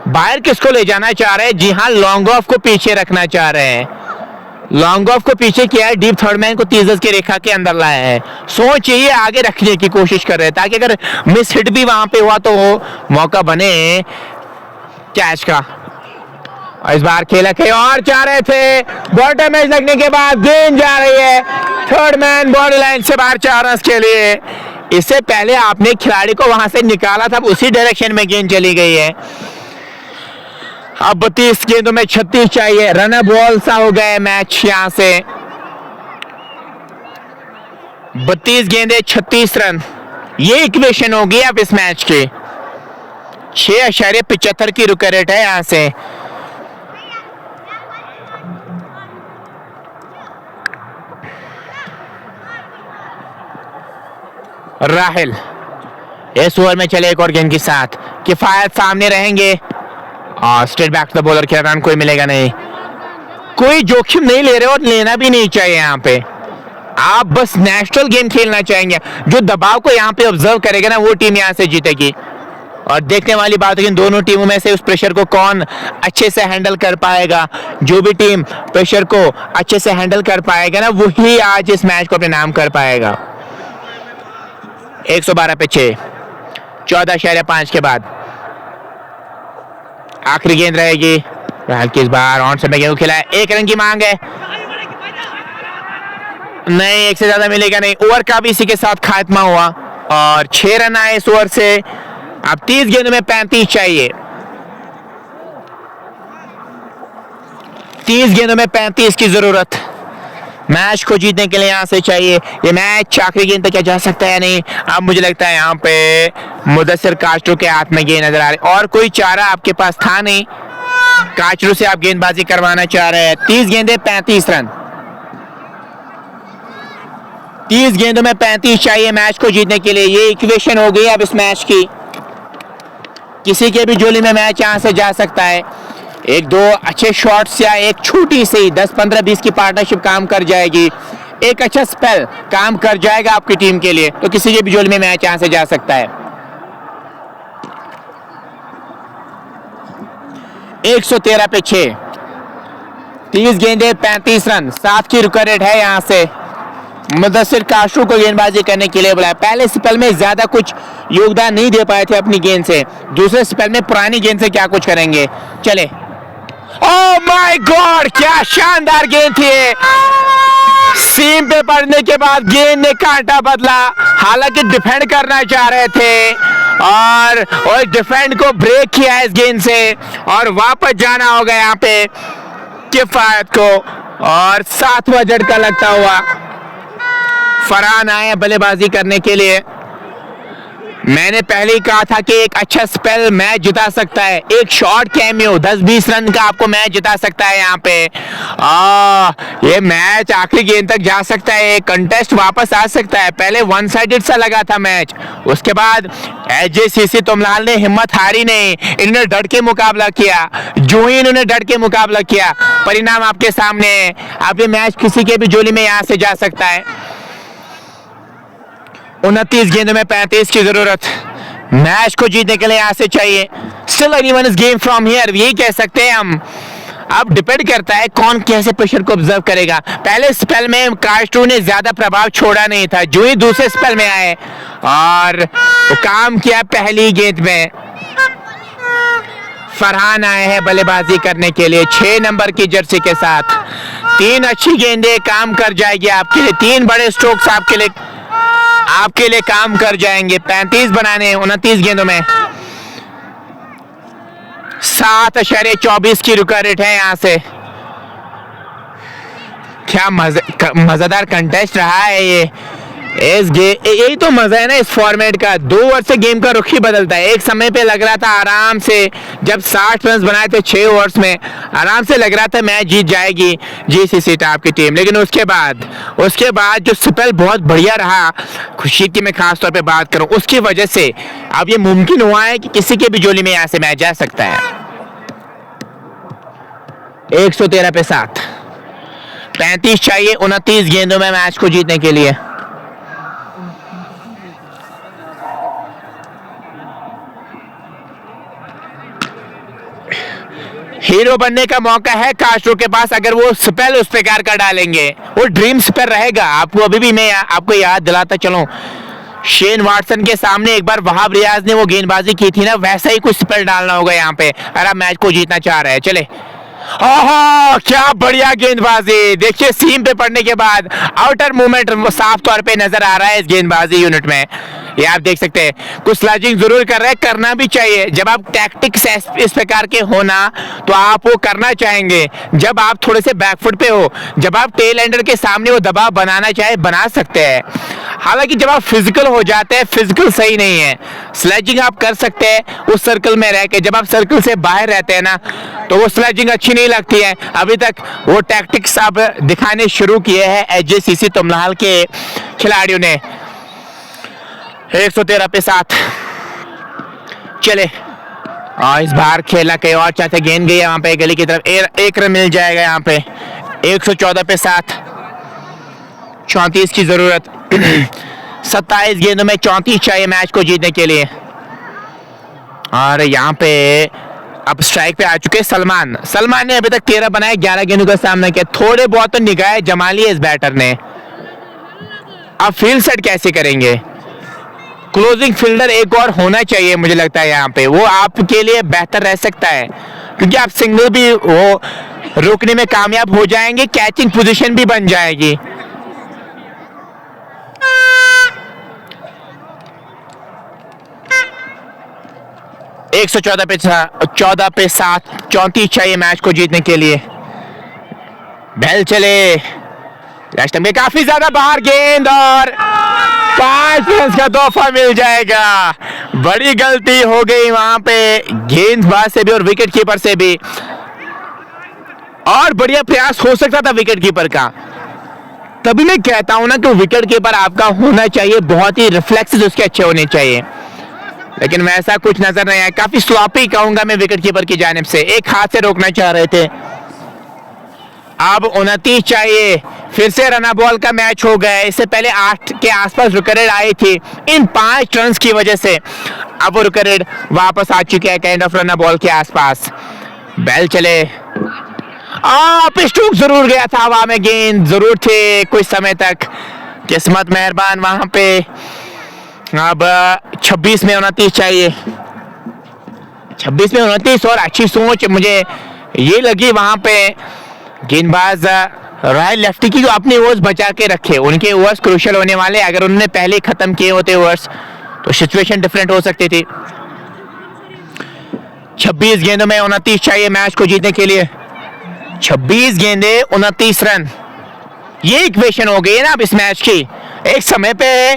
A: बाहर किसको ले जाना चाह रहे हैं? जी हाँ, लॉन्ग ऑफ को पीछे रखना चाह रहे हैं। लॉन्ग ऑफ को पीछे किया है, डीप थर्ड मैन को 30 गज की रेखा के अंदर लाया है। सोच ये आगे रखने की कोशिश कर रहे हैं ताकि अगर मिस हिट भी वहां पे हुआ तो मौका बने कैच का। और इस बार खेला खे और चाह रहे थे, बॉल मैच लगने के बाद गेंद जा रही है थर्ड मैन बॉर्डर लाइन से बाहर 4 रन के लिए। इससे पहले आपने खिलाड़ी को वहां से निकाला था, उसी डायरेक्शन में गेंद चली गई है। अब 32 गेंदों में 36 चाहिए, रन बॉल सा हो गया मैच यहां से। 32 गेंदे 36 रन, ये इक्वेशन होगी अब इस मैच की। 6.75 की रुक रेट है यहां से। राहिल इस ओवर में चले एक और गेंद के साथ, किफायत सामने रहेंगे और straight back to the bowler के रन कोई मिलेगा नहीं। कोई जोखिम नहीं ले रहे और लेना भी नहीं चाहिए यहाँ पे। आप बस नेचुरल गेम खेलना चाहेंगे। जो दबाव को यहाँ पे ऑब्जर्व करेगा ना, वो टीम यहाँ से जीतेगी। और देखने वाली बात है कि दोनों टीमों में से उस प्रेशर को कौन अच्छे से हैंडल कर पाएगा। जो भी टीम प्रेशर को अच्छे से हैंडल कर पाएगा ना, वही आज इस मैच को अपने नाम कर पाएगा। 112 पे 6, 14.5 के बाद आखिरी गेंद रहेगी। हल्की इस बार ऑन से गेंद खेला है, 1 रन की मांग है। नहीं, 1 से ज्यादा मिलेगा नहीं। ओवर का भी इसी के साथ खात्मा हुआ और 6 रन आए इस ओवर से। अब 30 गेंदों में 35 चाहिए। 30 गेंदों में 35 की जरूरत मैच को जीतने के लिए यहां से चाहिए। ये मैच आखिरी गेंद तक क्या जा सकता है या नहीं? अब मुझे लगता है यहाँ पे मुदस्सिर कास्ट्रो के हाथ में गेंद नजर आ रही, और कोई चारा आपके पास था नहीं। कास्ट्रो से आप गेंदबाजी करवाना चाह रहे हैं। 30 गेंदे 35 रन, 30 गेंदों में 35 चाहिए मैच को जीतने के लिए। ये इक्वेशन हो गई अब इस मैच की। किसी के भी जोली में मैच यहां से जा सकता है। 1-2 अच्छे शॉट्स या एक छोटी सी 10-15-20 की पार्टनरशिप काम कर जाएगी। एक अच्छा स्पेल काम कर जाएगा आपकी टीम के लिए, तो किसी के भी जोली में मैच यहां से जा सकता है। 113 पे 6, 30 गेंदे 35 रन, 7 की रुक रेट है यहां से। मुदस्सिर कास्ट्रो को गेंदबाजी करने के लिए बुलाया। पहले स्पेल में ज्यादा कुछ योगदान नहीं दे पाए थे अपनी गेंद से, दूसरे स्पेल में पुरानी गेंद से क्या कुछ करेंगे। चले, ओह माय गॉड, क्या शानदार गेंद थी। सीम पे पड़ने के बाद गेंद ने कांटा बदला। हालांकि डिफेंड करना चाह रहे थे और डिफेंड को ब्रेक किया इस गेंद से और वापस जाना होगा यहाँ पे किफायत को। और 7वां झटका लगता हुआ फरहान आए बल्लेबाजी करने के लिए। मैंने पहले ही कहा था कि एक अच्छा स्पेल मैच जिता सकता है। एक शॉर्ट कैमियो 10-20 रन का आपको मैच जिता सकता है यहाँ पे। ये मैच आखिरी गेंद तक जा सकता है, कंटेस्ट वापस आ सकता है। पहले वन साइडेड सा लगा था मैच, उसके बाद एचजेसीसी तुमलाल ने हिम्मत हारी नहीं, इन्होंने डट के मुकाबला किया। जो ही इन्होंने डट के मुकाबला किया, परिणाम आपके सामने है। अब ये मैच किसी के भी जोली में यहाँ से जा सकता है। 29 गेंदों में 35 की जरूरत मैच को जीतने के लिए यहां से चाहिए। Still anyone is game from here, यही कह सकते हैं हम। अब डिपेंड करता है कौन कैसे प्रेशर को ऑब्जर्व करेगा। पहले स्पेल में कास्ट्रो ने ज्यादा प्रभाव छोड़ा नहीं था, जो ही दूसरे स्पेल में आए और काम किया पहली गेंद में। फरहान आए हैं बल्लेबाजी करने के लिए 6 नंबर की जर्सी के साथ। 3 अच्छी गेंदें काम कर जाएगी आपके लिए, 3 बड़े स्ट्रोक्स आपके लिए काम कर जाएंगे। 35 बनाने 29 गेंदों में। 7.24 की रुका रेट है यहां से। क्या मजेदार कंटेस्ट रहा है ये। यही तो मजा है ना इस फॉर्मेट का। 2 ओवर से गेम का रुख ही बदलता है। एक समय पे लग रहा था आराम से, जब 60 रन बनाए थे 6 ओवर्स में, आराम से लग रहा था मैच जीत जाएगी जीसीसी टॉप की टीम। लेकिन उसके बाद जो स्पेल बहुत बढ़िया रहा, खुर्शीद की मैं खास तौर पे बात करूं, उसकी वजह से अब ये मुमकिन हुआ है कि किसी के भी जोली में यहां से मैच जा सकता है। 113 पे 7, 35 चाहिए 29 गेंदों में मैच को जीतने के लिए। हीरो बनने का मौका है कास्ट्रो के पास, अगर वो स्पेल उस प्रकार का डालेंगे, वो ड्रीम स्पेल रहेगा। आपको अभी भी मैं आपको याद दिलाता चलूं, शेन वाटसन के सामने एक बार वहाब रियाज ने वो गेंदबाजी की थी ना, वैसा ही कुछ स्पेल डालना होगा यहाँ पे अगर आप मैच को जीतना चाह रहे हैं। चले, ओहो क्या बढ़िया गेंदबाजी, देखिए सीम पे पड़ने के बाद आउटर मूवमेंट साफ तौर पे नजर आ रहा है इस गेंदबाजी यूनिट में। ये आप देख सकते हैं, कुछ स्लैजिंग जरूर कर रहे हैं, करना भी चाहिए। जब आप टैक्टिक्स इस प्रकार के हो ना, तो आप वो करना चाहेंगे। जब आप थोड़े से बैकफुट पे हो, जब आप टेल एंडर के सामने वो दबाव बनाना चाहे, बना सकते हैं। हालांकि जब आप फिजिकल हो जाते हैं, फिजिकल सही नहीं है। स्लैजिंग आप कर सकते हैं उस सर्कल में रह के, जब आप सर्कल से बाहर रहते हैं ना, तो वो स्लैजिंग अच्छी नहीं लगती है। अभी तक वो टैक्टिक्स आप दिखाने शुरू किए हैं एचजेसीसी तुमलाल के खिलाड़ियों ने। 113 पे 7। चले, और इस बार खेला कहीं और चाहते, गेंद गई है वहां पे गली की तरफ, एक रन मिल जाएगा यहाँ पे। 114 पे 7, 34 की जरूरत। 27 गेंदों में 34 चाहिए मैच को जीतने के लिए। और यहाँ पे अब स्ट्राइक पे आ चुके सलमान। सलमान ने अभी तक 13 बनाए, 11 गेंदों का सामना किया। थोड़े बहुत तो निगाहें जमा ली है इस बैटर ने। अब फील्ड सेट कैसे करेंगे? क्लोजिंग फील्डर एक और होना चाहिए मुझे लगता है यहाँ पे, वो आपके लिए बेहतर रह सकता है, क्योंकि आप सिंगल भी वो रोकने में कामयाब हो जाएंगे, कैचिंग पोजीशन भी बन जाएगी। एक 14 पे 7, 34 चाहिए मैच को जीतने के लिए। बेल चले, लास्ट में काफी ज्यादा बाहर गेंद, और 5 रन का तोहफा मिल जाएगा। बड़ी गलती हो गई वहां पे गेंदबाज से भी और विकेट कीपर से भी, और बढ़िया प्रयास हो सकता था विकेट कीपर का। तभी मैं कहता हूं ना कि विकेट कीपर आपका होना चाहिए, बहुत ही रिफ्लेक्सेस उसके अच्छे होने चाहिए, लेकिन वैसा कुछ नजर नहीं आया। काफी स्लॉपी कहूंगा मैं विकेट कीपर की जानिब से, एक हाथ से रोकना चाह रहे थे। अब 29 चाहिए, फिर से रन बॉल का मैच हो गया। इससे पहले 8 के आसपास विकेट आई थी, इन 5 रन की वजह से अब वो विकेट वापस आ चुके हैं काइंड ऑफ रन बॉल के आसपास। बैल चले, पिस्टूक जरूर गया था हवा में, गेंद जरूर थे कुछ समय तक, किस्मत मेहरबान वहां पे। अब 26 में 29 चाहिए, 26 में 29, और अच्छी सोच मुझे ये लगी वहां पे गेंदबाज रॉयल लेफ्टी की, जो अपने ओवर्स बचा के रखे। उनके ओवर्स क्रूशियल होने वाले, अगर उन्होंने पहले खत्म किए होते ओवर्स तो सिचुएशन डिफरेंट हो सकती थी। 26 गेंदों में 29 चाहिए मैच को जीतने के लिए। 26 गेंदे 29 रन, ये इक्वेशन हो गई है ना अब इस मैच की। एक समय पे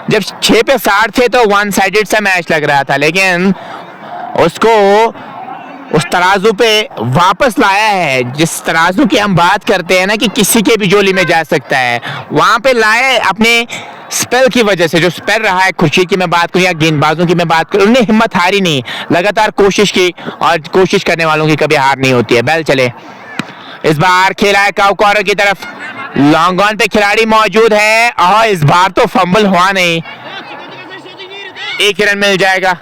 A: जब 6 पे 60 थे तो वन साइडेड सा मैच लग रहा था, लेकिन उसको उस तराजू पे वापस लाया है। जिस तराजू की हम बात करते हैं ना कि किसी के भी जोली में जा सकता है, वहां पे लाए अपने स्पेल की वजह से। जो स्पेल रहा है, खुर्शीद की मैं बात करूं या गेंदबाजों की मैं बात करूं, उन्हें हिम्मत हारी नहीं, लगातार कोशिश की, और कोशिश करने वालों की कभी हार नहीं होती है। बैल चले, इस बार खेला है काउ कॉर्नर की तरफ, लॉन्ग ऑन पे खिलाड़ी मौजूद है, और इस बार तो फंबल हुआ नहीं, एक रन मिल जाएगा।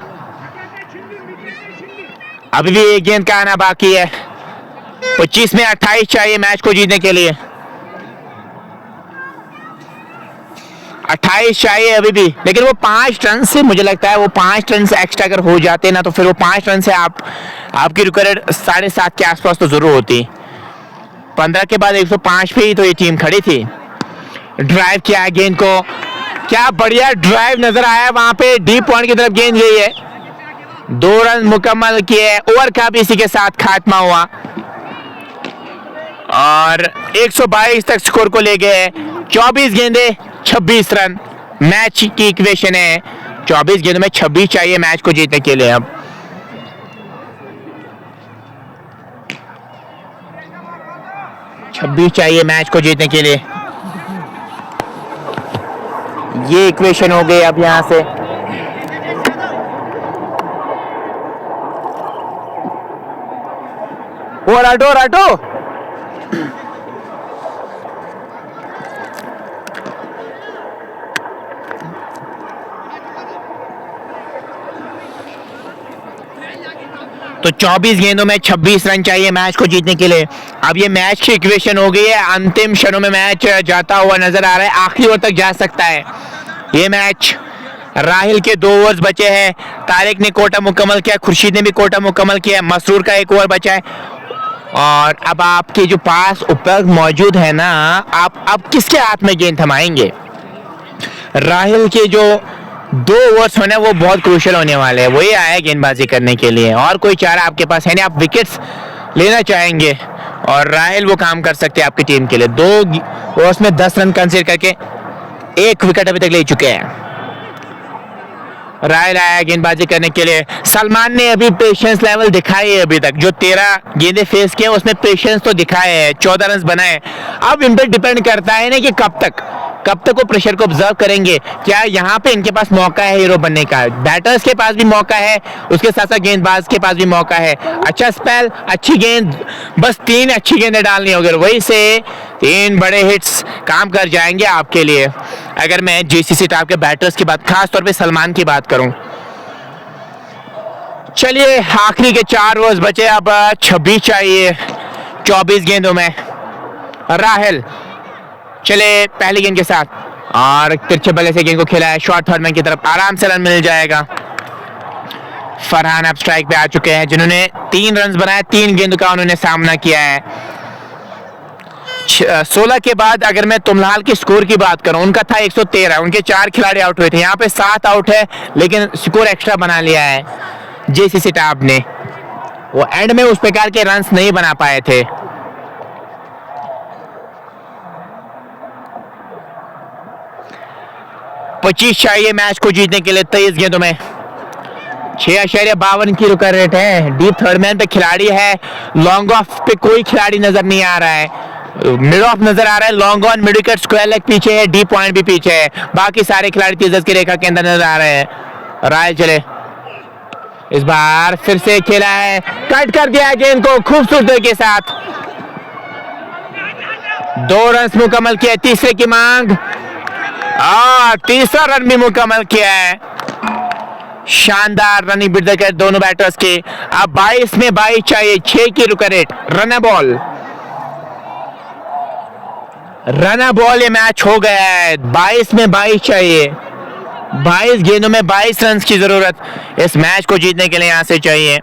A: अभी भी एक गेंद का आना बाकी है। 25 में 28 चाहिए मैच को जीतने के लिए। 28 चाहिए अभी भी, लेकिन वो 5 रन से, मुझे लगता है वो 5 रन से एक्स्ट्रा अगर हो जाते ना, तो फिर वो 5 रन से आपकी रिकॉर्ड 7.5 के आसपास तो जरूर होती। 15 के बाद 105 पे ही तो ये टीम खड़ी थी। ड्राइव किया है गेंद को, क्या बढ़िया ड्राइव नजर आया वहां पे, डीप पॉइंट की तरफ गेंद गई है। 2 रन मुकम्मल किए, ओवर का भी इसी के साथ खात्मा हुआ, और 122 तक स्कोर को ले गए। 24 गेंदे 26 रन मैच की इक्वेशन है। 24 गेंदों में 26 चाहिए मैच को जीतने के लिए। अब 26 चाहिए मैच को जीतने के लिए, ये इक्वेशन हो गई। अब यहां से राटो तो 24 गेंदों में 26 रन चाहिए मैच को जीतने के लिए। अब ये मैच की इक्वेशन हो गई है, अंतिम क्षणों में मैच जाता हुआ नजर आ रहा है, आखिरी ओवर तक जा सकता है ये मैच। राहिल के 2 ओवर्स बचे हैं, तारिक ने कोटा मुकम्मल किया, खुर्शीद ने भी कोटा मुकम्मल किया, मसरूर का 1 ओवर बचा है। और अब आपके जो पास उपलब्ध मौजूद है ना, आप किसके हाथ में गेंद थमाएंगे? राहिल के जो 2 ओवर्स होने वो बहुत क्रूशियल होने वाले हैं, वही आया गेंदबाजी करने के लिए, और कोई चारा आपके पास है नहीं। आप विकेट्स लेना चाहेंगे और राहिल वो काम कर सकते हैं आपकी टीम के लिए। 2 ओवर्स में 10 रन कंसीडर करके 1 विकेट अभी तक ले चुके हैं। राहिल आया गेंदबाजी करने के लिए। सलमान ने अभी पेशेंस लेवल दिखाई है, अभी तक जो 13 गेंदे फेस किए उसमें पेशेंस तो दिखाए है, 14 रन बनाए। अब इन पर डिपेंड करता है ना कि कब तक वो प्रेशर को ऑब्जर्व करेंगे। क्या यहाँ पे इनके पास मौका है हीरो बनने का? बैटर्स के पास भी मौका है, उसके साथ साथ गेंदबाज के पास भी मौका है। अच्छा स्पेल, अच्छी गेंद, बस 3 अच्छी गेंदें डालनी होगी, वही से 3 बड़े हिट्स काम कर जाएंगे आपके लिए। अगर मैं जेसीसी टॉप के बैटर्स की बात, खास तौर पे सलमान की बात करूं। चलिए आखिरी के 4 ओवर्स बचे, अब 26 चाहिए 24 गेंदों में। राहिल चले पहली गेंद के साथ और तिरछे बल्ले से गेंद को खेला है शॉर्ट थर्ड मैन की तरफ, आराम से रन मिल जाएगा। फरहान अब स्ट्राइक पे आ चुके हैं, जिन्होंने 3 रन बनाए, 3 गेंद का उन्होंने सामना किया है। 16 के बाद अगर मैं तुमलाल के स्कोर की बात करूं, उनका था 113, उनके 4 खिलाड़ी आउट हुए थे, यहाँ पे 7 आउट है, लेकिन स्कोर एक्स्ट्रा बना लिया है जेसीसी टॉप ने। वो एंड में उस प्रकार के रन्स नहीं बना पाए थे। पच्चीस चाहिए मैच को जीतने के लिए 23 गेंदों में। 6.52 की रुका रेट है। डीप थर्ड मैन पे खिलाड़ी है, लॉन्ग ऑफ पे कोई खिलाड़ी नजर नहीं आ रहा है, मिड ऑफ नजर आ रहा है, long on, mid wicket, square leg पीछे है, डीप पॉइंट भी पीछे है, बाकी सारे खिलाड़ी 30 की रेखा के अंदर नजर आ रहे हैं। राहिल चले, इस बार फिर से खेला है, कट कर दिया है गेंद को खूबसूरती के साथ। 2 रन मुकम्मल किया, तीसरे की मांग और तीसरा रन भी मुकम्मल किया है। शानदार रनिंग बिट कर दोनों बैटर्स के। अब 22 में 22 चाहिए, 6 की रुका रेट, रन बॉल ये मैच हो गया है। 22 में 22 चाहिए, 22 गेंदों में 22 रन की जरूरत इस मैच को जीतने के लिए यहां से चाहिए।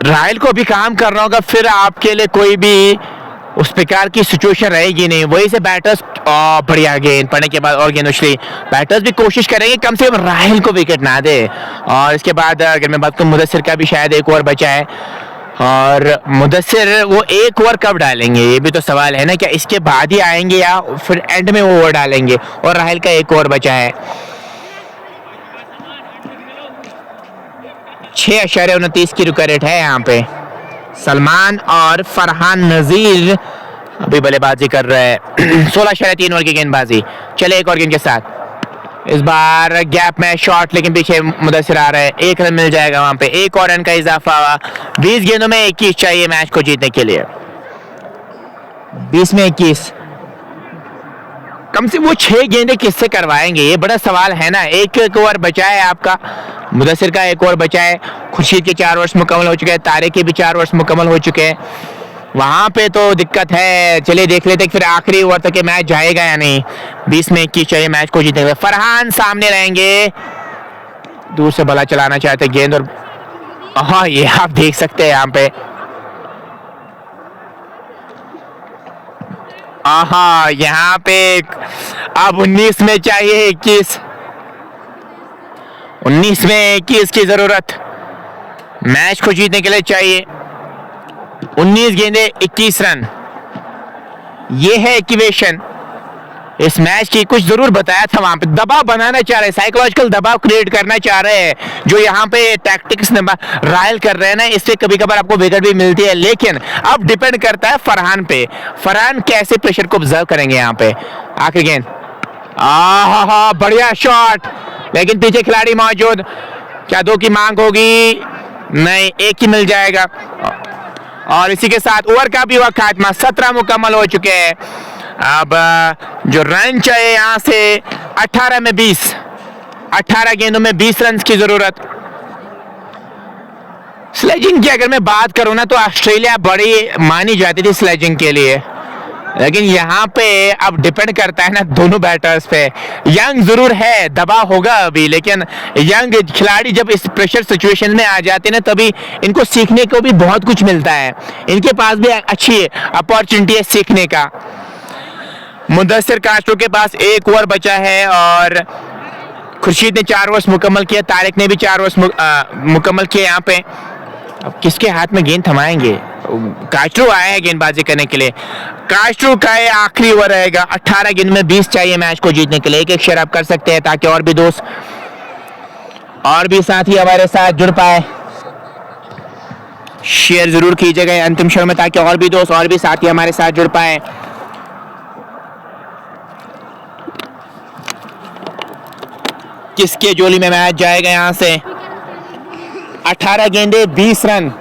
A: राहिल को भी काम करना होगा, फिर आपके लिए कोई भी उस प्रकार की सिचुएशन रहेगी नहीं। वही से बैटर्स बढ़िया गेंद पड़ने के बाद और गेंद उछली, बैटर्स भी कोशिश करेंगे कम से कम राहिल को विकेट ना दे। और इसके बाद अगर मैं बात करूं, मुदस्सिर का भी शायद 1 ओवर बचा है, और मुदस्सिर वो 1 ओवर कब डालेंगे ये भी तो सवाल है ना, क्या इसके बाद ही आएंगे या फिर एंड में वो ओवर डालेंगे? और राहिल का 1 ओवर बचा है। 6.29 की रुका रेट है यहाँ पे। सलमान और फरहान नजीर अभी बल्लेबाजी कर रहे हैं। 16.3 ओवर की गेंदबाजी। चले एक और गेंद के साथ, इस बार गैप में शॉट, लेकिन पीछे मुदस्सिर आ रहा है, 1 रन मिल जाएगा वहां पे, 1 और रन का इजाफा हुआ। 20 गेंदों में 21 चाहिए मैच को जीतने के लिए। 20 में 21, कम से वो 6 गेंदे किससे करवाएंगे, ये बड़ा सवाल है ना। 1 ओवर बचा है आपका, मुदस्सिर का 1 ओवर बचा है, खुर्शीद के 4 ओवर्स मुकम्मल हो चुके हैं, तारिक के भी 4 ओवर्स मुकम्मल हो चुके हैं, वहां पे तो दिक्कत है। चलिए देख लेते फिर आखिरी ओवर तक मैच जाएगा या नहीं। 20 में 21 चाहिए मैच को जीतने के लिए। फरहान सामने रहेंगे, दूर से भला चलाना चाहते गेंद, और हाँ ये आप देख सकते हैं यहाँ पे, हाँ यहाँ पे अब 19 में चाहिए 21, 19 में 21 की जरूरत मैच को जीतने के लिए चाहिए। 19 गेंदे 21 रन, ये है इक्वेशन इस मैच की। कुछ जरूर बताया था वहां पे, दबाव बनाना चाह रहे हैं, साइकोलॉजिकल दबाव क्रिएट करना चाह रहे हैं, जो यहाँ पे टैक्टिक्स रायल कर रहे हैं ना, इससे कभी कभार आपको विकेट भी मिलती है। लेकिन अब डिपेंड करता है फरहान पे, फरहान कैसे प्रेशर को ऑब्जर्व करेंगे यहाँ पे। आखिरी गेंद, बढ़िया शॉट, लेकिन पीछे खिलाड़ी मौजूद, क्या 2 की मांग होगी? नहीं, 1 ही मिल जाएगा। और इसी के साथ ओवर का भी हुआ खात्मा, 17 मुकम्मल हो चुके हैं। अब जो रन चाहिए यहाँ से 18 में 20, 18 गेंदों में 20 रन की जरूरत। स्लेजिंग की अगर मैं बात करूं ना तो ऑस्ट्रेलिया बड़ी मानी जाती थी स्लेजिंग के लिए, लेकिन यहाँ पे अब डिपेंड करता है ना दोनों बैटर्स पे। यंग जरूर है, दबाव होगा अभी, लेकिन यंग खिलाड़ी जब इस प्रेशर सिचुएशन में आ जाते हैं ना तभी इनको सीखने को भी बहुत कुछ मिलता है। इनके पास भी अच्छी अपॉर्चुनिटी है सीखने का। मुदस्सिर कास्ट्रो के पास एक ओवर बचा है और खुर्शीद ने 4 ओवर्स मुकम्मल किया, तारिक ने भी 4 ओवर्स मुकम्मल किए। यहाँ पे अब किसके हाथ में गेंद थमाएंगे? कास्ट्रो आया है गेंदबाजी करने के लिए। कास्ट्रो का ये आखिरी ओवर रहेगा। 18 गेंद में 20 चाहिए मैच को जीतने के लिए। एक शेयर आप कर सकते हैं ताकि और भी दोस्त और भी साथी हमारे साथ जुड़ पाए। शेयर जरूर कीजिएगा अंतिम शो में ताकि और भी दोस्त और भी साथी हमारे साथ जुड़ पाए। किसके जोली में मैच जाएगा? यहां से 18 गेंदे 20 रन।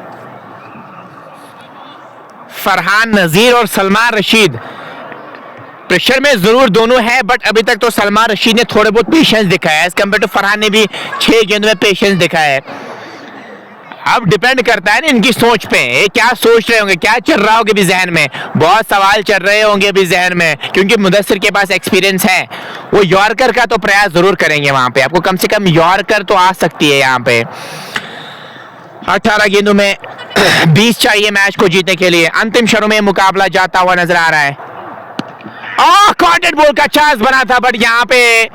A: फरहान नजीर और सलमान रशीद प्रेशर में जरूर दोनों है, बट अभी तक तो सलमान रशीद ने थोड़े बहुत पेशेंस दिखाया है एज कम्पेयर टू फरहान ने भी 6 गेंदों में पेशेंस दिखाया है। अब डिपेंड करता है ना इनकी सोच पे, ये क्या सोच रहे होंगे, क्या चल रहा होगा भी जहन में। बहुत सवाल चल रहे होंगे भी जहन में, क्योंकि मुदस्सिर के पास एक्सपीरियंस है। वो यॉर्कर का तो प्रयास जरूर करेंगे वहां पे। आपको कम से कम यॉर्कर तो आ सकती है यहाँ पे। 18 गेंदों में 20 चाहिए मैच को जीतने के लिए। अंतिम क्षणों में मुकाबला जाता हुआ नजर आ रहा है। कॉन्टेक्ट बॉल का चांस बना था, बट यहाँ पे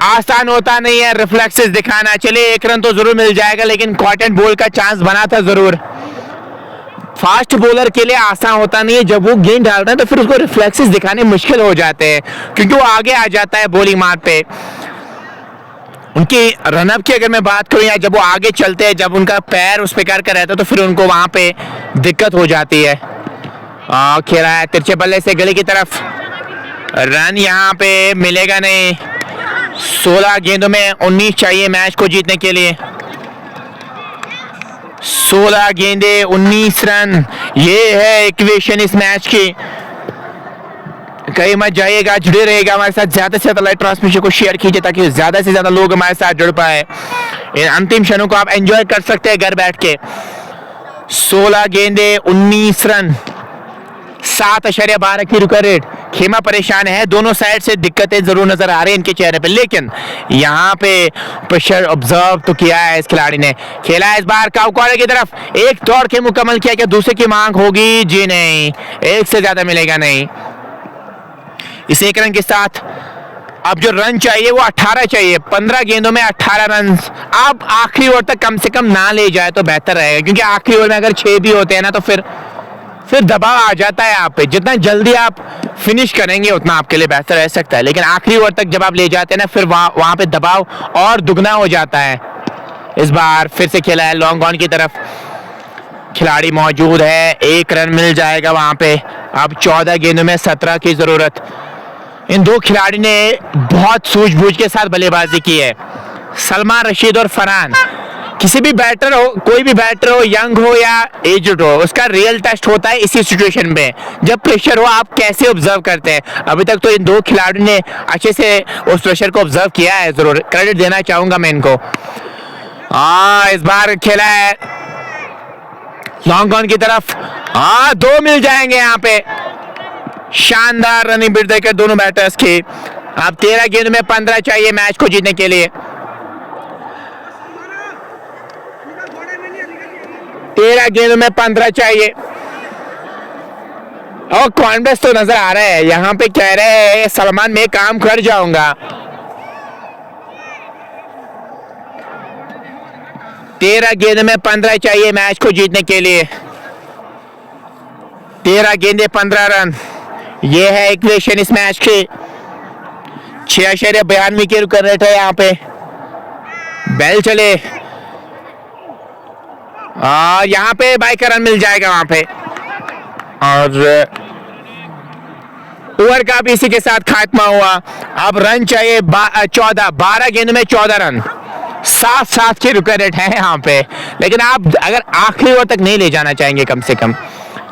A: आसान होता नहीं है रिफ्लेक्सेस दिखाना। चलिए 1 रन तो जरूर मिल जाएगा, लेकिन कॉन्टेक्ट बॉल का चांस बना था जरूर। फास्ट बॉलर के लिए आसान होता नहीं है, जब वो गेंद डालता है तो फिर उसको रिफ्लेक्सेस दिखाने मुश्किल हो जाते हैं, क्योंकि वो आगे आ जाता है बॉलिंग मार पे। उनकी रनअप की अगर मैं बात करूं, या जब वो आगे चलते हैं, जब उनका पैर उस प्रकार का रहता है तो फिर उनको वहां पे दिक्कत हो जाती है। खेला है तिरछे बल्ले से गली की तरफ, रन यहाँ पे मिलेगा नहीं। 16 गेंदों में 19 चाहिए मैच को जीतने के लिए। 16 गेंदे 19 रन, ये है इक्वेशन इस मैच की। कहीं मत जाइएगा, जुड़े रहेगा हमारे साथ। ज्यादा से ज्यादा लाइव ट्रांसमिशन को शेयर कीजिए ताकि ज्यादा से ज्यादा लोग हमारे साथ जुड़ पाए। इन अंतिम क्षणों को आप एंजॉय कर सकते हैं घर बैठ के। 16 गेंदे 19 रन, 7.12 की रुका रेट। खेमा परेशान है, दोनों साइड से दिक्कतें जरूर नजर आ रही हैं इनके चेहरे पे, लेकिन यहाँ पे प्रेशर ऑब्जर्व तो किया है इस खिलाड़ी ने। खेला है इस बार काउ कॉर्नर की तरफ, एक दौड़ के मुकम्मल किया। क्या दूसरे की मांग होगी? जी नहीं, एक से ज्यादा मिलेगा नहीं। इस 1 रन के साथ अब जो रन चाहिए वो 18 चाहिए। 15 गेंदों में 18 रन। अब आखिरी ओवर तक कम से कम ना ले जाए तो बेहतर रहेगा, क्योंकि आखिरी ओवर में अगर 6 भी होते हैं ना तो फिर दबाव आ जाता है आप पे। जितना जल्दी आप फिनिश करेंगे उतना आपके लिए बेहतर रह सकता है, लेकिन आखिरी ओवर तक जब आप ले जाते हैं ना फिर वहां पे दबाव और दुगना हो जाता है। इस बार फिर से खेला है लॉन्ग ऑन की तरफ, खिलाड़ी मौजूद है, 1 रन मिल जाएगा वहां पे। अब 14 गेंदों में 17 की जरूरत। इन दो खिलाड़ी ने बहुत सूझबूझ के साथ बल्लेबाजी की है, सलमान रशीद और फरहान। किसी भी बैटर हो, कोई भी बैटर हो, यंग हो या एज्ड हो, उसका रियल टेस्ट होता है इसी सिचुएशन में। जब प्रेशर हो आप कैसे ऑब्जर्व करते हैं। अभी तक तो इन दो खिलाड़ियों ने अच्छे से उस प्रेशर को ऑब्जर्व किया है, जरूर क्रेडिट देना चाहूंगा मैं इनको। इस बार खेला है लॉन्ग ऑन की तरफ, 2 मिल जाएंगे यहाँ पे। शानदार रनिंग बिट देकर दोनों बैटर्स की। अब 13 गेंद में 15 चाहिए मैच को जीतने के लिए। 13 गेंद में 15 चाहिए। और कॉन्फिडेंस तो नजर आ रहा है यहाँ पे, कह रहे हैं सलमान मैं काम कर जाऊंगा। 13 गेंद में 15 चाहिए मैच को जीतने के लिए। 13 गेंदे 15 रन, ये है इक्वेशन इस मैच की। 6.92 की रन रेट है यहाँ पे। बेल चले यहाँ पे बाई का रन मिल जाएगा वहां पे। और ओवर का भी इसी के साथ खात्मा हुआ। अब रन चाहिए 12 गेंद में 14 रन, 7 की रुका रेट है यहाँ पे। लेकिन आप अगर आखिरी ओवर तक नहीं ले जाना चाहेंगे कम से कम।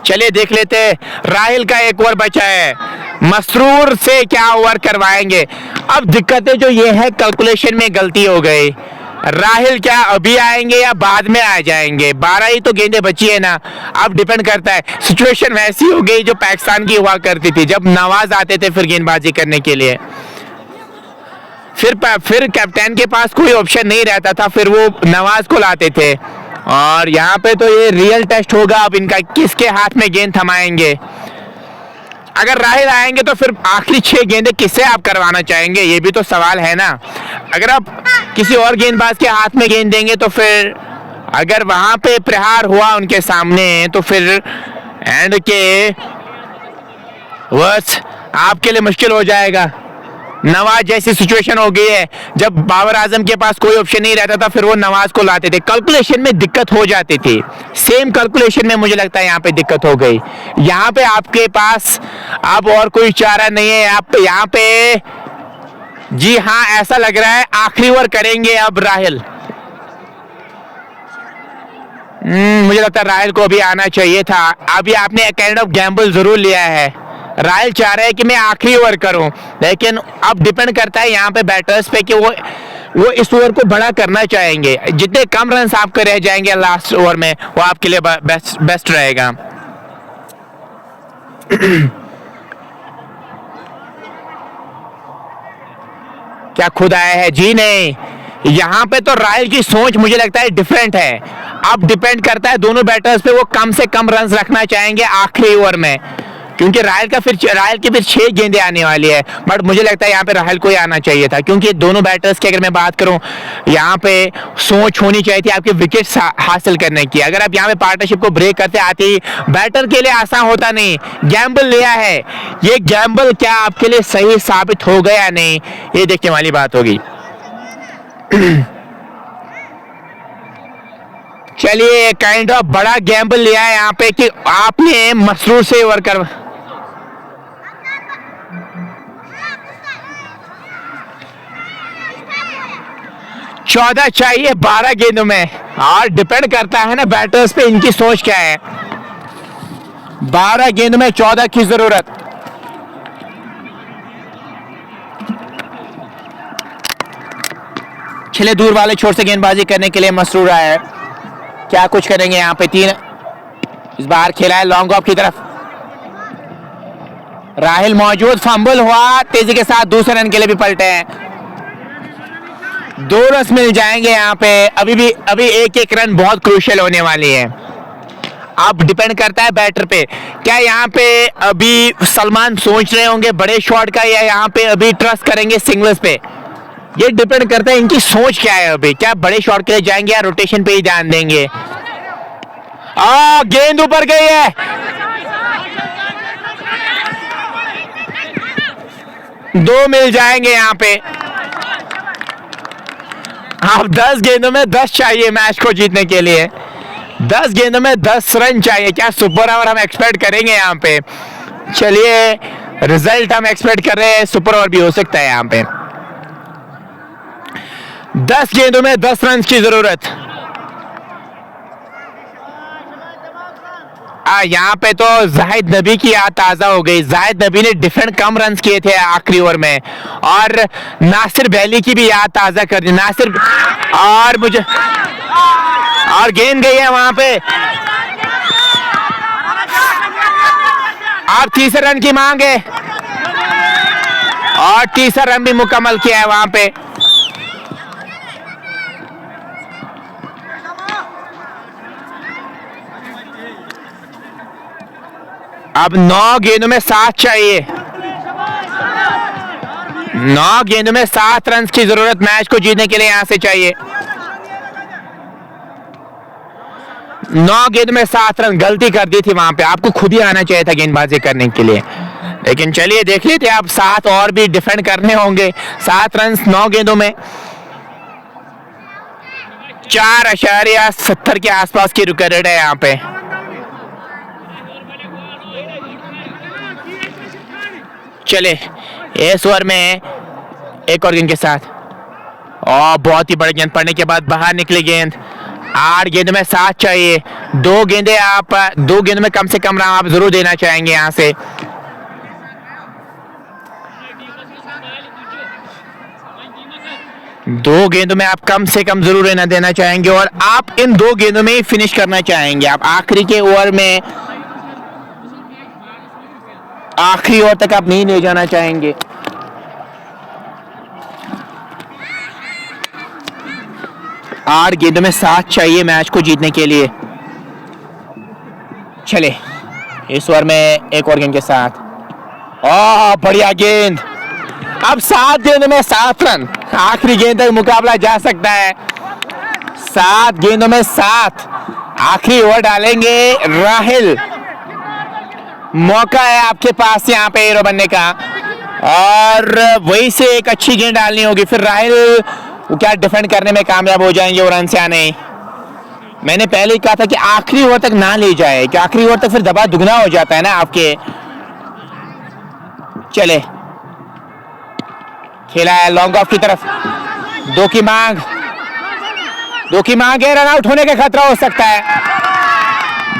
A: चलिए देख लेते, राहिल का एक ओवर बचा है। मसरूर से क्या ओवर करवाएंगे। अब दिक्कतें जो ये है, कैलकुलेशन में गलती हो गई। राहिल क्या अभी आएंगे या बाद में आ जाएंगे? 12 ही तो गेंदें बची है ना। अब डिपेंड करता है, सिचुएशन वैसी हो गई जो पाकिस्तान की हुआ करती थी, जब नवाज आते थे फिर गेंदबाजी करने के लिए, फिर कैप्टन के पास कोई ऑप्शन नहीं रहता था, फिर वो नवाज को लाते थे। और यहाँ पे तो ये रियल टेस्ट होगा अब इनका, किसके हाथ में गेंद थमाएंगे। अगर राहिल आएंगे तो फिर आखिरी 6 गेंदें किससे आप करवाना चाहेंगे, ये भी तो सवाल है ना। अगर आप किसी और गेंदबाज के हाथ में गेंद देंगे तो फिर अगर वहां पे प्रहार हुआ उनके सामने तो फिर एंड के वर्ष आपके लिए मुश्किल हो जाएगा। नवाज जैसी सिचुएशन हो गई है, जब बाबर आजम के पास कोई ऑप्शन नहीं रहता था फिर वो नवाज को लाते थे, कैलकुलेशन में दिक्कत हो जाती थी। सेम कैलकुलेशन में मुझे लगता है यहाँ पे दिक्कत हो गई। यहाँ पे आपके पास अब और कोई चारा नहीं है। आप यहाँ पे जी हाँ ऐसा लग रहा है आखिरी ओवर करेंगे अब राहिल। मुझे लगता है राहिल को अभी आना चाहिए था। अभी आपने काइंड ऑफ गैम्बल जरूर लिया है। राहिल चाह रहे हैं कि मैं आखिरी ओवर करूं, लेकिन अब डिपेंड करता है यहाँ पे बैटर्स पे कि वो इस ओवर को बड़ा करना चाहेंगे। जितने कम रन आपके रह जाएंगे लास्ट ओवर में वो आपके लिए बेस्ट रहेगा। क्या खुद आया है? जी नहीं, यहाँ पे तो राहिल की सोच मुझे लगता है डिफरेंट है। अब डिपेंड करता है दोनों बैटर्स पे, वो कम से कम रन रखना चाहेंगे आखिरी ओवर में, क्योंकि राहिल की फिर 6 गेंदें आने वाली है। बट मुझे लगता है यहाँ पे राहिल को ही आना चाहिए था, क्योंकि दोनों बैटर्स की अगर मैं बात करूँ यहाँ पे सोच होनी चाहिए थी आपके विकेट्स हासिल करने की। अगर आप यहाँ पे पार्टनरशिप को ब्रेक करते आते ही बैटर के लिए आसान होता नहीं। गैम्बल लिया है, ये गैम्बल क्या आपके लिए सही साबित हो गया नहीं, ये देखने वाली बात होगी। चलिए काइंड ऑफ बड़ा गैम्बल लिया है यहाँ पे कि आपने मसरूर से ओवर कर 14 चाहिए 12 गेंदों में, और डिपेंड करता है ना बैटर्स पे इनकी सोच क्या है। 12 गेंदों में 14 की जरूरत। चले दूर वाले छोर से गेंदबाजी करने के लिए मसरूर आया है। क्या कुछ करेंगे यहाँ पे? 3 इस बार खेला है लॉन्ग ऑफ की तरफ। राहिल मौजूद, फंबल हुआ, तेजी के साथ दूसरे रन के लिए भी पलटे हैं। 2 रन मिल जाएंगे यहाँ पे। अभी एक रन बहुत क्रूशियल होने वाली है। अब डिपेंड करता है बैटर पे। क्या यहाँ पे अभी सलमान सोच रहे होंगे बड़े शॉट का, या यहाँ पे अभी ट्रस्ट करेंगे सिंगल्स पे? ये डिपेंड करता है इनकी सोच क्या है। अभी क्या बड़े शॉट के लिए जाएंगे या रोटेशन पे ही ध्यान देंगे? गेंद ऊपर गई है। दो मिल जाएंगे यहाँ पे। अब 10 गेंदों में 10 चाहिए मैच को जीतने के लिए। 10 गेंदों में 10 रन चाहिए। क्या सुपर ओवर हम एक्सपेक्ट करेंगे यहाँ पे? चलिए रिजल्ट हम एक्सपेक्ट कर रहे हैं, सुपर ओवर भी हो सकता है यहाँ पे। 10 गेंदों में 10 रन की जरूरत। यहाँ पे तो जाहिद नबी की याद ताजा हो गई। जाहिद नबी ने डिफरेंट कम रन किए थे आखिरी ओवर में, और नासिर वैली की भी याद ताजा कर दी। नासिर और गेंद गई है वहां पे। अब तीसरे रन की मांग है, और तीसरा रन भी मुकम्मल किया है वहां पे। अब 9 गेंदों में 7 चाहिए। 9 गेंदों में 7 रन की जरूरत मैच को जीतने के लिए यहां से चाहिए। 9 गेंद में 7 रन। गलती कर दी थी वहां पे, आपको खुद ही आना चाहिए था गेंदबाजी करने के लिए। लेकिन चलिए देख लेते हैं, अब 7 और भी डिफेंड करने होंगे। 7 रन 9 गेंदों में 4.70 के आसपास की रिकॉर्ड है यहाँ पे। चले इस ओवर में एक और गेंद के साथ, और बहुत ही बड़ी गेंद पड़ने के बाद बाहर निकली गेंद। 8 गेंद में 7 चाहिए। 2 गेंदों में कम से कम रन आप जरूर देना चाहेंगे यहाँ से। 2 गेंदों में आप कम से कम जरूर रहना देना चाहेंगे और आप इन 2 गेंदों में ही फिनिश करना चाहेंगे। आप आखिरी के ओवर में, आखिरी ओवर तक आप नहीं ले जाना चाहेंगे। आठ गेंदों में 7 चाहिए मैच को जीतने के लिए। चले इस ओवर में एक और गेंद के साथ, बढ़िया गेंद। अब 7 गेंदों में 7 रन, आखिरी गेंद तक मुकाबला जा सकता है। 7 गेंदों में 7, आखिरी ओवर डालेंगे राहिल। मौका है आपके पास यहाँ पे हीरो बनने का और वही से एक अच्छी गेंद डालनी होगी। फिर राहिल वो क्या डिफेंड करने में कामयाब हो जाएंगे और रन से आने। मैंने पहले ही कहा था कि आखिरी ओवर तक ना ले जाए, कि आखिरी ओवर तक फिर दबाव दुगना हो जाता है ना आपके। चले खेला है लॉन्ग ऑफ की तरफ, 2 की मांग, 2 की मांग है। रन आउट होने का खतरा हो सकता है।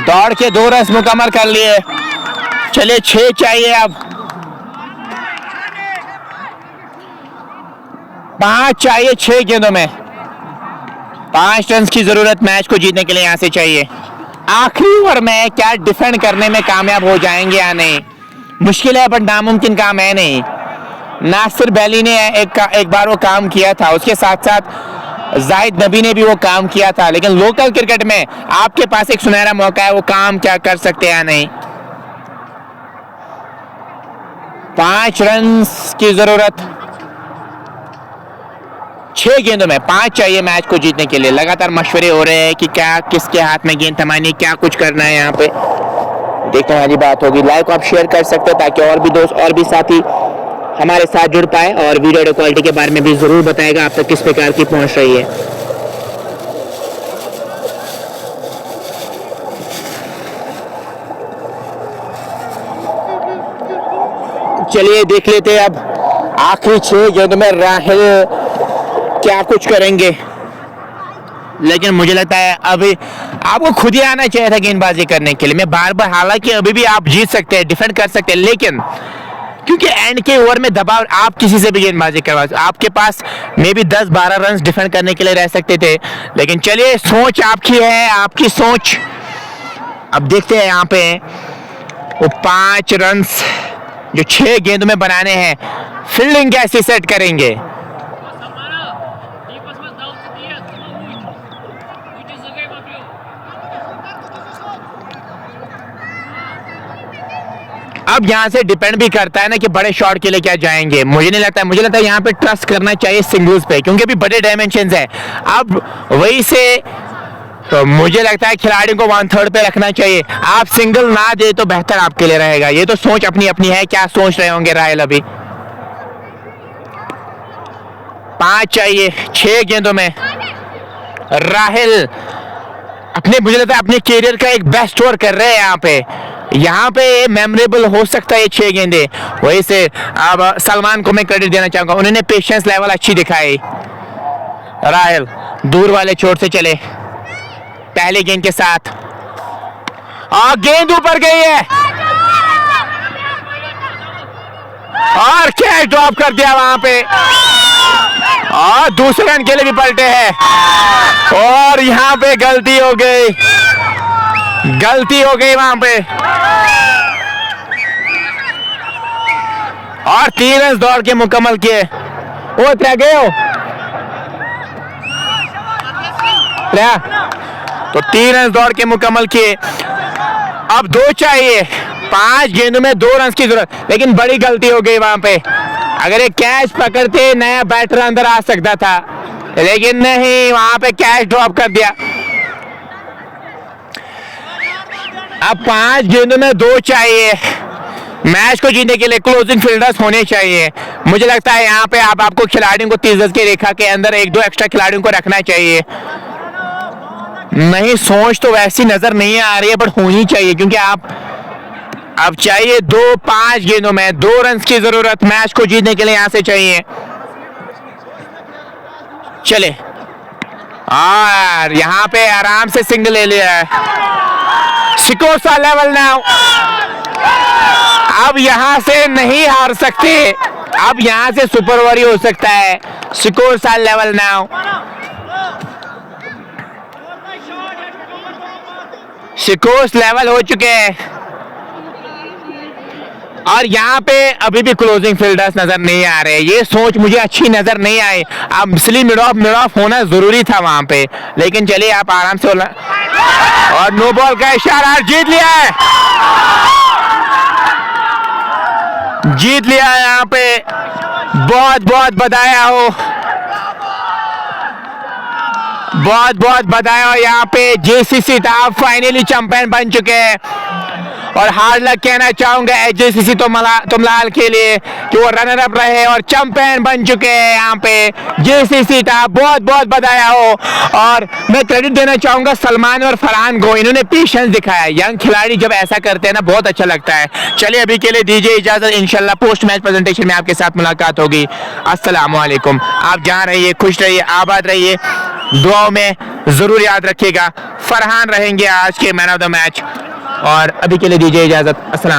A: दौड़ के 2 रन मुकम्मल कर लिए। चले 6 चाहिए अब, 5 चाहिए 6 गेंदों में। 5 रन की जरूरत मैच को जीतने के लिए यहां से चाहिए। आखिरी ओवर में क्या डिफेंड करने में कामयाब हो जाएंगे या नहीं, मुश्किल है बट नामुमकिन काम है नहीं। नासिर बैली ने एक बार वो काम किया था, उसके साथ साथ जाहिद नबी ने भी वो काम किया था, लेकिन लोकल क्रिकेट में आपके पास एक सुनहरा मौका है, वो काम क्या कर सकते हैं या नहीं। 5 रन की जरूरत, 6 गेंदों में 5 चाहिए मैच को जीतने के लिए। लगातार मशवरे हो रहे हैं कि क्या किसके हाथ में गेंद थमानी, क्या कुछ करना है यहाँ पे। देखते हैं हमारी बात होगी। लाइक आप शेयर कर सकते हो ताकि और भी दोस्त और भी साथी हमारे साथ जुड़ पाए और वीडियो क्वालिटी के बारे में भी जरूर बताएगा आप तक किस प्रकार की पहुंच रही है। चलिए देख लेते हैं अब आखिरी 6 गेंदों में राहिल क्या कुछ करेंगे, लेकिन मुझे लगता है अभी आपको खुद ही आना चाहिए था गेंदबाजी करने के लिए। मैं बार बार, हालांकि अभी भी आप जीत सकते हैं, डिफेंड कर सकते हैं, लेकिन क्योंकि एंड के ओवर में दबाव, आप किसी से भी गेंदबाजी करवा, आपके पास मे भी 10-12 रन डिफेंड करने के लिए रह सकते थे। लेकिन चलिए सोच आपकी है, आपकी सोच। अब देखते हैं यहाँ पे वो 5 रन जो 6 गेंदों में बनाने हैं, फील्डिंग कैसे सेट करेंगे। अब यहाँ से डिपेंड भी करता है ना कि बड़े शॉट के लिए क्या जाएंगे। मुझे नहीं लगता है, मुझे लगता है यहाँ पे ट्रस्ट करना चाहिए सिंगल्स पे, क्योंकि अभी बड़े डायमेंशंस है। अब वही से तो मुझे लगता है खिलाड़ियों को 1/3 पे रखना चाहिए। आप सिंगल ना दे तो बेहतर आपके लिए रहेगा। ये तो सोच अपनी अपनी है, क्या सोच रहे होंगे राहिल। अभी 5 चाहिए 6 गेंदों में। राहिल अपने, मुझे लगता है अपने कैरियर का एक बेस्ट ओवर कर रहे हैं यहाँ पे मेमोरेबल हो सकता है ये 6 गेंदे। वही से अब सलमान को मैं क्रेडिट देना चाहूंगा, उन्होंने पेशेंस लेवल अच्छी दिखाई। राहिल दूर वाले छोर से चले पहले गेंद के साथ, और गेंद ऊपर गई है और कैच ड्रॉप कर दिया वहां पे, और दूसरे रन के लिए भी पलटे हैं। और यहाँ पे गलती हो गई वहां पे, और 3 रन दौड़ के मुकम्मल किए। वो क्या गए हो तो 3 रन दौड़ के मुकम्मल किए। अब 2 चाहिए, 5 गेंदों में 2 रन की जरूरत, लेकिन बड़ी गलती हो गई वहां पे। अगर एक कैच पकड़ते नया बैटर अंदर आ सकता था, लेकिन नहीं, वहां पे कैच ड्रॉप कर दिया। अब 5 गेंदों में 2 चाहिए मैच को जीतने के लिए। क्लोजिंग फील्डर्स होने चाहिए। मुझे लगता है यहाँ पे आपको खिलाड़ियों को 30 गज की रेखा के अंदर 1-2 एक्स्ट्रा खिलाड़ियों को रखना चाहिए। नहीं, सोच तो वैसी नजर नहीं आ रही है, बट होनी चाहिए, क्योंकि आप अब चाहिए 5 गेंदों में 2 रन की जरूरत मैच को जीतने के लिए यहां से चाहिए। चले, और यहां पे आराम से सिंगल ले लिया है। सिकोसा लेवल नाउ, अब यहां से नहीं हार सकते, अब यहां से सुपर ओवर हो सकता है। Scores are level now. Scores level हो चुके हैं और यहाँ पे अभी भी क्लोजिंग फील्डर्स नजर नहीं आ रहे। ये सोच मुझे अच्छी नजर नहीं आई। अब इसलिए मिड ऑफ होना जरूरी था वहां पे, लेकिन चलिए आप आराम से और नो बॉल का इशारा, जीत लिया है, जीत लिया है यहाँ पे। बहुत बहुत बधाई हो, बहुत बहुत बधाई हो। यहाँ पे जेसीसी टाप फाइनली चैंपियन बन चुके हैं और हार्ड लक कहना चाहूंगा जेसीसी तुमलाल के लिए कि वो रनर अप रहे और चैंपियन बन चुके हैं यहाँ पे जेसीसी टाप। बहुत बहुत बधाई हो और मैं क्रेडिट देना चाहूंगा सलमान और फरहान को, इन्होंने पेशेंस दिखाया। यंग खिलाड़ी जब ऐसा करते हैं ना बहुत अच्छा लगता है। चलिए अभी के लिए दीजिए इजाजत, इंशाल्लाह पोस्ट मैच प्रेजेंटेशन में आपके साथ मुलाकात होगी। अस्सलाम वालेकुम। आप जहाँ रहिए खुश रहिए, आबाद रहिए, दुआओं में जरूर याद रखिएगा। फरहान रहेंगे आज के मैन ऑफ द मैच और अभी के लिए दीजिए इजाजत। अस्सलाम।